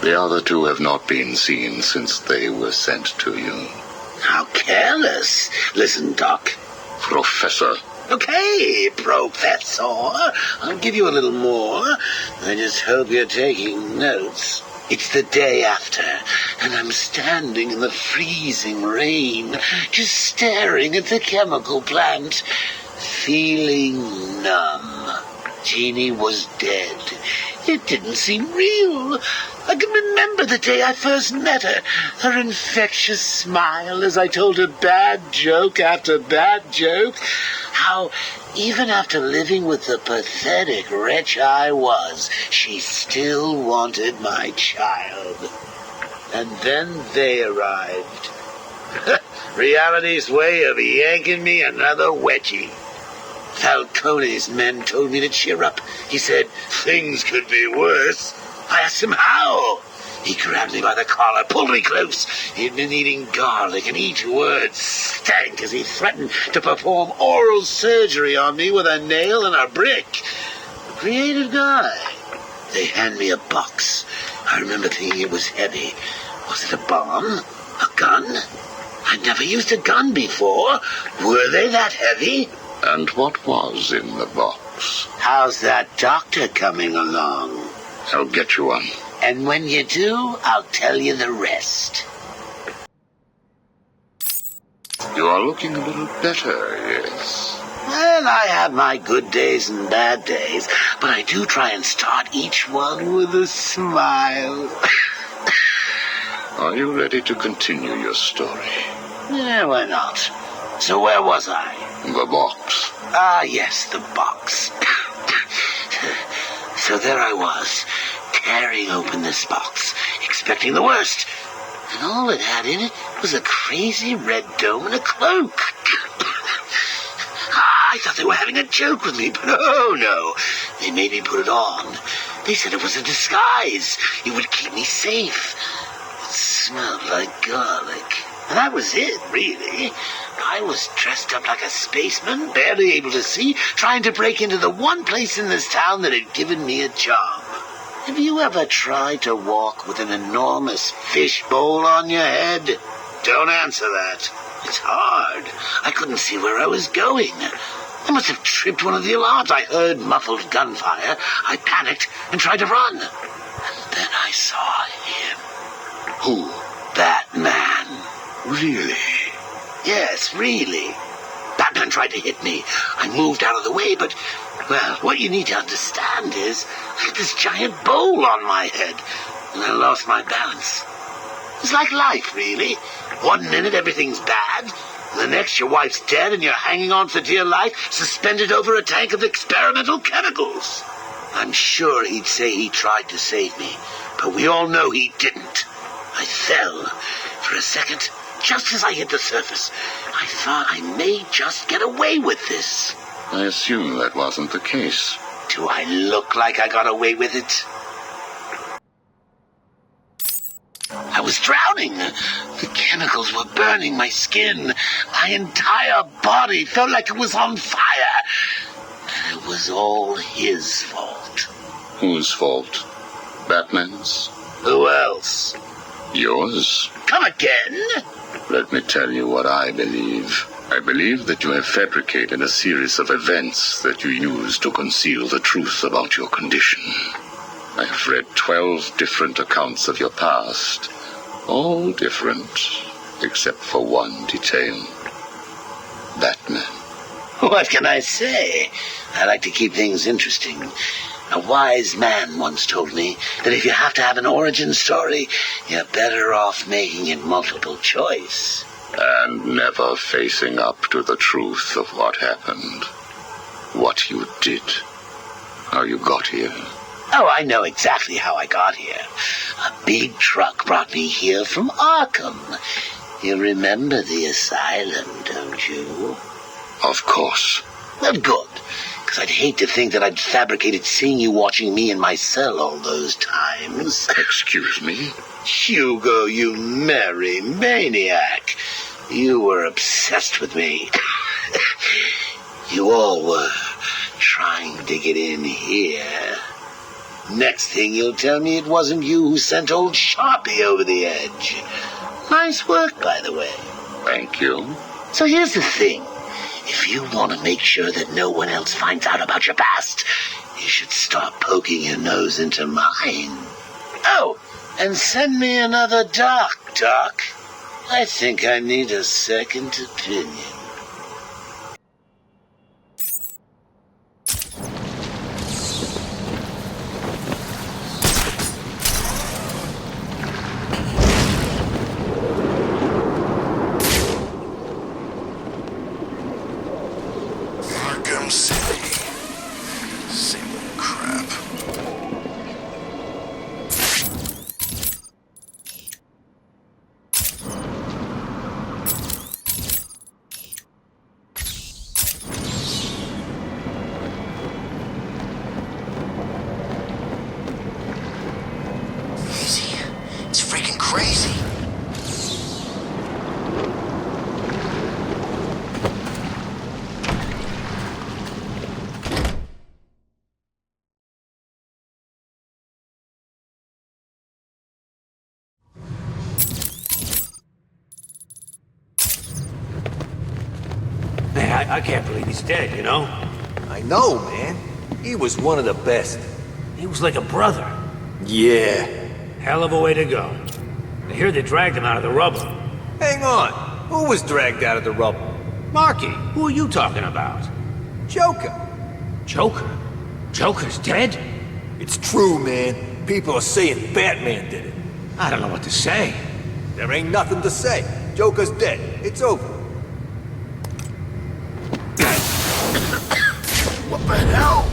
Speaker 10: The other 2 have not been seen since they were sent to you.
Speaker 6: How careless. Listen, Doc.
Speaker 10: Professor.
Speaker 6: Okay, Professor. I'll give you a little more. I just hope you're taking notes. It's the day after, and I'm standing in the freezing rain, just staring at the chemical plant, feeling numb. Jeannie was dead. It didn't seem real. I can remember the day I first met her. Her infectious smile as I told her bad joke after bad joke. How, even after living with the pathetic wretch I was, she still wanted my child. And then they arrived. Reality's way of yanking me another wedgie. Falcone's men told me to cheer up. He said things could be worse. I asked him how. He grabbed me by the collar, pulled me close. He'd been eating garlic, and each word stank as he threatened to perform oral surgery on me with a nail and a brick. A creative guy. They hand me a box. I remember thinking it was heavy. Was it a bomb? A gun? I'd never used a gun before. Were they that heavy?
Speaker 10: And what was in the box?
Speaker 6: How's that doctor coming along?
Speaker 10: I'll get you one.
Speaker 6: And when you do, I'll tell you the rest.
Speaker 10: You are looking a little better, yes.
Speaker 6: Well, I have my good days and bad days, but I do try and start each one with a smile.
Speaker 10: Are you ready to continue your story?
Speaker 6: Yeah, why not? So where was I?
Speaker 10: The box.
Speaker 6: Ah, yes, the box. So there I was, tearing open this box, expecting the worst. And all it had in it was a crazy red dome and a cloak. I thought they were having a joke with me, but oh no. They made me put it on. They said it was a disguise. It would keep me safe. It smelled like garlic. And that was it, really. I was dressed up like a spaceman, barely able to see, trying to break into the one place in this town that had given me a job. Have you ever tried to walk with an enormous fishbowl on your head? Don't answer that. It's hard. I couldn't see where I was going. I must have tripped one of the alarms. I heard muffled gunfire. I panicked and tried to run. And then I saw him.
Speaker 10: Who?
Speaker 6: Batman.
Speaker 10: Really?
Speaker 6: Yes, really. Batman tried to hit me. I moved out of the way, but, well, what you need to understand is I had this giant bowl on my head, and I lost my balance. It's like life, really. 1 minute everything's bad, and the next your wife's dead and you're hanging on for dear life, suspended over a tank of experimental chemicals. I'm sure he'd say he tried to save me, but we all know he didn't. I fell. For a second, just as I hit the surface, I thought I may just get away with this.
Speaker 10: I assume that wasn't the case.
Speaker 6: Do I look like I got away with it? I was drowning. The chemicals were burning my skin. My entire body felt like it was on fire. And it was all his fault.
Speaker 10: Whose fault? Batman's?
Speaker 6: Who else?
Speaker 10: Yours?
Speaker 6: Come again?
Speaker 10: Let me tell you what I believe. I believe that you have fabricated a series of events that you use to conceal the truth about your condition. I have read 12 different accounts of your past. All different, except for one detail. Batman.
Speaker 6: What can I say? I like to keep things interesting. A wise man once told me that if you have to have an origin story, you're better off making it multiple choice.
Speaker 10: And never facing up to the truth of what happened. What you did. How you got here.
Speaker 6: Oh, I know exactly how I got here. A big truck brought me here from Arkham. You remember the asylum, don't you?
Speaker 10: Of course.
Speaker 6: Well, good. Because I'd hate to think that I'd fabricated seeing you watching me in my cell all those times.
Speaker 10: Excuse me?
Speaker 6: Hugo, you merry maniac. You were obsessed with me. You all were trying to get in here. Next thing you'll tell me it wasn't you who sent old Sharpie over the edge. Nice work, by the way.
Speaker 10: Thank you.
Speaker 6: So here's the thing. If you want to make sure that no one else finds out about your past, you should start poking your nose into mine. Oh, and send me another doc. I think I need a second opinion.
Speaker 1: Arkham City. Same old crap. Easy. It's freaking crazy.
Speaker 3: Hey, I can't believe he's dead, you know?
Speaker 8: I know, man. He was one of the best.
Speaker 3: He was like a brother.
Speaker 8: Yeah.
Speaker 3: Hell of a way to go. I hear they dragged him out of the rubble.
Speaker 8: Hang on. Who was dragged out of the rubble?
Speaker 3: Marky, who are you talking about?
Speaker 8: Joker.
Speaker 3: Joker? Joker's dead?
Speaker 8: It's true, man. People are saying Batman did it.
Speaker 3: I don't know what to say.
Speaker 8: There ain't nothing to say. Joker's dead. It's over.
Speaker 1: What the hell?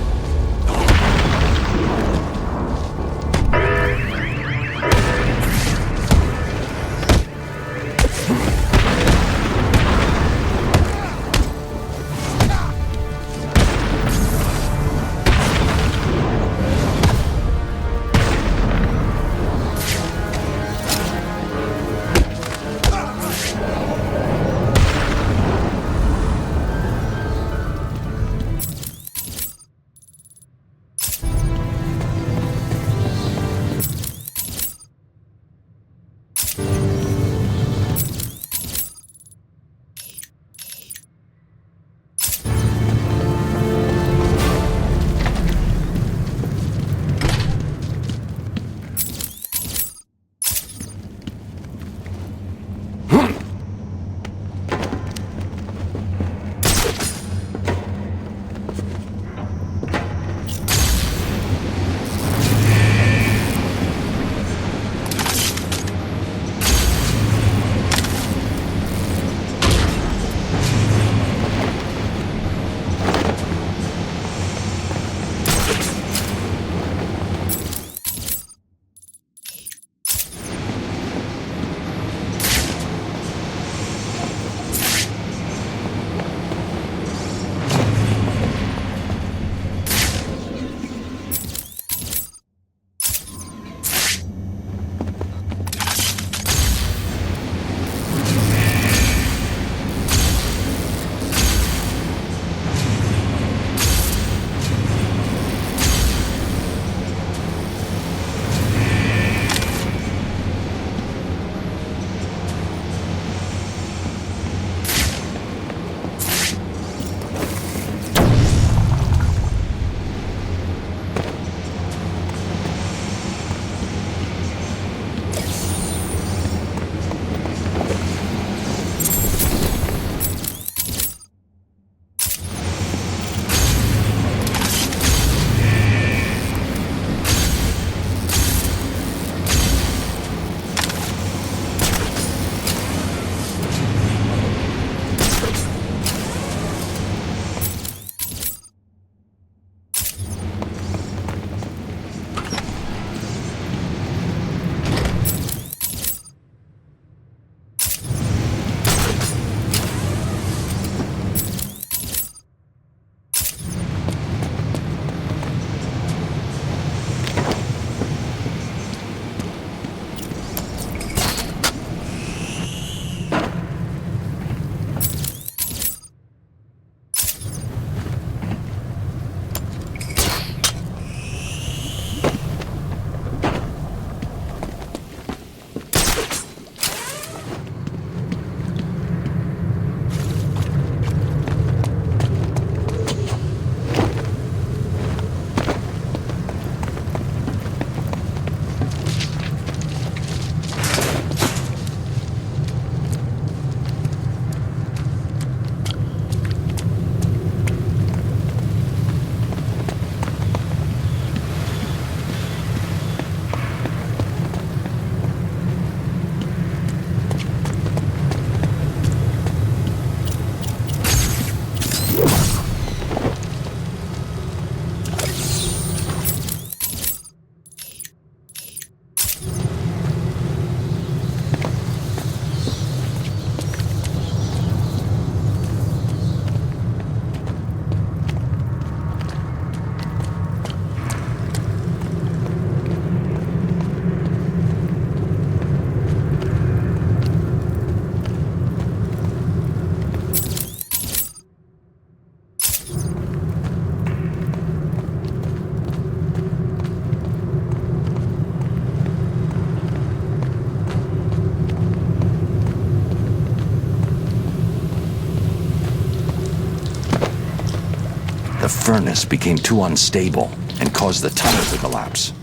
Speaker 15: The furnace became too unstable and caused the tunnel to collapse.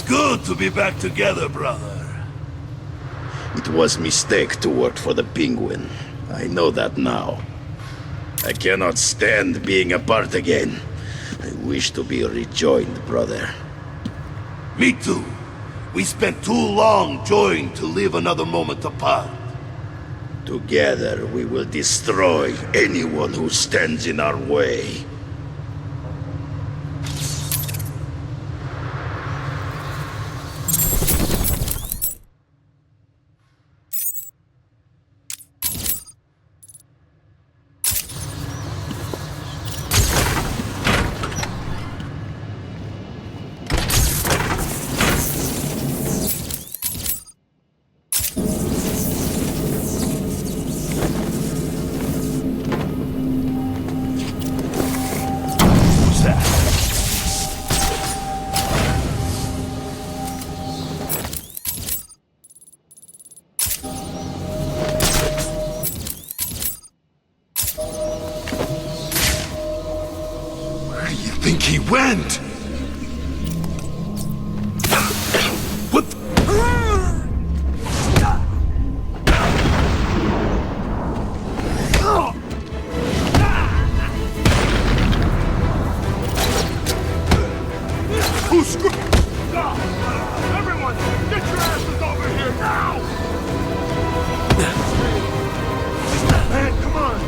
Speaker 2: Good to be back together, brother.
Speaker 18: It was mistake to work for the Penguin. I know that now. I cannot stand being apart again. I wish to be rejoined, brother.
Speaker 2: Me too. We spent too long joined to live another moment apart.
Speaker 18: Together we will destroy anyone who stands in our way.
Speaker 2: He went! What the... Who's screwed? Everyone, get your asses over here now! Man, come on!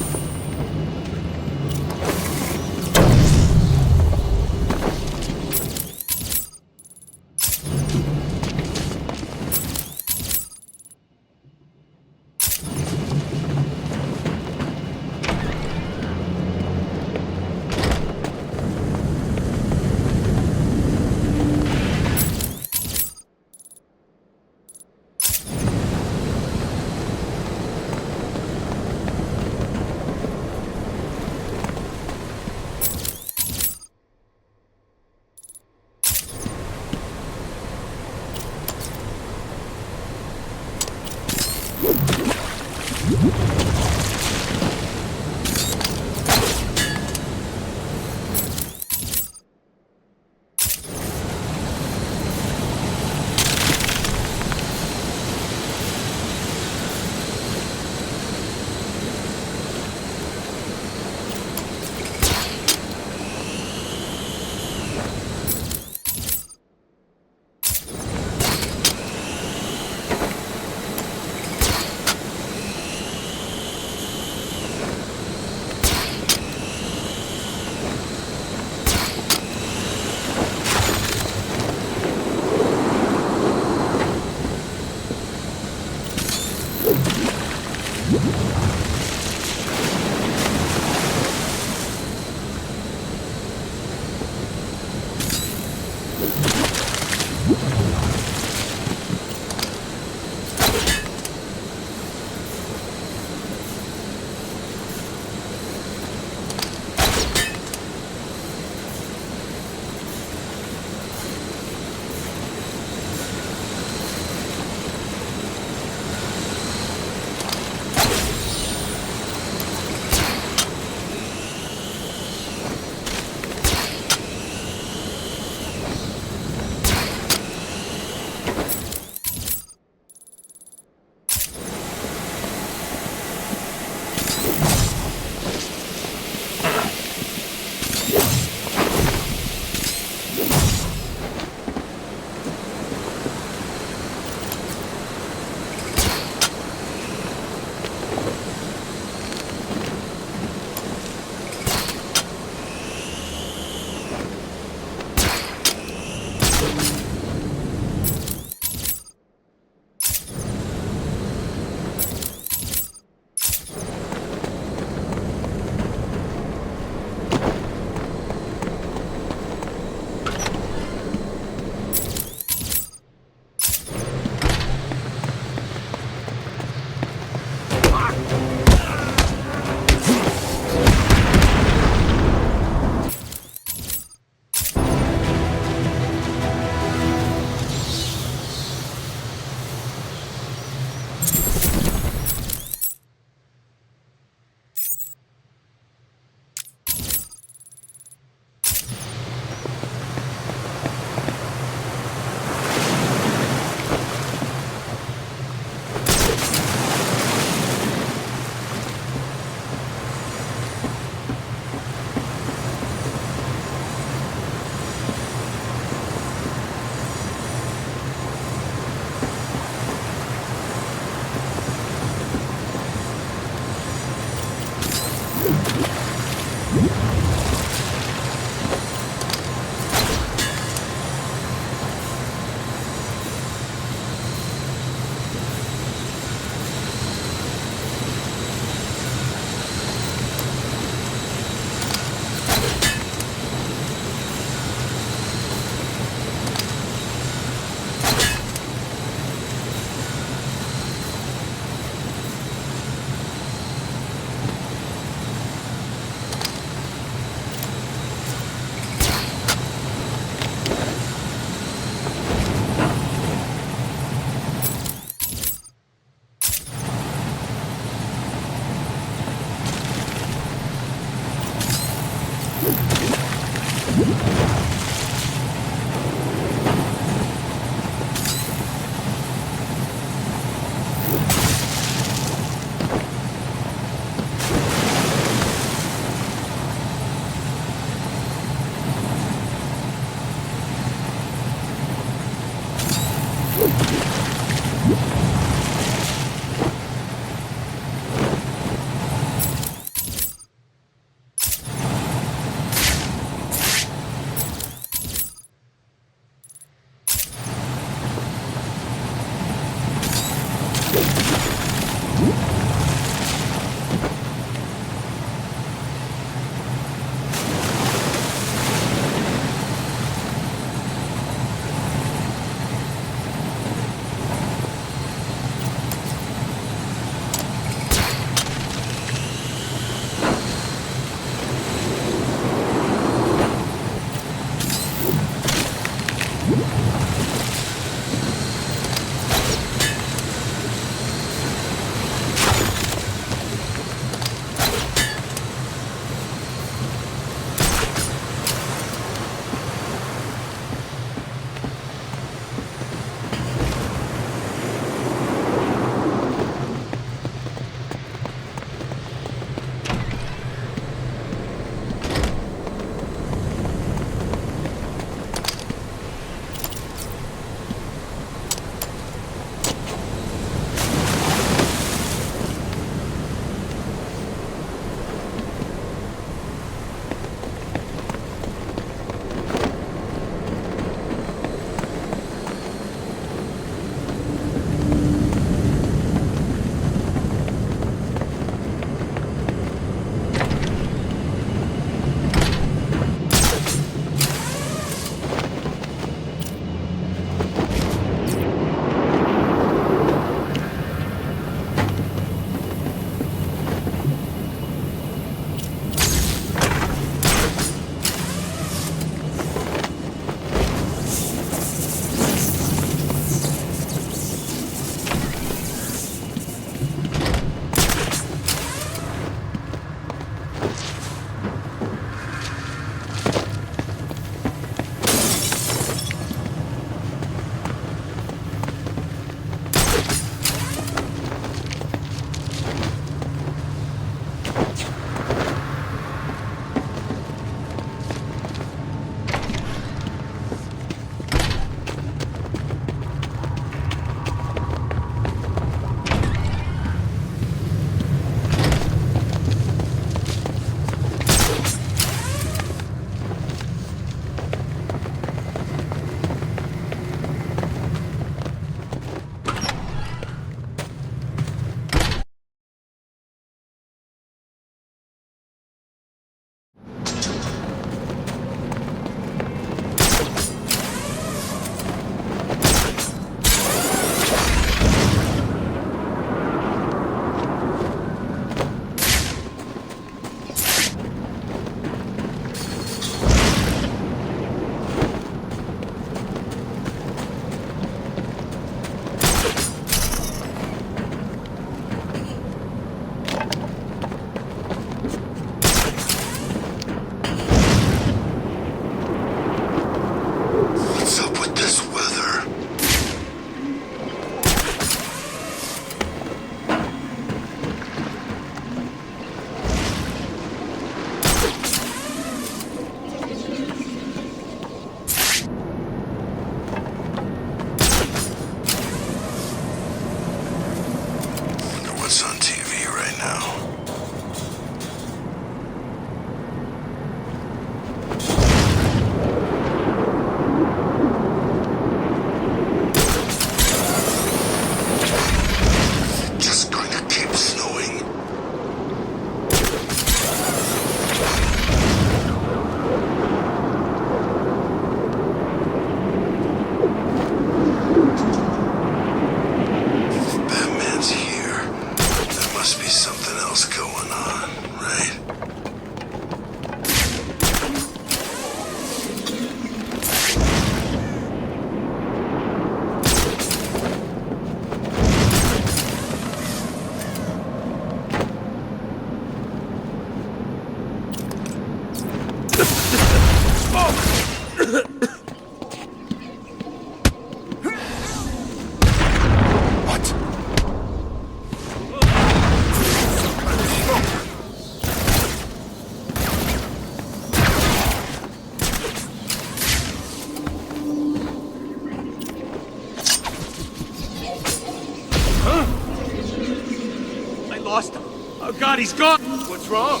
Speaker 2: Oh God, he's gone! What's wrong?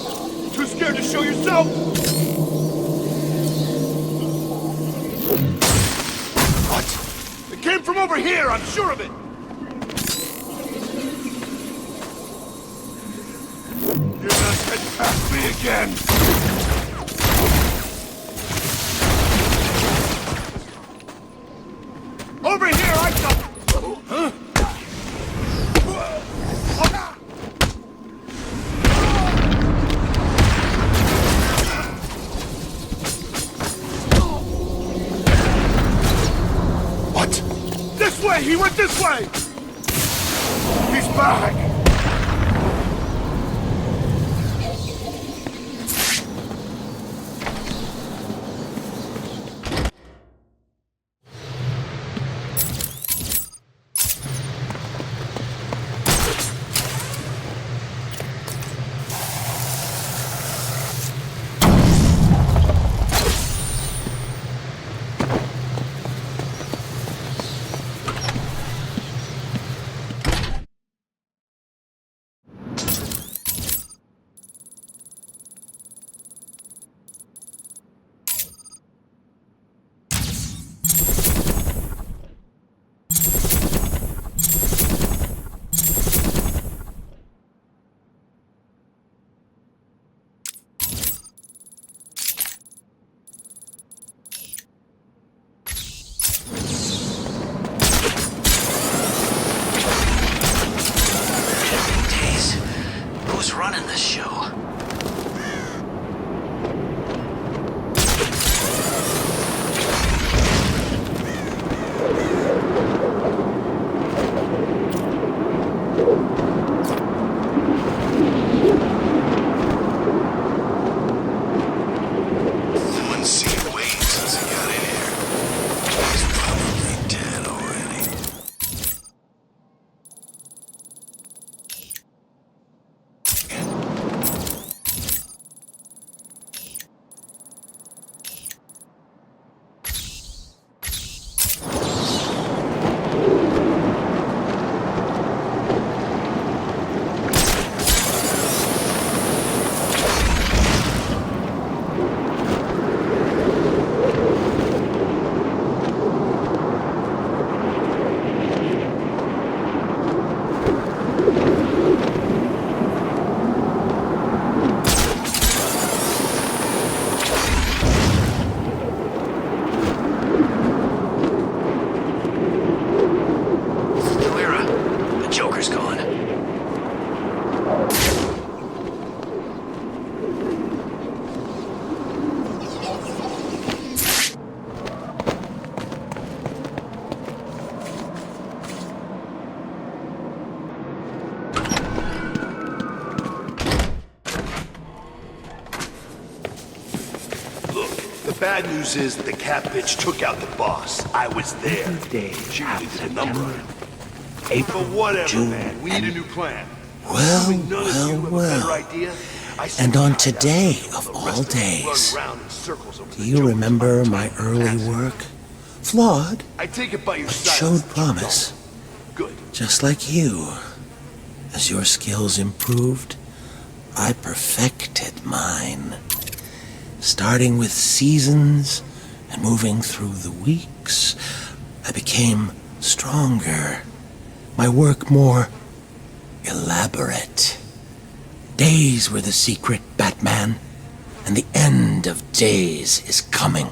Speaker 2: Too scared to show yourself? What? It came from over here, I'm sure of it! You're not getting past me again! Over here, I got... Huh? This way! He went this way! He's back!
Speaker 7: Running this show.
Speaker 1: Someone's seen Wayne since he got in here. He's probably dead already.
Speaker 2: Bad news is the cat bitch took out the boss. I was there. She really did a number on him.
Speaker 13: April,
Speaker 2: but whatever,
Speaker 13: June,
Speaker 2: man. We need a new plan.
Speaker 13: Well. And on today of all days, do you remember my early work? Flawed,
Speaker 2: I take it by your
Speaker 13: but
Speaker 2: side.
Speaker 13: showed promise.
Speaker 2: Good.
Speaker 13: Just like you. As your skills improved, I perfected mine. Starting with seasons and moving through the weeks, I became stronger. My work more elaborate. Days were the secret, Batman, and the end of days is coming.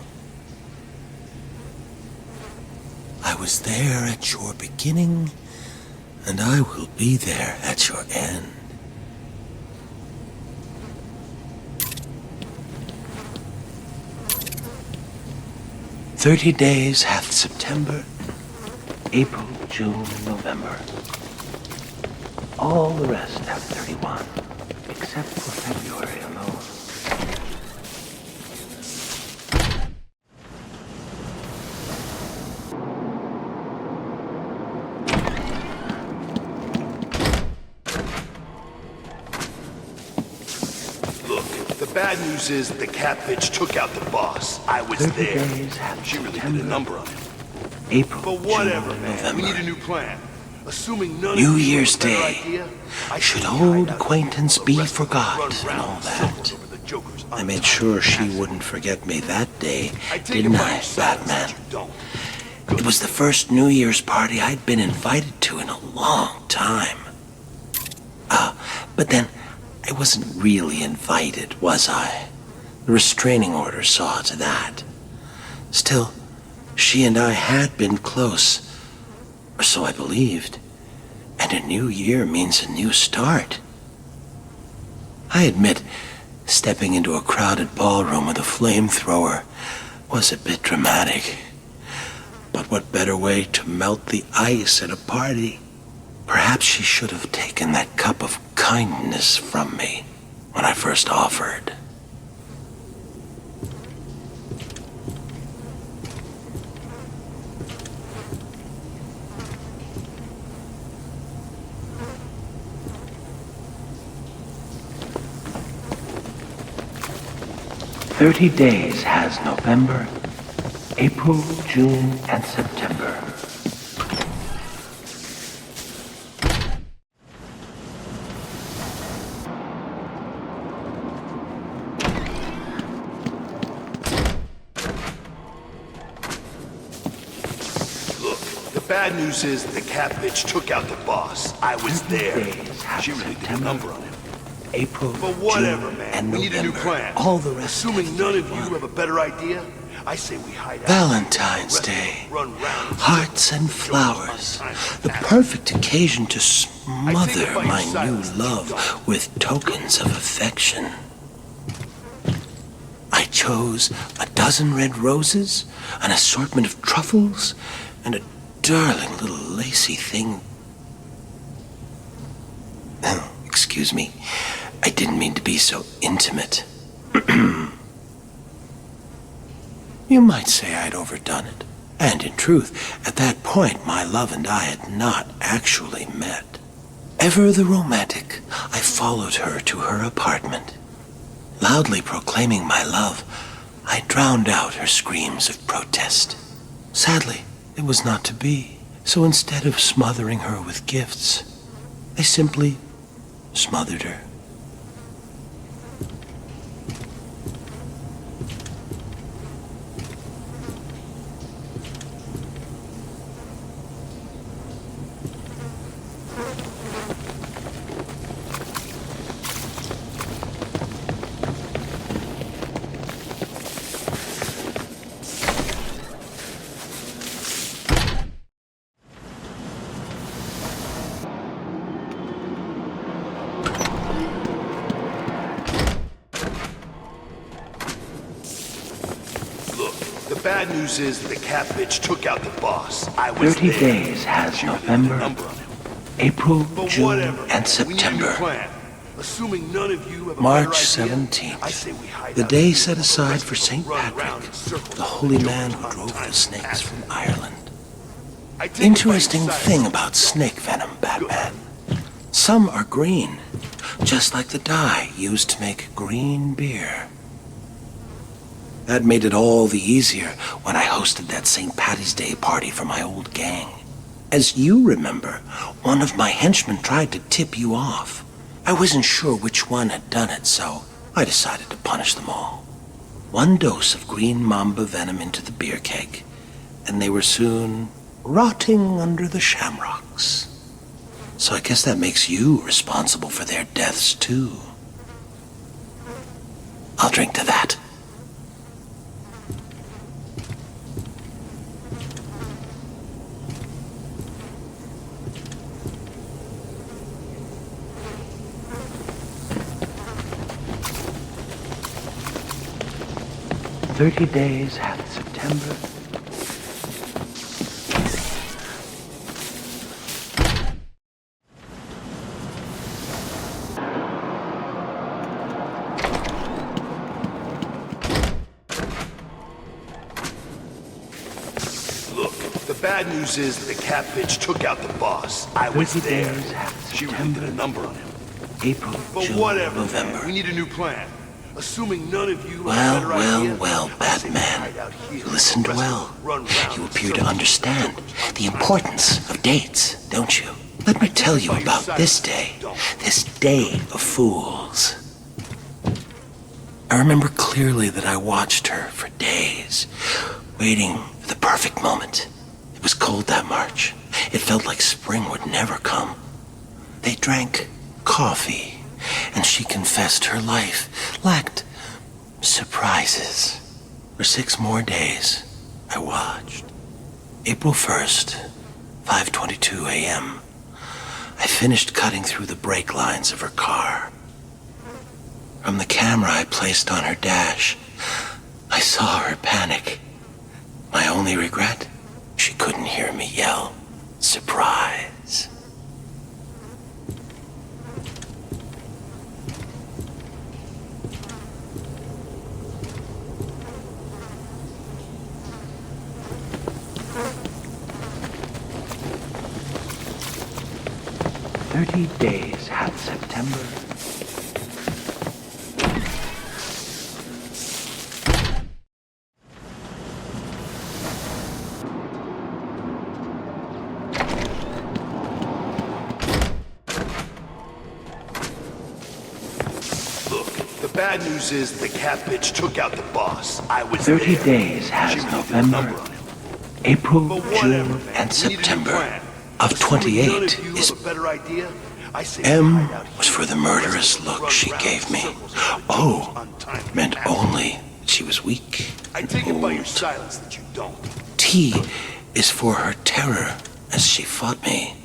Speaker 13: I was there at your beginning, and I will be there at your end. "30 days hath September, April, June, November. All the rest have 31, except for February alone."
Speaker 2: Bad news is the cat bitch took out the boss. I was there. She really did a number on him.
Speaker 13: April,
Speaker 2: but whatever,
Speaker 13: June,
Speaker 2: man.
Speaker 13: November.
Speaker 2: We need a new plan.
Speaker 1: Assuming none
Speaker 12: New
Speaker 1: of you
Speaker 12: Year's
Speaker 1: have a better
Speaker 12: Day.
Speaker 1: idea, I
Speaker 12: Should
Speaker 1: say we
Speaker 12: old
Speaker 1: hide out
Speaker 12: acquaintance
Speaker 1: here,
Speaker 12: be
Speaker 1: the rest of us
Speaker 12: forgot
Speaker 1: run
Speaker 12: and
Speaker 1: round
Speaker 12: all
Speaker 1: in
Speaker 12: that?
Speaker 1: circles over the Joker's
Speaker 12: I made sure she wouldn't forget me that day, didn't I, Batman? It was the first New Year's party I'd been invited to in a long time. But then, I wasn't really invited, was I? The restraining order saw to that. Still, she and I had been close, or so I believed. And a new year means a new start. I admit, stepping into a crowded ballroom with a flamethrower was a bit dramatic. But what better way to melt the ice at a party? Perhaps she should have taken that cup of kindness from me when I first offered. "30 days has November, April, June, and September.
Speaker 1: Look, the bad news is the cat bitch took out the boss. I was there. She really did a number on him.
Speaker 12: April,
Speaker 1: But whatever,
Speaker 12: June,
Speaker 1: man.
Speaker 12: and
Speaker 1: We need a new
Speaker 12: November.
Speaker 1: plan.
Speaker 12: All the rest
Speaker 1: Assuming none of you have a better idea, I say we hide out.
Speaker 12: Valentine's Day.
Speaker 1: Run round.
Speaker 12: Hearts and flowers. The perfect occasion to smother my new love with tokens of affection. I chose a dozen red roses, an assortment of truffles, and a darling little lacy thing. Oh, excuse me. I didn't mean to be so intimate. You might say I'd overdone it. And in truth, at that point, my love and I had not actually met. Ever the romantic, I followed her to her apartment. Loudly proclaiming my love, I drowned out her screams of protest. Sadly, it was not to be. So instead of smothering her with gifts, I simply smothered her.
Speaker 1: The bad news is the cat bitch took out the boss. I was
Speaker 12: 30
Speaker 1: there.
Speaker 12: days has
Speaker 1: She really did a
Speaker 12: November,
Speaker 1: number on him.
Speaker 12: April,
Speaker 1: But
Speaker 12: June,
Speaker 1: whatever,
Speaker 12: and
Speaker 1: we need a new
Speaker 12: September.
Speaker 1: plan. Assuming none of you have a
Speaker 12: March
Speaker 1: better idea,
Speaker 12: 17th,
Speaker 1: I say we hide
Speaker 12: the
Speaker 1: out
Speaker 12: day
Speaker 1: here.
Speaker 12: set aside
Speaker 1: Rest
Speaker 12: for
Speaker 1: of us
Speaker 12: St.
Speaker 1: run
Speaker 12: Patrick,
Speaker 1: round in circles
Speaker 12: the
Speaker 1: with
Speaker 12: holy
Speaker 1: Joker's
Speaker 12: man who
Speaker 1: on
Speaker 12: drove
Speaker 1: time
Speaker 12: the snakes from Ireland.
Speaker 1: I take
Speaker 12: Interesting
Speaker 1: it by
Speaker 12: thing
Speaker 1: silence.
Speaker 12: about snake venom, Batman. Some are green, just like the dye used to make green beer. That made it all the easier when I hosted that St. Patty's Day party for my old gang. As you remember, one of my henchmen tried to tip you off. I wasn't sure which one had done it, so I decided to punish them all. 1 dose of green mamba venom into the beer keg, and they were soon rotting under the shamrocks. So I guess that makes you responsible for their deaths, too. I'll drink to that. "30 days hath September."
Speaker 1: Look, the bad news is the cat bitch took out the boss. I was
Speaker 12: 30
Speaker 1: there.
Speaker 12: days hath
Speaker 1: She really did a number on him.
Speaker 12: April,
Speaker 1: But
Speaker 12: June,
Speaker 1: whatever,
Speaker 12: November.
Speaker 1: man. We need a new plan. Assuming none of you
Speaker 13: Well, Batman. You listened well. You appear to understand the importance of dates, don't you? Let me tell you about this day of fools. I remember clearly that I watched her for days, waiting for the perfect moment. It was cold that March. It felt like spring would never come. They drank coffee, and she confessed her life lacked surprises. For 6 more days, I watched. April 1st, 5:22 a.m. I finished cutting through the brake lines of her car. From the camera I placed on her dash, I saw her panic. My only regret? She couldn't hear me yell, "Surprise!" "30 days had September."
Speaker 1: Bad news is the cat bitch took out the boss. I was
Speaker 13: 30
Speaker 1: there.
Speaker 13: days has November, April, June, and September of 28 is... M was for the murderous look she gave me. O meant only she was weak and
Speaker 1: I take it by your
Speaker 13: old.
Speaker 1: silence that you don't.
Speaker 13: T is for her terror as she fought me.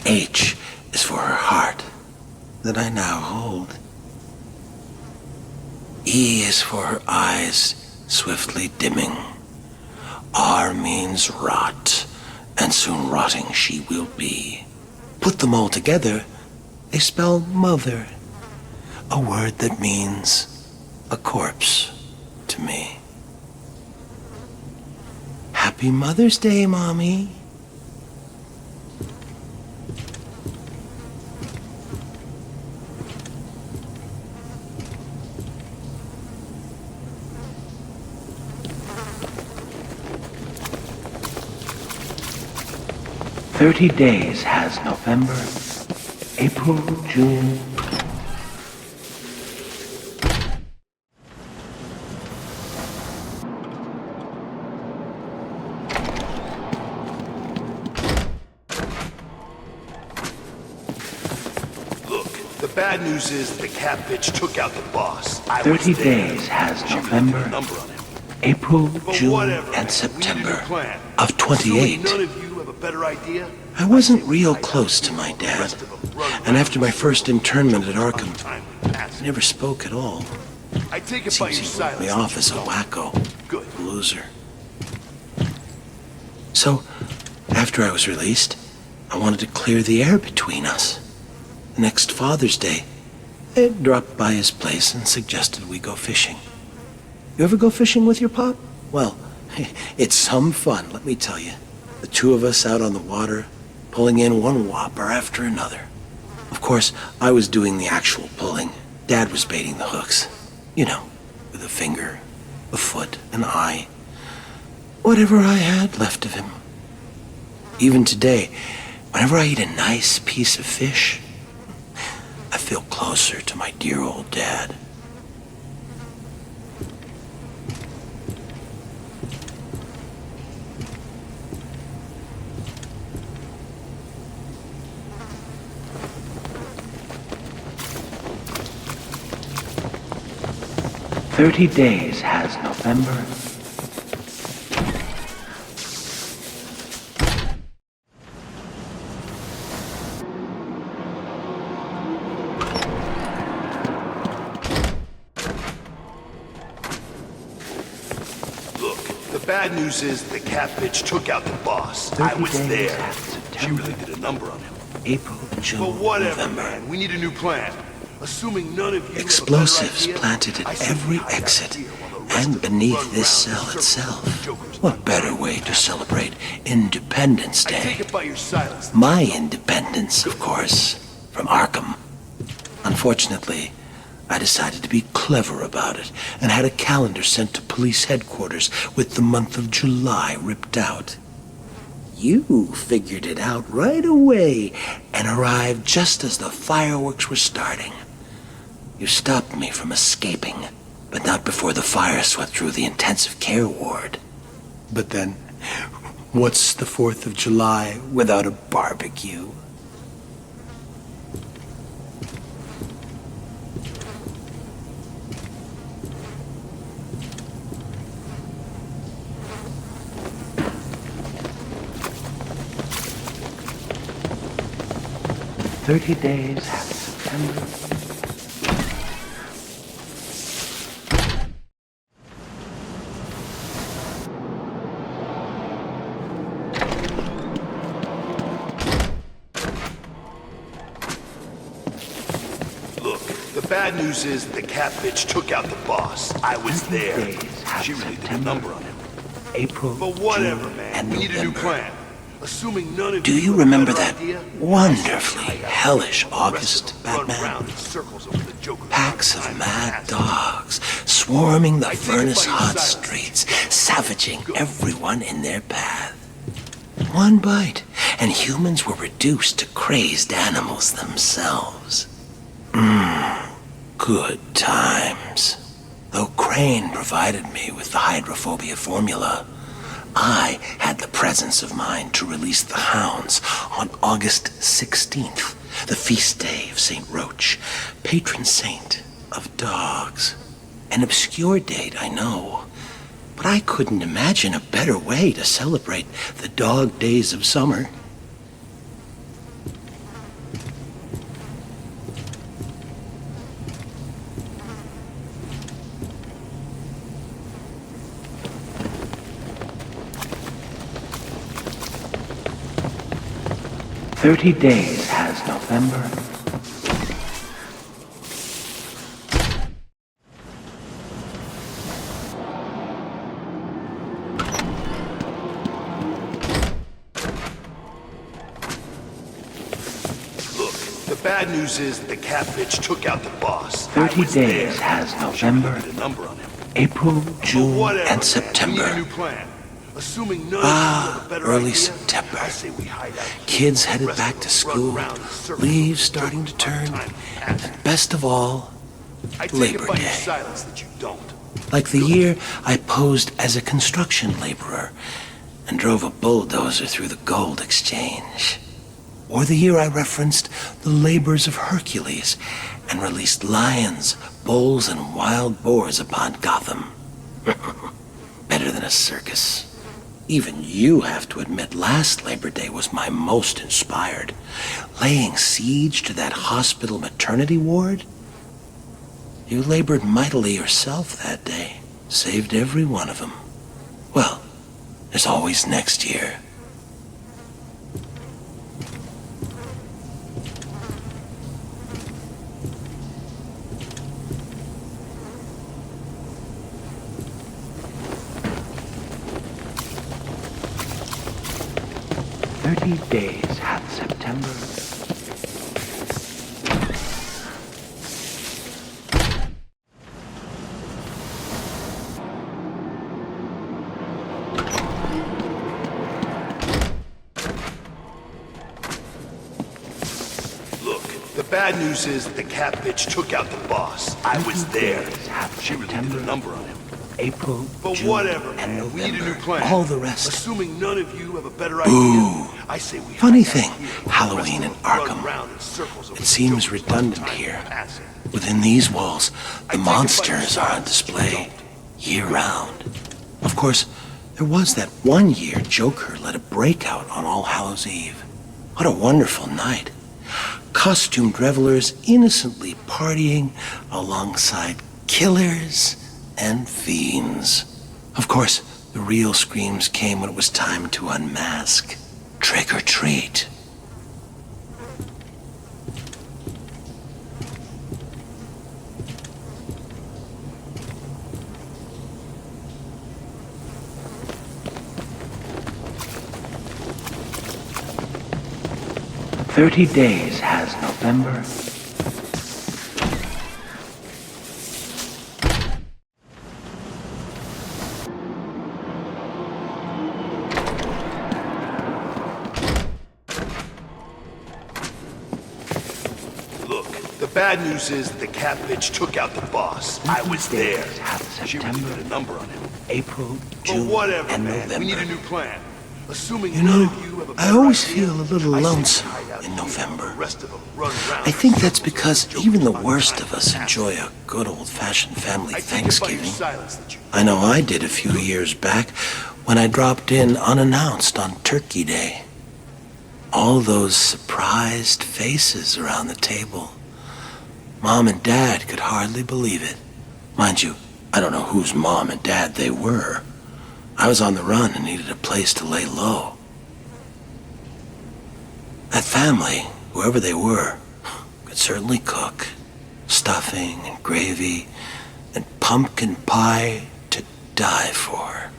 Speaker 13: H is for her heart that I now hold. E is for her eyes swiftly dimming. R means rot, and soon rotting she will be. Put them all together, they spell mother, a word that means a corpse to me. Happy Mother's Day, Mommy. "30 days has November, April, June."
Speaker 1: Look, the bad news is the cat bitch took out the boss. I
Speaker 13: 30
Speaker 1: was there.
Speaker 13: days has
Speaker 1: She
Speaker 13: November,
Speaker 1: put a number on him.
Speaker 13: April,
Speaker 1: But
Speaker 13: June,
Speaker 1: whatever,
Speaker 13: and
Speaker 1: we
Speaker 13: September
Speaker 1: need a plan.
Speaker 13: of 28.
Speaker 1: Assuming none of you have a better idea.
Speaker 13: I wasn't real close to my dad, and after my first internment at Arkham, I never spoke at all.
Speaker 1: I take it by
Speaker 13: Seems
Speaker 1: your
Speaker 13: he wrote me
Speaker 1: silence.
Speaker 13: off as a wacko, loser. So, after I was released, I wanted to clear the air between us. The next Father's Day, I dropped by his place and suggested we go fishing. You ever go fishing with your pop? Well, it's some fun, let me tell you. The two of us out on the water, pulling in one whopper after another. Of course, I was doing the actual pulling. Dad was baiting the hooks. You know, with a finger, a foot, an eye. Whatever I had left of him. Even today, whenever I eat a nice piece of fish, I feel closer to my dear old dad. "30 days has November."
Speaker 1: Look, the bad news is the cat bitch took out the boss. I was there. She really did a number on him.
Speaker 13: April, June,
Speaker 1: But whatever,
Speaker 13: November.
Speaker 1: man. We need a new plan. Assuming none of you
Speaker 13: Explosives
Speaker 1: have a better idea,
Speaker 13: planted
Speaker 1: I
Speaker 13: at
Speaker 1: say
Speaker 13: every
Speaker 1: we hide out
Speaker 13: exit
Speaker 1: here while the rest
Speaker 13: and
Speaker 1: of them
Speaker 13: beneath
Speaker 1: run
Speaker 13: this
Speaker 1: round
Speaker 13: cell
Speaker 1: in
Speaker 13: itself. What better way to celebrate Independence
Speaker 1: I
Speaker 13: Day?
Speaker 1: take it by your silence.
Speaker 13: My independence, of course, from Arkham. Unfortunately,
Speaker 9: I decided to be clever about it and had a calendar sent to police headquarters with the month of July ripped out. You figured it out right away and arrived just as the fireworks were starting. You stopped me from escaping, but not before the fire swept through the intensive care ward. But then, what's the 4th of July without a barbecue? "30 days after September."
Speaker 2: Look, the bad news is that the cat bitch took out the boss. I was there. She really did a number on him.
Speaker 9: April,
Speaker 2: But whatever,
Speaker 9: June,
Speaker 2: man.
Speaker 9: and
Speaker 2: We need a new
Speaker 9: November.
Speaker 2: plan. Assuming none of
Speaker 9: Do you
Speaker 2: have a
Speaker 9: remember
Speaker 2: better
Speaker 9: that
Speaker 2: idea,
Speaker 9: wonderfully hellish
Speaker 2: the rest of
Speaker 9: August,
Speaker 2: them run
Speaker 9: Batman?
Speaker 2: around in circles over the Joker.
Speaker 9: Packs of mad dogs swarming the furnace-hot streets, savaging everyone in their path. One bite, and humans were reduced to crazed animals themselves. Good times. Though Crane provided me with the hydrophobia formula, I had the presence of mind to release the hounds on August 16th, the feast day of St. Roach, patron saint of dogs. An obscure date, I know, but I couldn't imagine a better way to celebrate the dog days of summer. "30 days has November."
Speaker 2: Look, the bad news is that the cat bitch took out the boss.
Speaker 9: 30 days has November,
Speaker 2: She did a number on him.
Speaker 9: April, June,
Speaker 2: Whatever,
Speaker 9: and
Speaker 2: man. We need a
Speaker 9: September.
Speaker 2: new plan. Assuming none of you have a better
Speaker 9: Early
Speaker 2: idea,
Speaker 9: September.
Speaker 2: I say we hide out here.
Speaker 9: Kids
Speaker 2: The
Speaker 9: headed
Speaker 2: rest
Speaker 9: back
Speaker 2: of
Speaker 9: to
Speaker 2: us run
Speaker 9: school,
Speaker 2: around in circles
Speaker 9: leaves
Speaker 2: over the
Speaker 9: starting to
Speaker 2: Joker.
Speaker 9: turn,
Speaker 2: Time passes.
Speaker 9: and best of all,
Speaker 2: I take
Speaker 9: Labor
Speaker 2: it by your
Speaker 9: Day.
Speaker 2: silence that you don't.
Speaker 9: Like the year I posed as a construction laborer and drove a bulldozer through the gold exchange. Or the year I referenced the labors of Hercules and released lions, bulls, and wild boars upon Gotham. Better than a circus. Even you have to admit last Labor Day was my most inspired. Laying siege to that hospital maternity ward? You labored mightily yourself that day. Saved every one of them. Well, there's always next year. "30 days hath September."
Speaker 2: Look, the bad news is that the cat bitch took out the boss. I was there. She really did a number on him.
Speaker 9: April,
Speaker 2: But
Speaker 9: June,
Speaker 2: whatever,
Speaker 9: and
Speaker 2: man. We need a new
Speaker 9: November.
Speaker 2: plan.
Speaker 9: All the rest.
Speaker 2: Assuming none of you have a better idea,
Speaker 9: Ooh.
Speaker 2: I say we
Speaker 9: Funny
Speaker 2: hide out
Speaker 9: thing,
Speaker 2: here.
Speaker 9: Halloween in Arkham. It seems redundant here. Within these walls, the monsters are on display year-round. Of course, there was that one year Joker led a breakout on All Hallows Eve. What a wonderful night. Costumed revelers innocently partying alongside killers and fiends. Of course, the real screams came when it was time to unmask. Trick or treat. "30 days has November."
Speaker 2: bad news is that the cat bitch took out the boss. I was there. She really put a number on him.
Speaker 9: April, June,
Speaker 2: But whatever,
Speaker 9: and
Speaker 2: man.
Speaker 9: November.
Speaker 2: We need a new plan. Assuming
Speaker 9: You
Speaker 2: none
Speaker 9: know,
Speaker 2: of you have a
Speaker 9: I
Speaker 2: better
Speaker 9: always
Speaker 2: idea,
Speaker 9: feel a little
Speaker 2: I say
Speaker 9: lonesome
Speaker 2: hide out
Speaker 9: in
Speaker 2: here while
Speaker 9: November.
Speaker 2: the rest of them run around.
Speaker 9: I think that's because even the worst of us enjoy a good old-fashioned family
Speaker 2: I take it by your
Speaker 9: Thanksgiving.
Speaker 2: silence that you
Speaker 9: I know I did a few years back when I dropped in unannounced on Turkey Day. All those surprised faces around the table. Mom and Dad could hardly believe it. Mind you, I don't know whose mom and dad they were. I was on the run and needed a place to lay low. That family, whoever they were, could certainly cook. Stuffing and gravy and pumpkin pie to die for.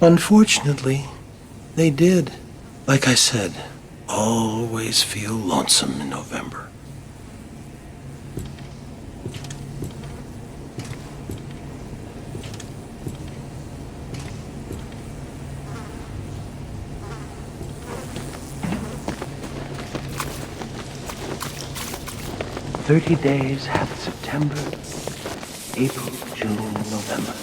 Speaker 9: Unfortunately, they did. Like I said, always feel lonesome in November. "30 days hath September, April, June, November."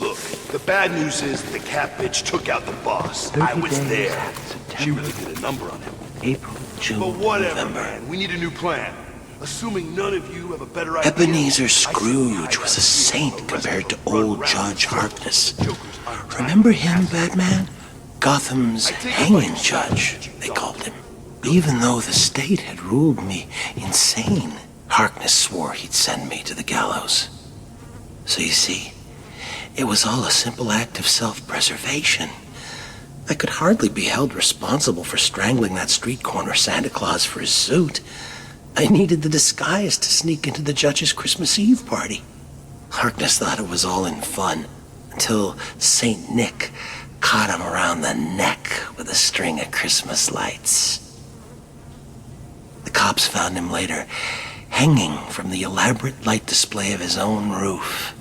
Speaker 2: Look, the bad news is that the cat bitch took out the boss. I was there. She really did a number on him.
Speaker 9: April, June,
Speaker 2: But whatever,
Speaker 9: November.
Speaker 2: man. We need a new plan. Assuming none of you have a better idea.
Speaker 9: Ebenezer Scrooge was a saint compared to old Judge Harkness. Remember him, Batman? Gotham's hanging judge, they called him. Even though the state had ruled me insane, Harkness swore he'd send me to the gallows. So you see, it was all a simple act of self-preservation. I could hardly be held responsible for strangling that street corner Santa Claus for his suit. I needed the disguise to sneak into the judge's Christmas Eve party. Harkness thought it was all in fun, until Saint Nick caught him around the neck with a string of Christmas lights. The cops found him later, hanging from the elaborate light display of his own roof.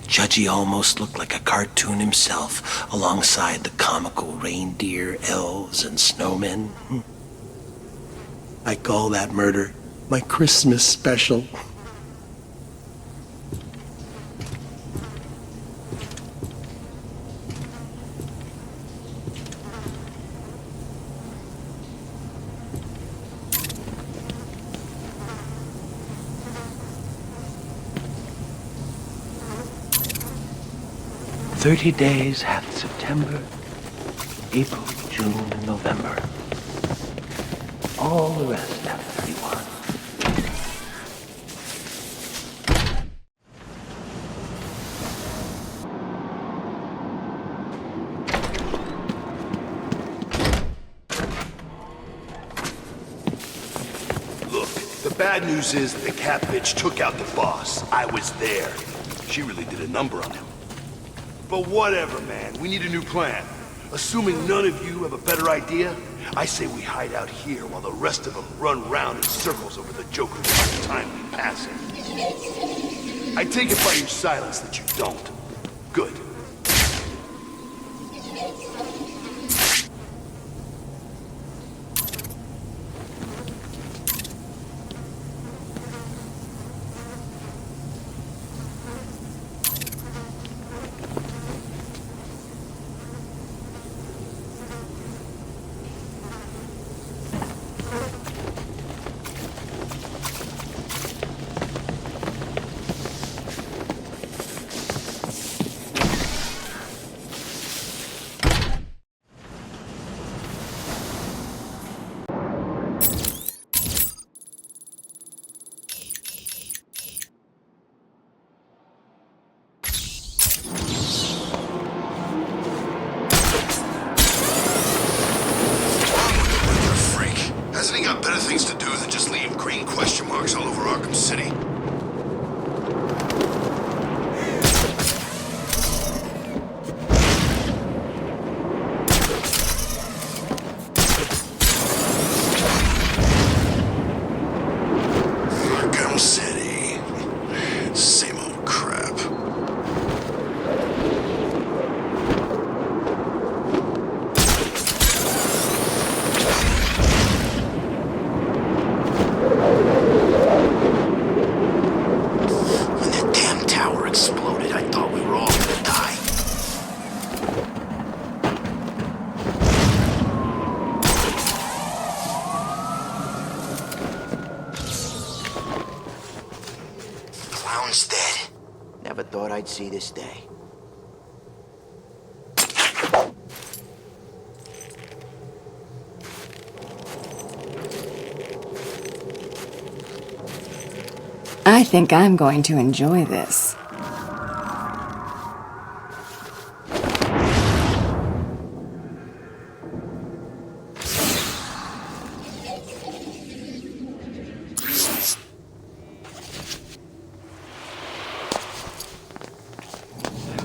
Speaker 9: Judgy almost looked like a cartoon himself, alongside the comical reindeer, elves, and snowmen. I call that murder my Christmas special. "30 days hath September, April, June, and November. All the rest have 31.
Speaker 2: Look, the bad news is that the cat bitch took out the boss. I was there. She really did a number on him. But whatever, man. We need a new plan. Assuming none of you have a better idea, I say we hide out here while the rest of them run round in circles over the Joker's untimely passing. I take it by your silence that you don't. Good.
Speaker 1: all over Arkham City.
Speaker 19: I'd see this day.
Speaker 11: I think I'm going to enjoy this.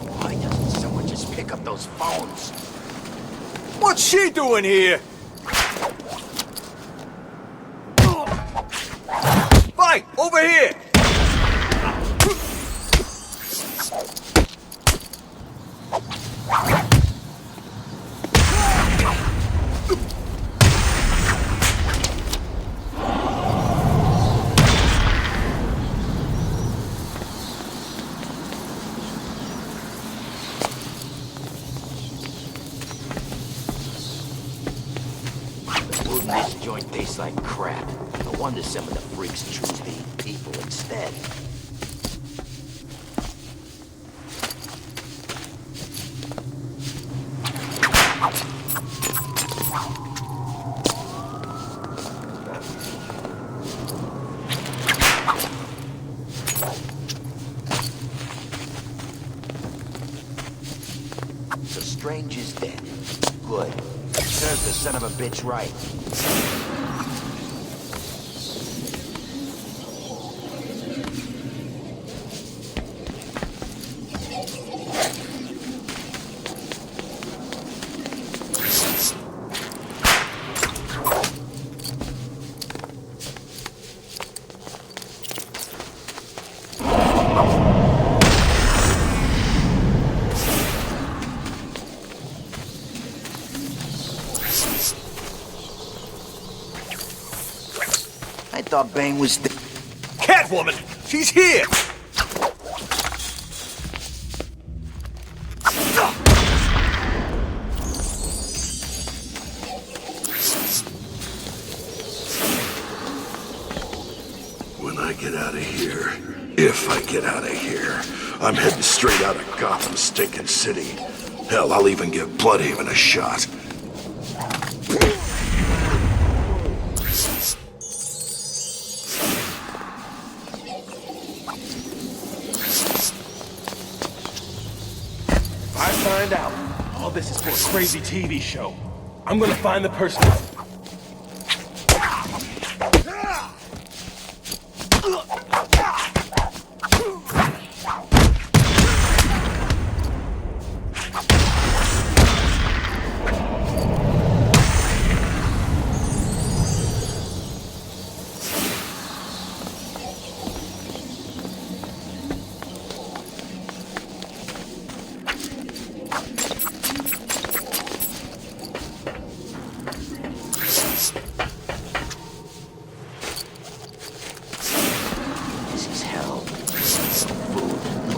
Speaker 19: Why doesn't someone just pick up those phones?
Speaker 8: What's she doing here? Fight! Over here!
Speaker 19: This joint tastes like crap. No wonder some of the freaks choose to eat people instead. The Strange is dead. Good. Serves the son of a bitch right. I thought Bane was dead.
Speaker 8: Catwoman! She's here!
Speaker 2: When I get out of here, if I get out of here, I'm heading straight out of Gotham stinking city. Hell, I'll even give Bloodhaven a shot.
Speaker 4: I find out all this is for a crazy TV show. I'm gonna find the person.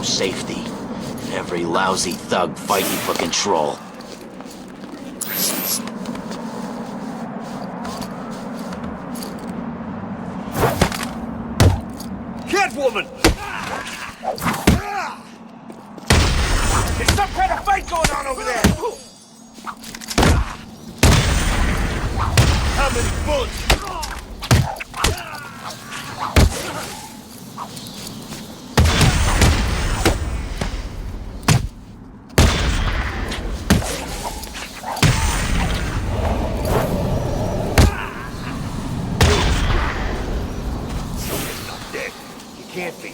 Speaker 19: Safety. Every lousy thug fighting for control.
Speaker 8: Catwoman! There's some kind of fight going on over there! How many bullets? Can't be.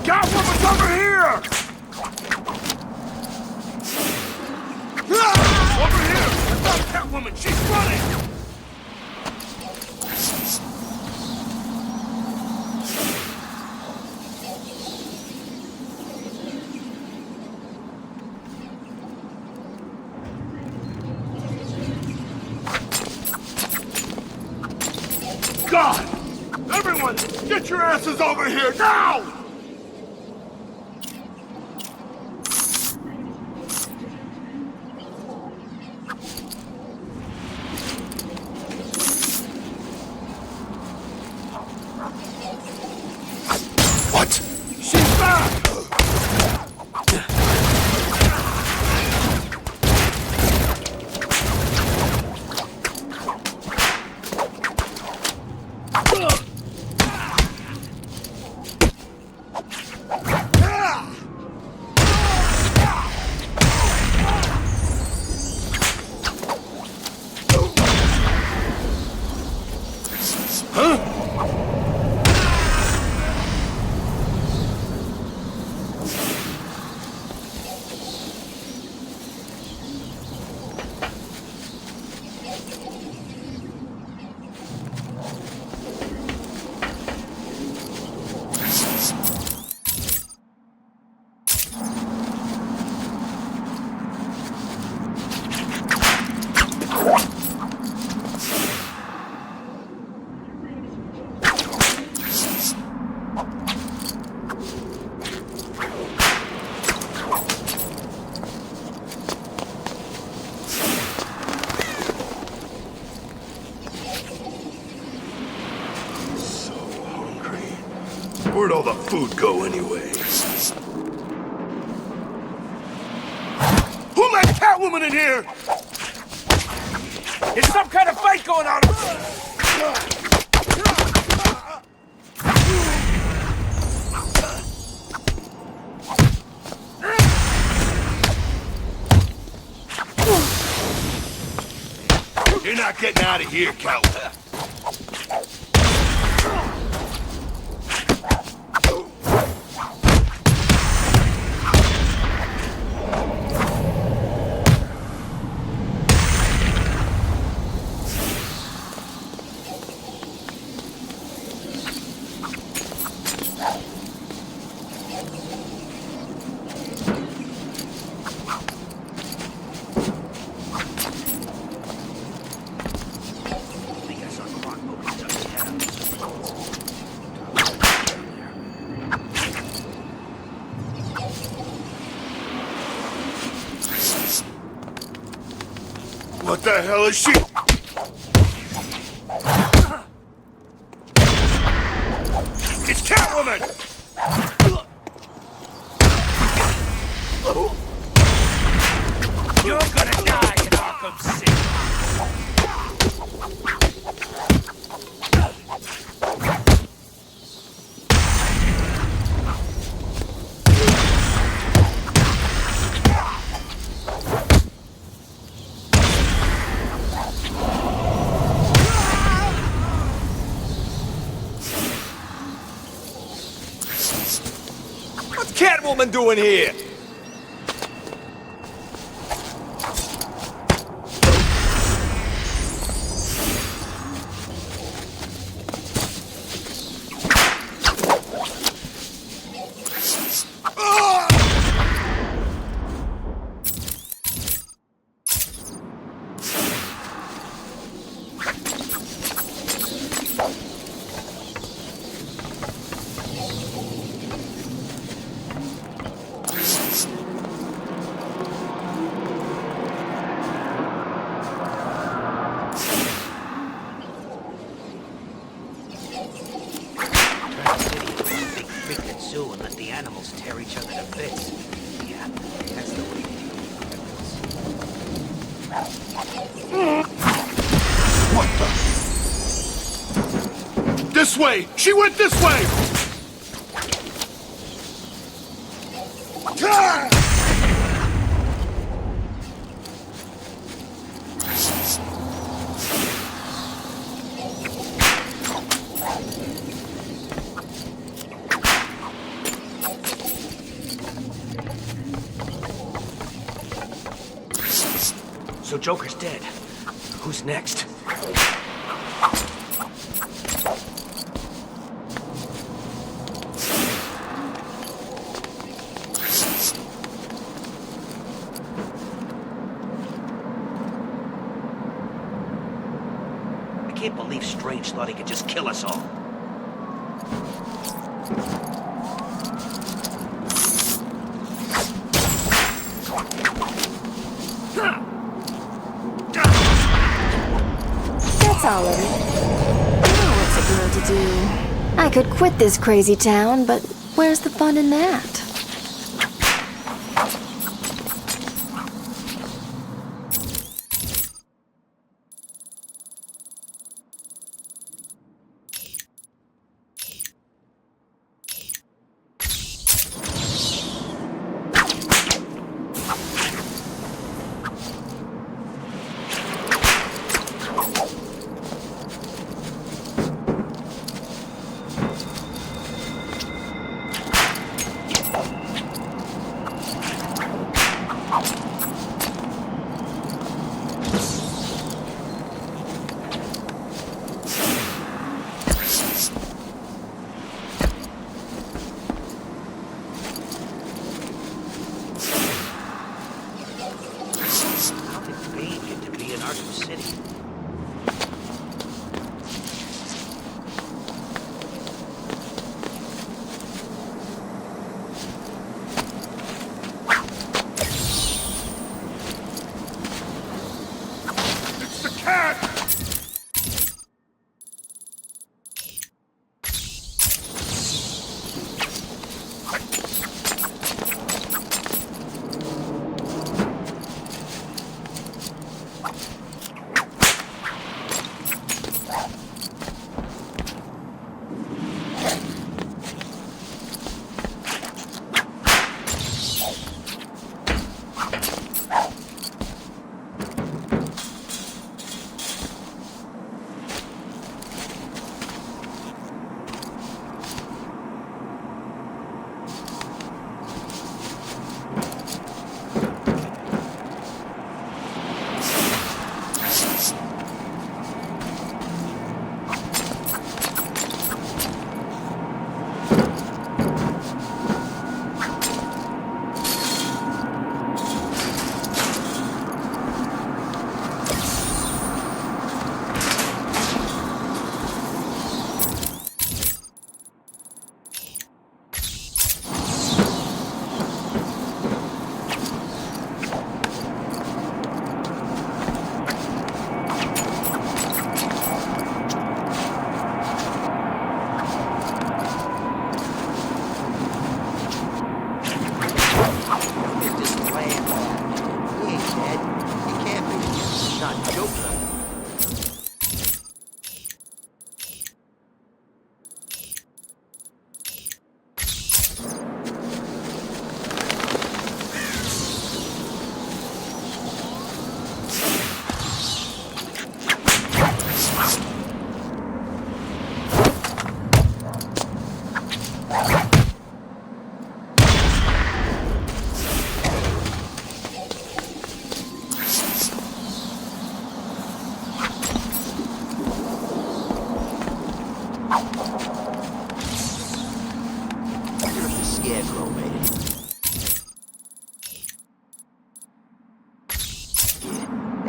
Speaker 2: Catwoman's over here! Over here! I found Catwoman! She's running! God! Everyone, get your asses over here now! What? She's back! Where'd all the food go anyway? Who let Catwoman in here?
Speaker 4: There's some kind of fight going on!
Speaker 2: You're not getting out of here, Catwoman. What the hell is she? It's Catwoman!
Speaker 3: You're gonna die in Arkham City.
Speaker 22: What's Catwoman doing here?
Speaker 13: And let the animals tear each other to bits. Yeah, that's the way to do it.
Speaker 2: What the? This way! She went this way!
Speaker 3: So Joker's dead. Who's next?
Speaker 13: I can't believe Strange thought he could just kill us all.
Speaker 11: That's all of it. Now what's a girl to do? I could quit this crazy town, but where's the fun in that?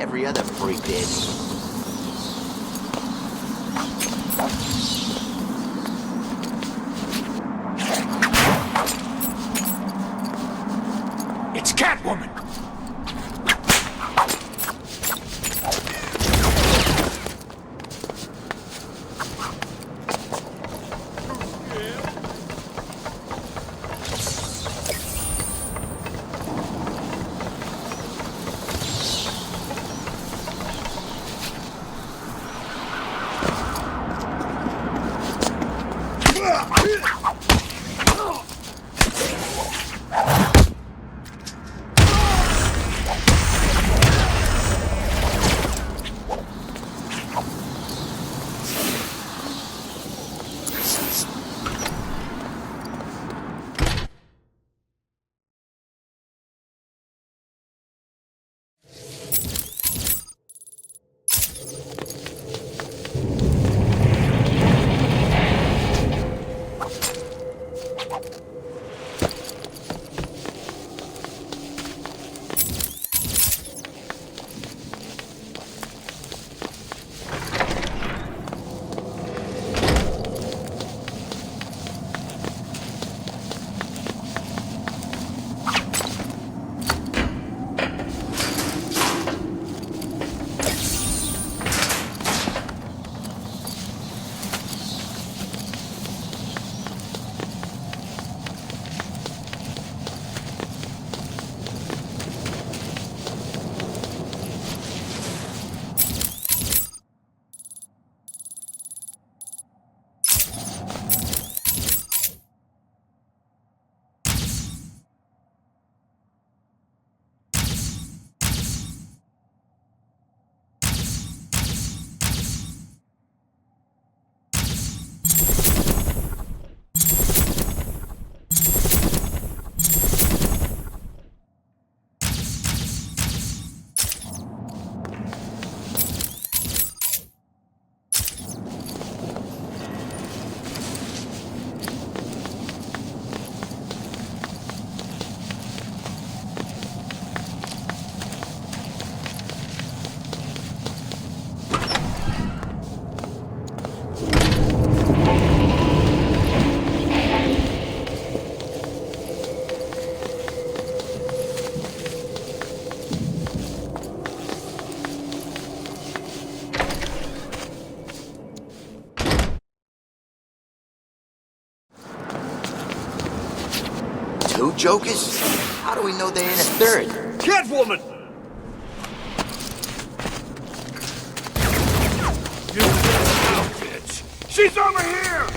Speaker 19: Every other freak did.
Speaker 3: It's Catwoman!
Speaker 19: Two jokers? How do we know there ain't a third?
Speaker 2: Catwoman! You little bitch! She's over here!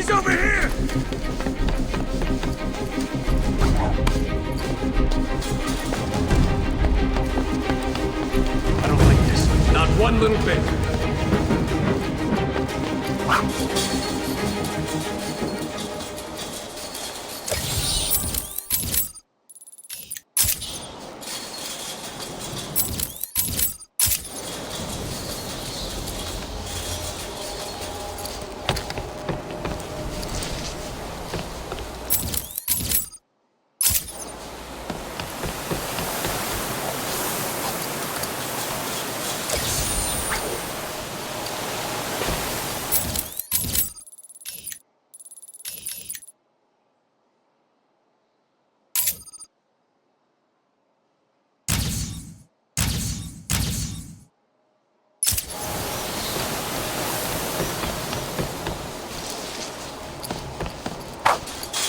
Speaker 3: He's over here! I don't like this. Not one little bit.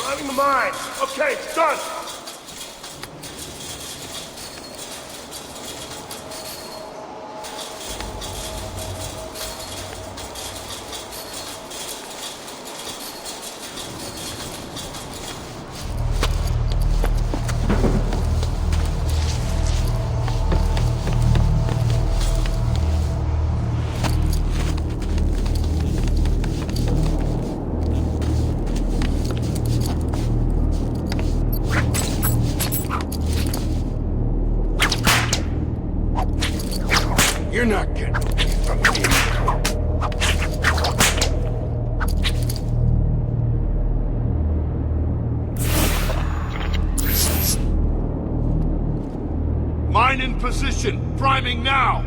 Speaker 2: Driving the mine. Okay, done. You're not getting away from me. Mine in position. Priming now.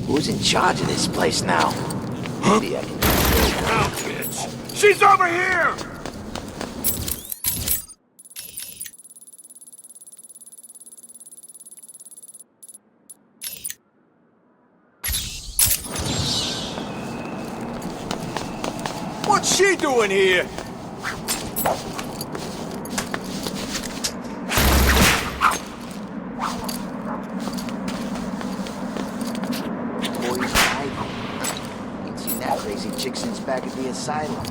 Speaker 19: Who's in charge of this place now? Maybe I can...
Speaker 2: Now, bitch! She's over here!
Speaker 8: What's she doing here?
Speaker 19: Boys hiding. Ain't seen that crazy chick since back at the asylum.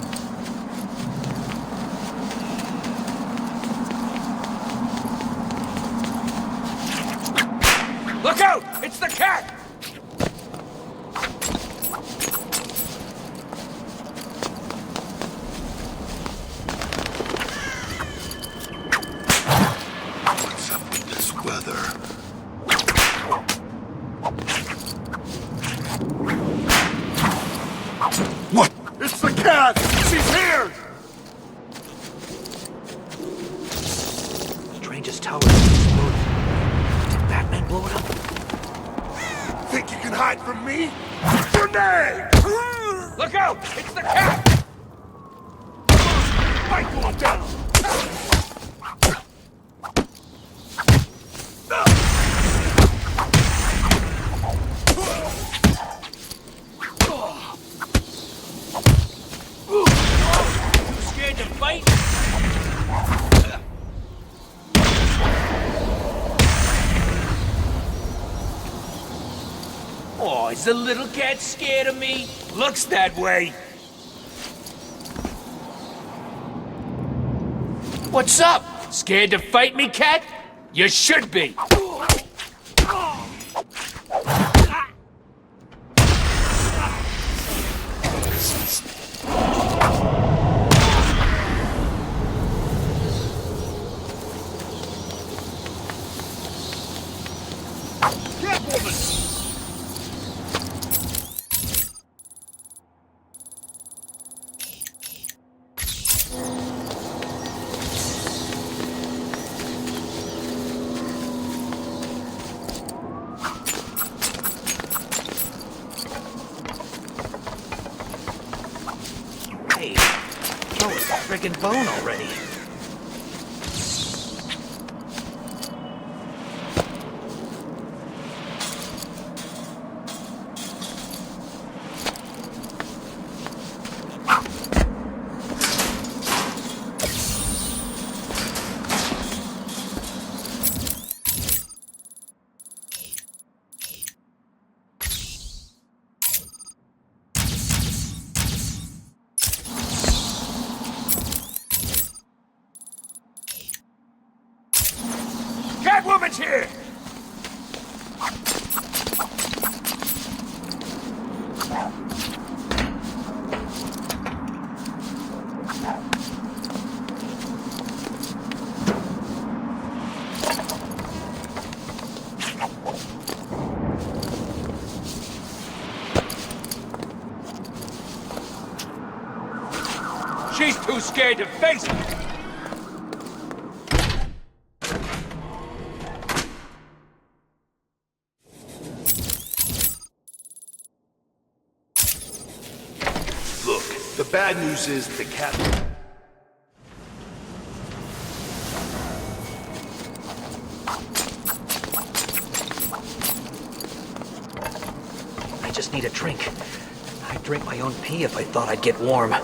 Speaker 3: Look out! It's the cat!
Speaker 1: What's up with this weather?
Speaker 2: What? It's the cat! She's here!
Speaker 19: Strangest tower exploded. Did Batman blow it up?
Speaker 2: Think you can hide from me? Grenade!
Speaker 3: Look out! It's the cat!
Speaker 2: Might go down!
Speaker 3: Too scared to fight? Oh, is the little cat scared of me? Looks that way. What's up? Scared to fight me, cat? You should be.
Speaker 5: friggin' bone already.
Speaker 3: Catwoman's here! She's too scared to face me!
Speaker 2: Look, the bad news is the cat...
Speaker 5: I just need a drink. I'd drink my own pee if I thought I'd get warm.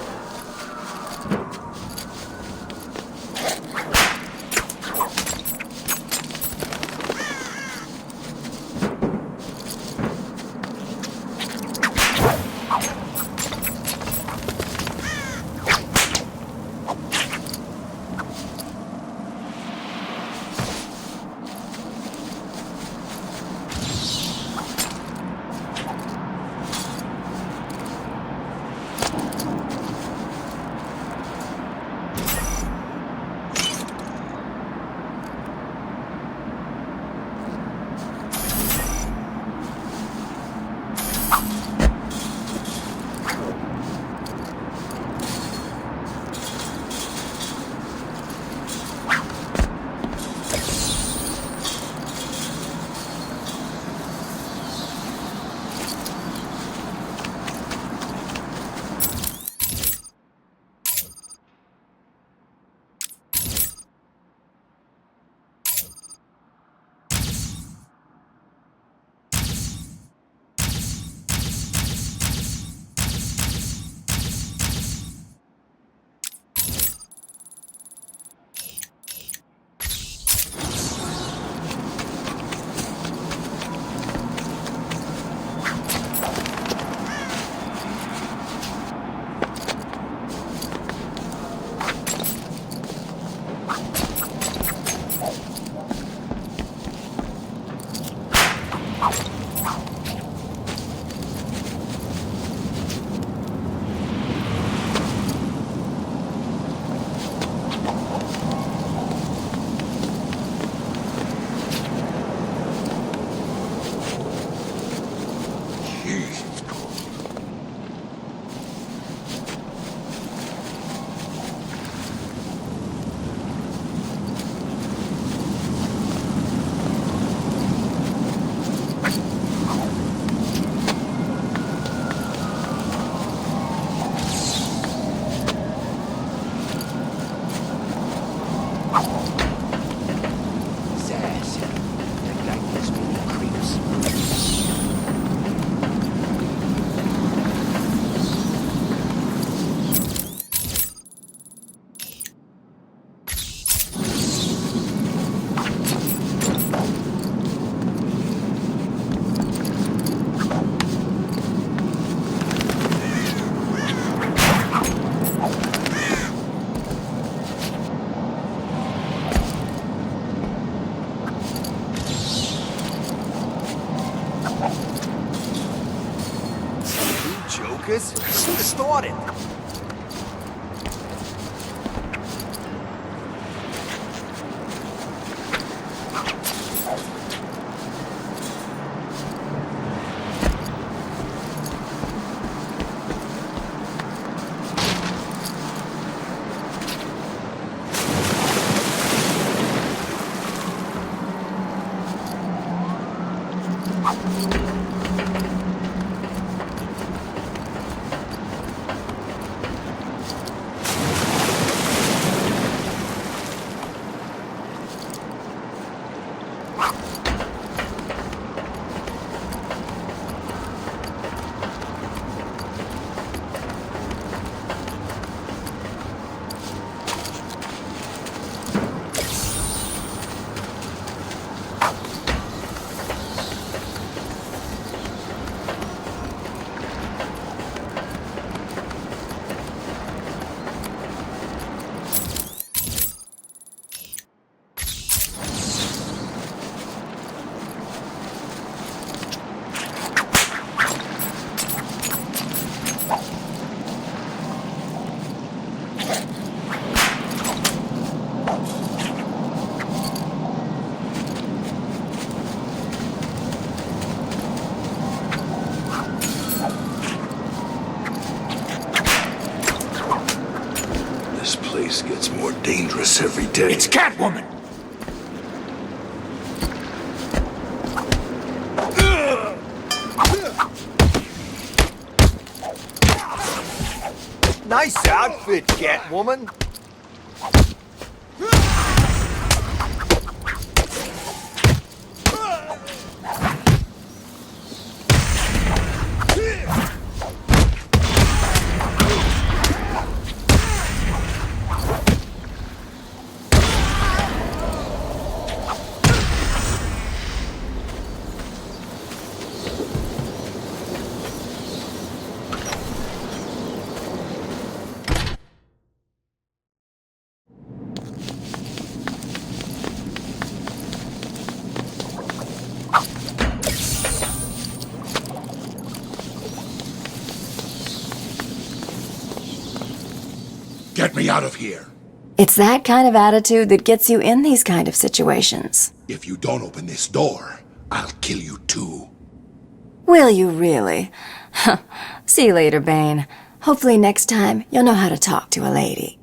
Speaker 8: Lucas. Should have started.
Speaker 2: place gets more dangerous every day.
Speaker 3: It's Catwoman!
Speaker 8: Nice outfit, Catwoman.
Speaker 3: Get me out of here.
Speaker 11: It's that kind of attitude that gets you in these kind of situations.
Speaker 3: If you don't open this door, I'll kill you too.
Speaker 11: Will you really? See you later, Bane. Hopefully next time you'll know how to talk to a lady.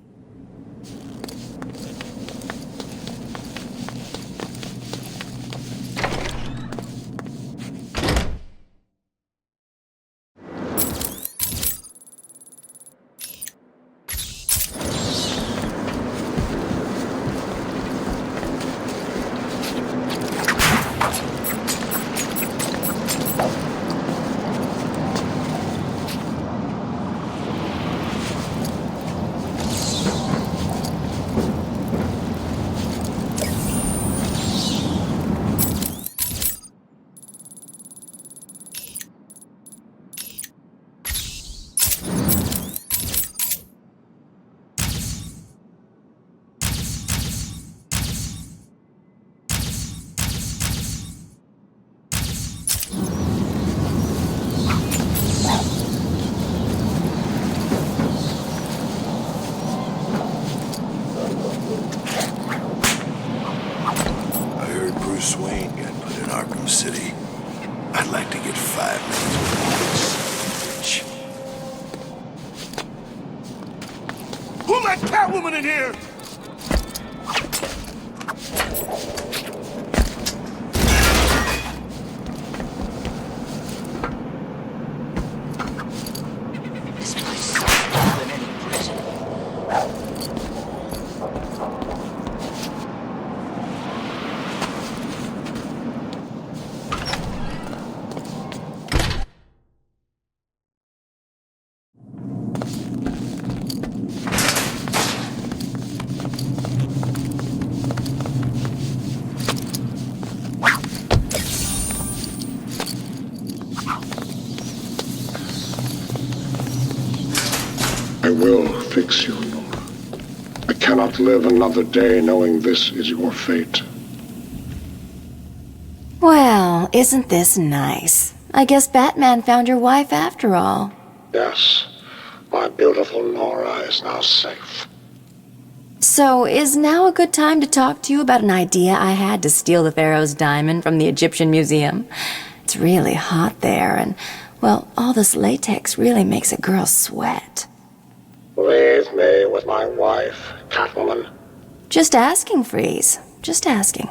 Speaker 2: Arkham City. I'd like to get 5 minutes with bitch.
Speaker 3: Who let Catwoman in here?
Speaker 19: This place is better than any prison.
Speaker 14: I will fix you, Nora. I cannot live another day knowing this is your fate.
Speaker 11: Well, isn't this nice? I guess Batman found your wife after all.
Speaker 14: Yes, my beautiful Nora is now safe.
Speaker 11: So, is now a good time to talk to you about an idea I had to steal the Pharaoh's diamond from the Egyptian Museum? It's really hot there, and, well, all this latex really makes a girl sweat.
Speaker 14: Leave me with my wife, Catwoman.
Speaker 11: Just asking, Freeze. Just asking.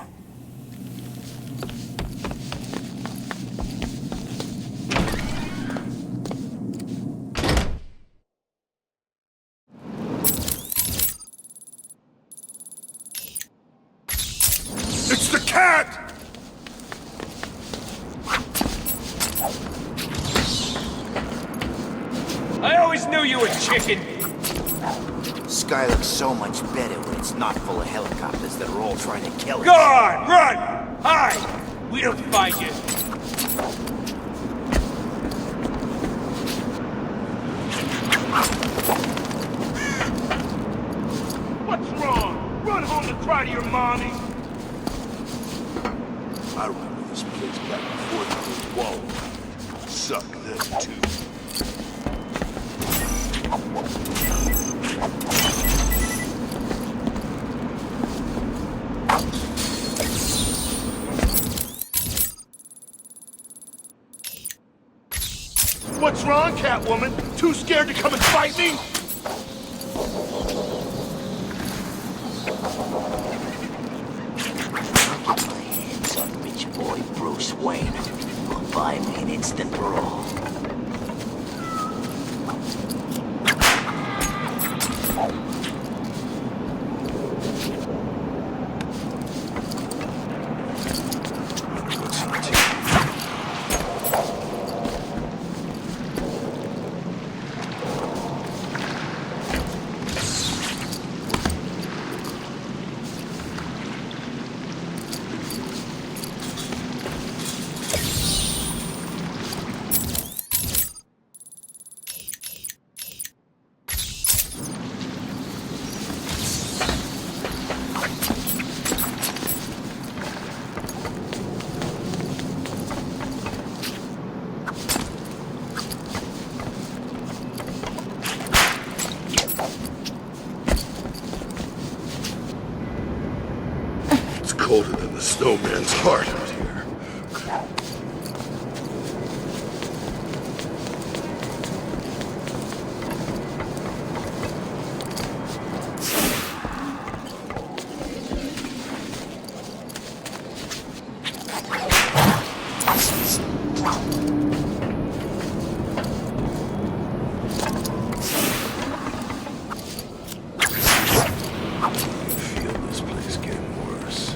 Speaker 3: It's the cat!
Speaker 16: I always knew you were chicken.
Speaker 19: Sky looks so much better when it's not full of helicopters that are all trying to kill us.
Speaker 16: Go on, run! Hide! We'll find you.
Speaker 3: What's wrong? Run home to cry to your mommy.
Speaker 2: I remember this place back before there was Walmart. Suck them too.
Speaker 3: What's wrong, Catwoman? Too scared to come and fight me?
Speaker 19: Son rich boy Bruce Wayne will buy me an instant brawl.
Speaker 2: Colder than the snowman's heart out here. I feel this place getting worse.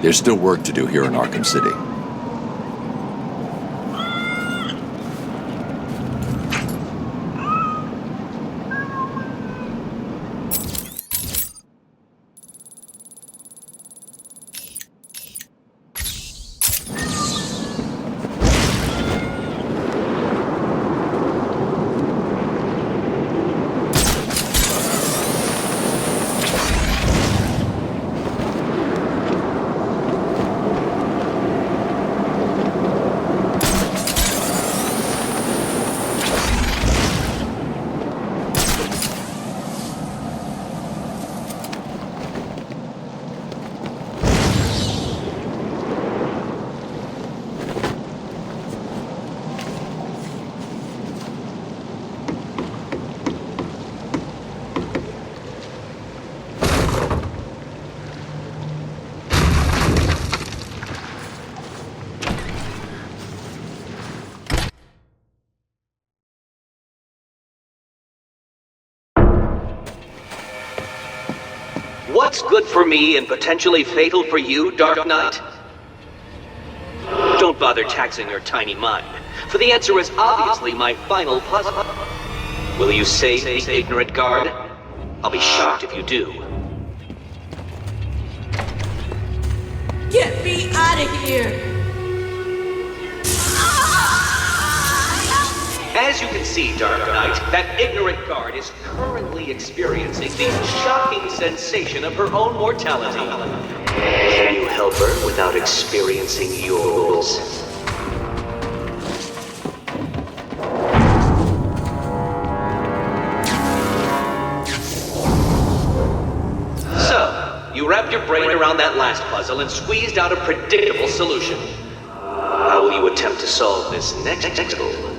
Speaker 15: There's still work to do here in Arkham City.
Speaker 7: What's good for me and potentially fatal for you, Dark Knight? Don't bother taxing your tiny mind, for the answer is obviously my final puzzle. Will you save the ignorant guard? I'll be shocked if you do.
Speaker 17: Get me out of here!
Speaker 7: As you can see, Dark Knight, that ignorant guard is currently experiencing the shocking sensation of her own mortality. Can you help her without experiencing yours? So, you wrapped your brain around that last puzzle and squeezed out a predictable solution. How will you attempt to solve this next puzzle?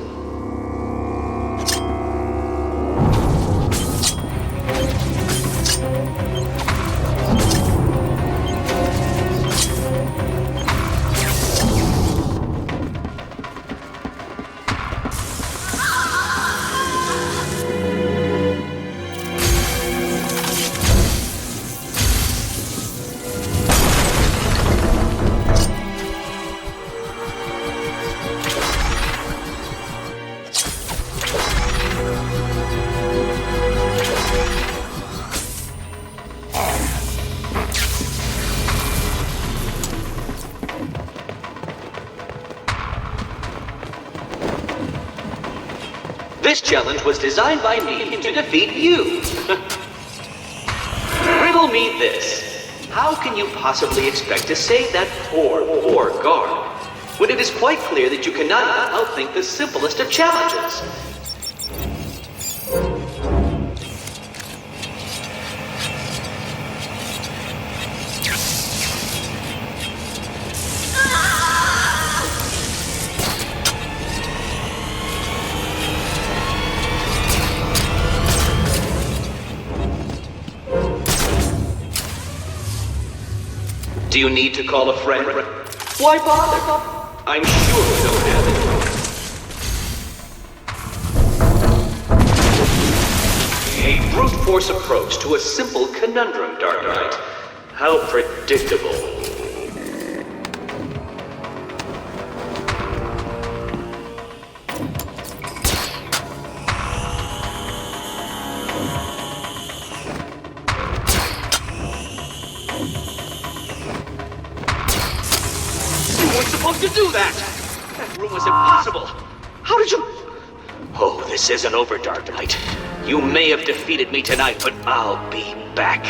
Speaker 7: This challenge was designed by me to defeat you. Riddle me this. How can you possibly expect to save that poor guard when it is quite clear that you cannot outthink the simplest of challenges? Do you need to call a friend? Why bother? I'm sure you don't have it. A brute force approach to a simple conundrum, Dark Knight. How predictable. To do that! That room was impossible! How did you... Oh, this isn't over, Dark Knight. You may have defeated me tonight, but I'll be back.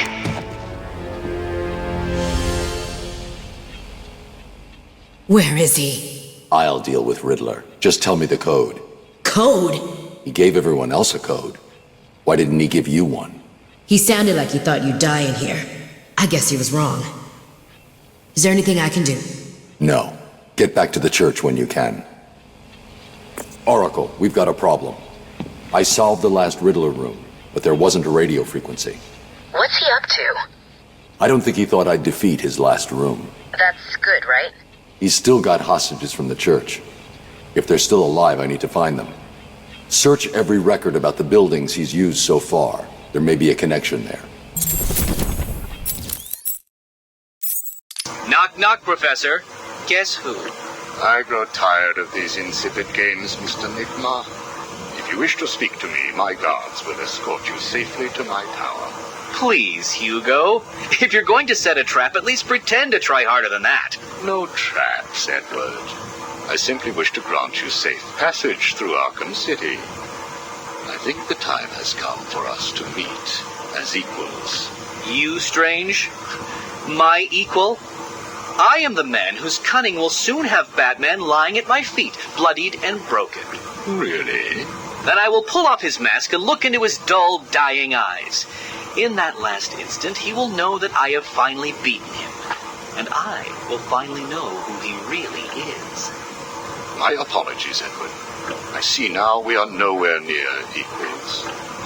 Speaker 17: Where is he?
Speaker 15: I'll deal with Riddler. Just tell me the code.
Speaker 17: Code?
Speaker 15: He gave everyone else a code. Why didn't he give you one?
Speaker 17: He sounded like he thought you'd die in here. I guess he was wrong. Is there anything I can do?
Speaker 15: No. Get back to the church when you can. Oracle, we've got a problem. I solved the last Riddler room, but there wasn't a radio frequency.
Speaker 21: What's he up to?
Speaker 15: I don't think he thought I'd defeat his last room.
Speaker 21: That's good, right?
Speaker 15: He's still got hostages from the church. If they're still alive, I need to find them. Search every record about the buildings he's used so far. There may be a connection there.
Speaker 7: Knock, knock, Professor. Guess who?
Speaker 10: I grow tired of these insipid games, Mr. Nigma. If you wish to speak to me, my guards will escort you safely to my tower.
Speaker 7: Please, Hugo. If you're going to set a trap, at least pretend to try harder than that.
Speaker 10: No traps, Edward. I simply wish to grant you safe passage through Arkham City. I think the time has come for us to meet as equals.
Speaker 7: You, Strange? My equal? I am the man whose cunning will soon have Batman lying at my feet, bloodied and broken.
Speaker 10: Really?
Speaker 7: Then I will pull off his mask and look into his dull, dying eyes. In that last instant, he will know that I have finally beaten him. And I will finally know who he really is.
Speaker 10: My apologies, Edward. I see now we are nowhere near equals.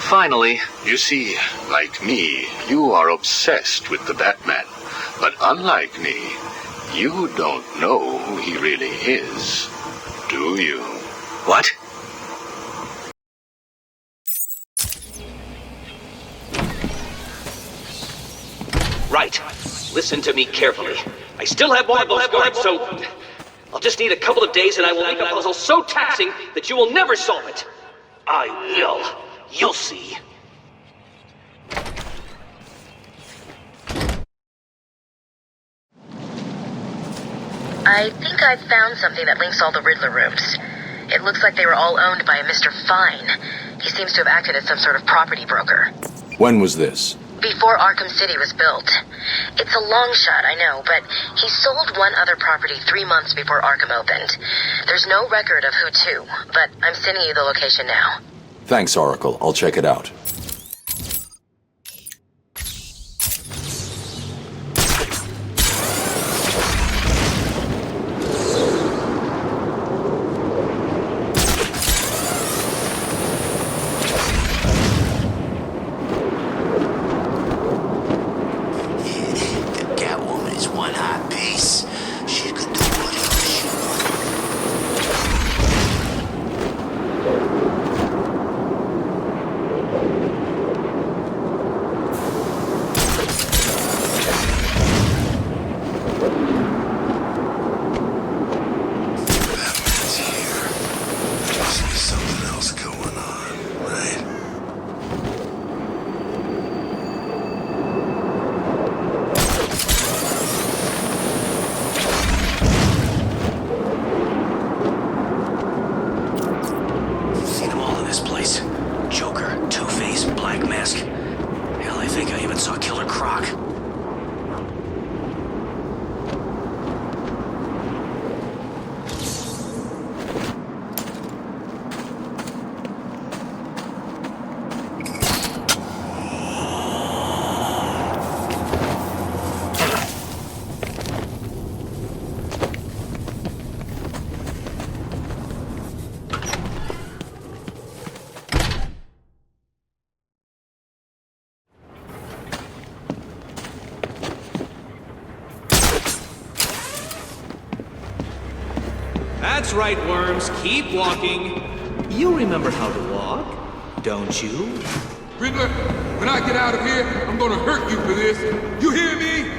Speaker 7: Finally.
Speaker 10: You see, like me, you are obsessed with the Batman. But unlike me, you don't know who he really is, do you?
Speaker 7: What? Right. Listen to me carefully. I still have more of those guards, so I'll just need a couple of days and I will make a puzzle so taxing that you will never solve it. I will. You'll see.
Speaker 21: I think I've found something that links all the Riddler rooms. It looks like they were all owned by a Mr. Fine. He seems to have acted as some sort of property broker.
Speaker 15: When was this?
Speaker 21: Before Arkham City was built. It's a long shot, I know, but he sold one other property 3 months before Arkham opened. There's no record of who to, but I'm sending you the location now.
Speaker 15: Thanks, Oracle. I'll check it out.
Speaker 20: That's right, worms. Keep walking. You remember how to walk, don't you?
Speaker 16: Riddler, when I get out of here, I'm gonna hurt you for this. You hear me?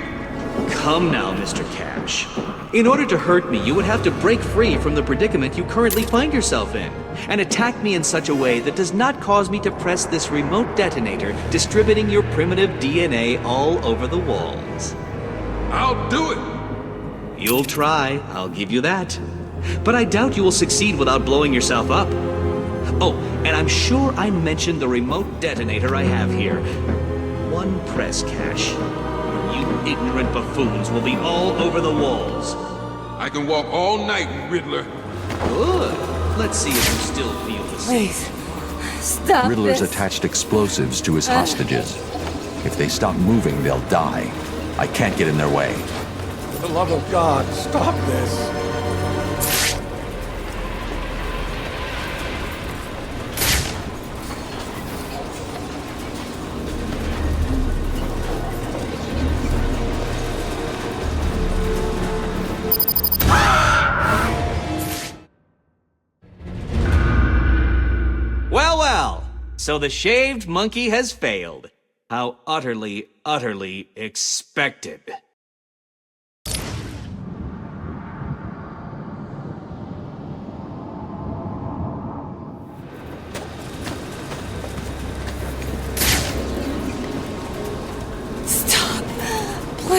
Speaker 20: Come now, Mr. Cash. In order to hurt me, you would have to break free from the predicament you currently find yourself in, and attack me in such a way that does not cause me to press this remote detonator, distributing your primitive DNA all over the walls.
Speaker 16: I'll do it.
Speaker 20: You'll try, I'll give you that. But I doubt you will succeed without blowing yourself up. Oh, and I'm sure I mentioned the remote detonator I have here. One press, Cash. You ignorant buffoons will be all over the walls.
Speaker 16: I can walk all night, Riddler.
Speaker 20: Good. Let's see if you still feel the same.
Speaker 23: Please, stop
Speaker 15: Riddler's
Speaker 23: this.
Speaker 15: attached explosives to his hostages. If they stop moving, they'll die. I can't get in their way.
Speaker 4: For the love of God, stop this.
Speaker 20: Well, well. So the shaved monkey has failed. How utterly, utterly expected.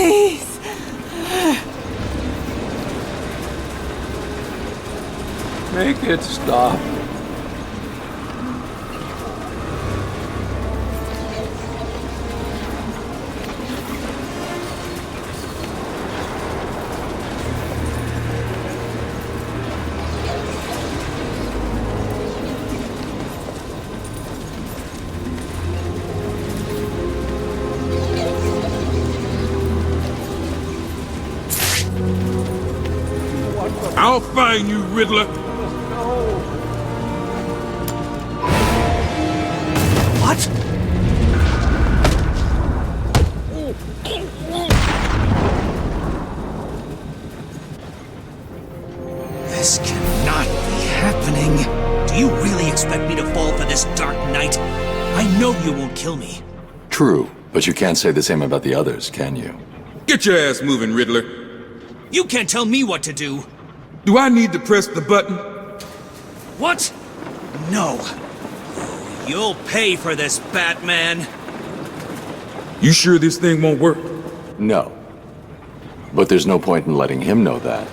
Speaker 6: Please.
Speaker 18: Make it stop.
Speaker 16: I'll find you, Riddler.
Speaker 20: What? This cannot be happening. Do you really expect me to fall for this dark night? I know you won't kill me.
Speaker 15: True, but you can't say the same about the others, can you?
Speaker 16: Get your ass moving, Riddler.
Speaker 20: You can't tell me what to do.
Speaker 16: Do I need to press the button?
Speaker 20: What? No. You'll pay for this, Batman.
Speaker 16: You sure this thing won't work?
Speaker 15: No. But there's no point in letting him know that,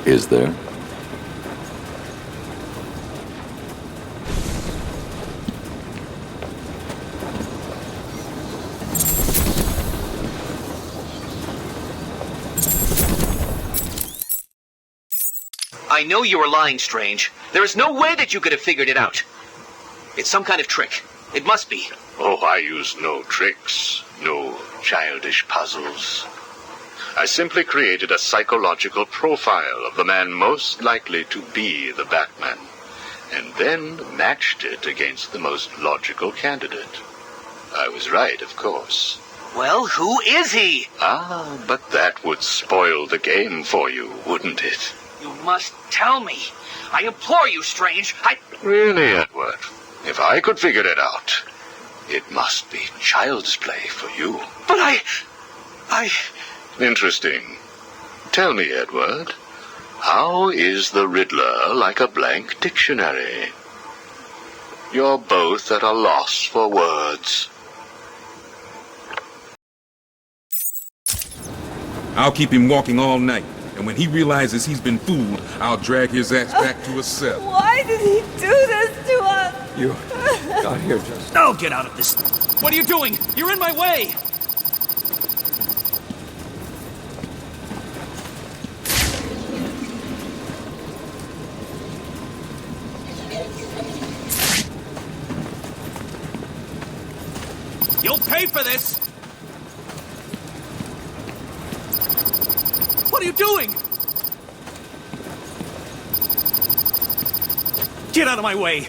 Speaker 15: is there?
Speaker 7: I know you were lying, Strange. There is no way that you could have figured it out. It's some kind of trick. It must be.
Speaker 10: Oh, I use no tricks, no childish puzzles. I simply created a psychological profile of the man most likely to be the Batman, and then matched it against the most logical candidate. I was right, of course.
Speaker 7: Well, who is he?
Speaker 10: Ah, but that would spoil the game for you, wouldn't it?
Speaker 7: You must tell me. I implore you, Strange.
Speaker 10: Really, Edward? If I could figure it out, it must be child's play for you.
Speaker 7: But I...
Speaker 10: Interesting. Tell me, Edward, how is the Riddler like a blank dictionary? You're both at a loss for words.
Speaker 16: I'll keep him walking all night. And when he realizes he's been fooled, I'll drag his ass back to a cell.
Speaker 6: Why did he do this to us?
Speaker 18: You got here just...
Speaker 20: Oh, get out of this. What are you doing? You're in my way. You'll pay for this. What are you doing? Get out of my way!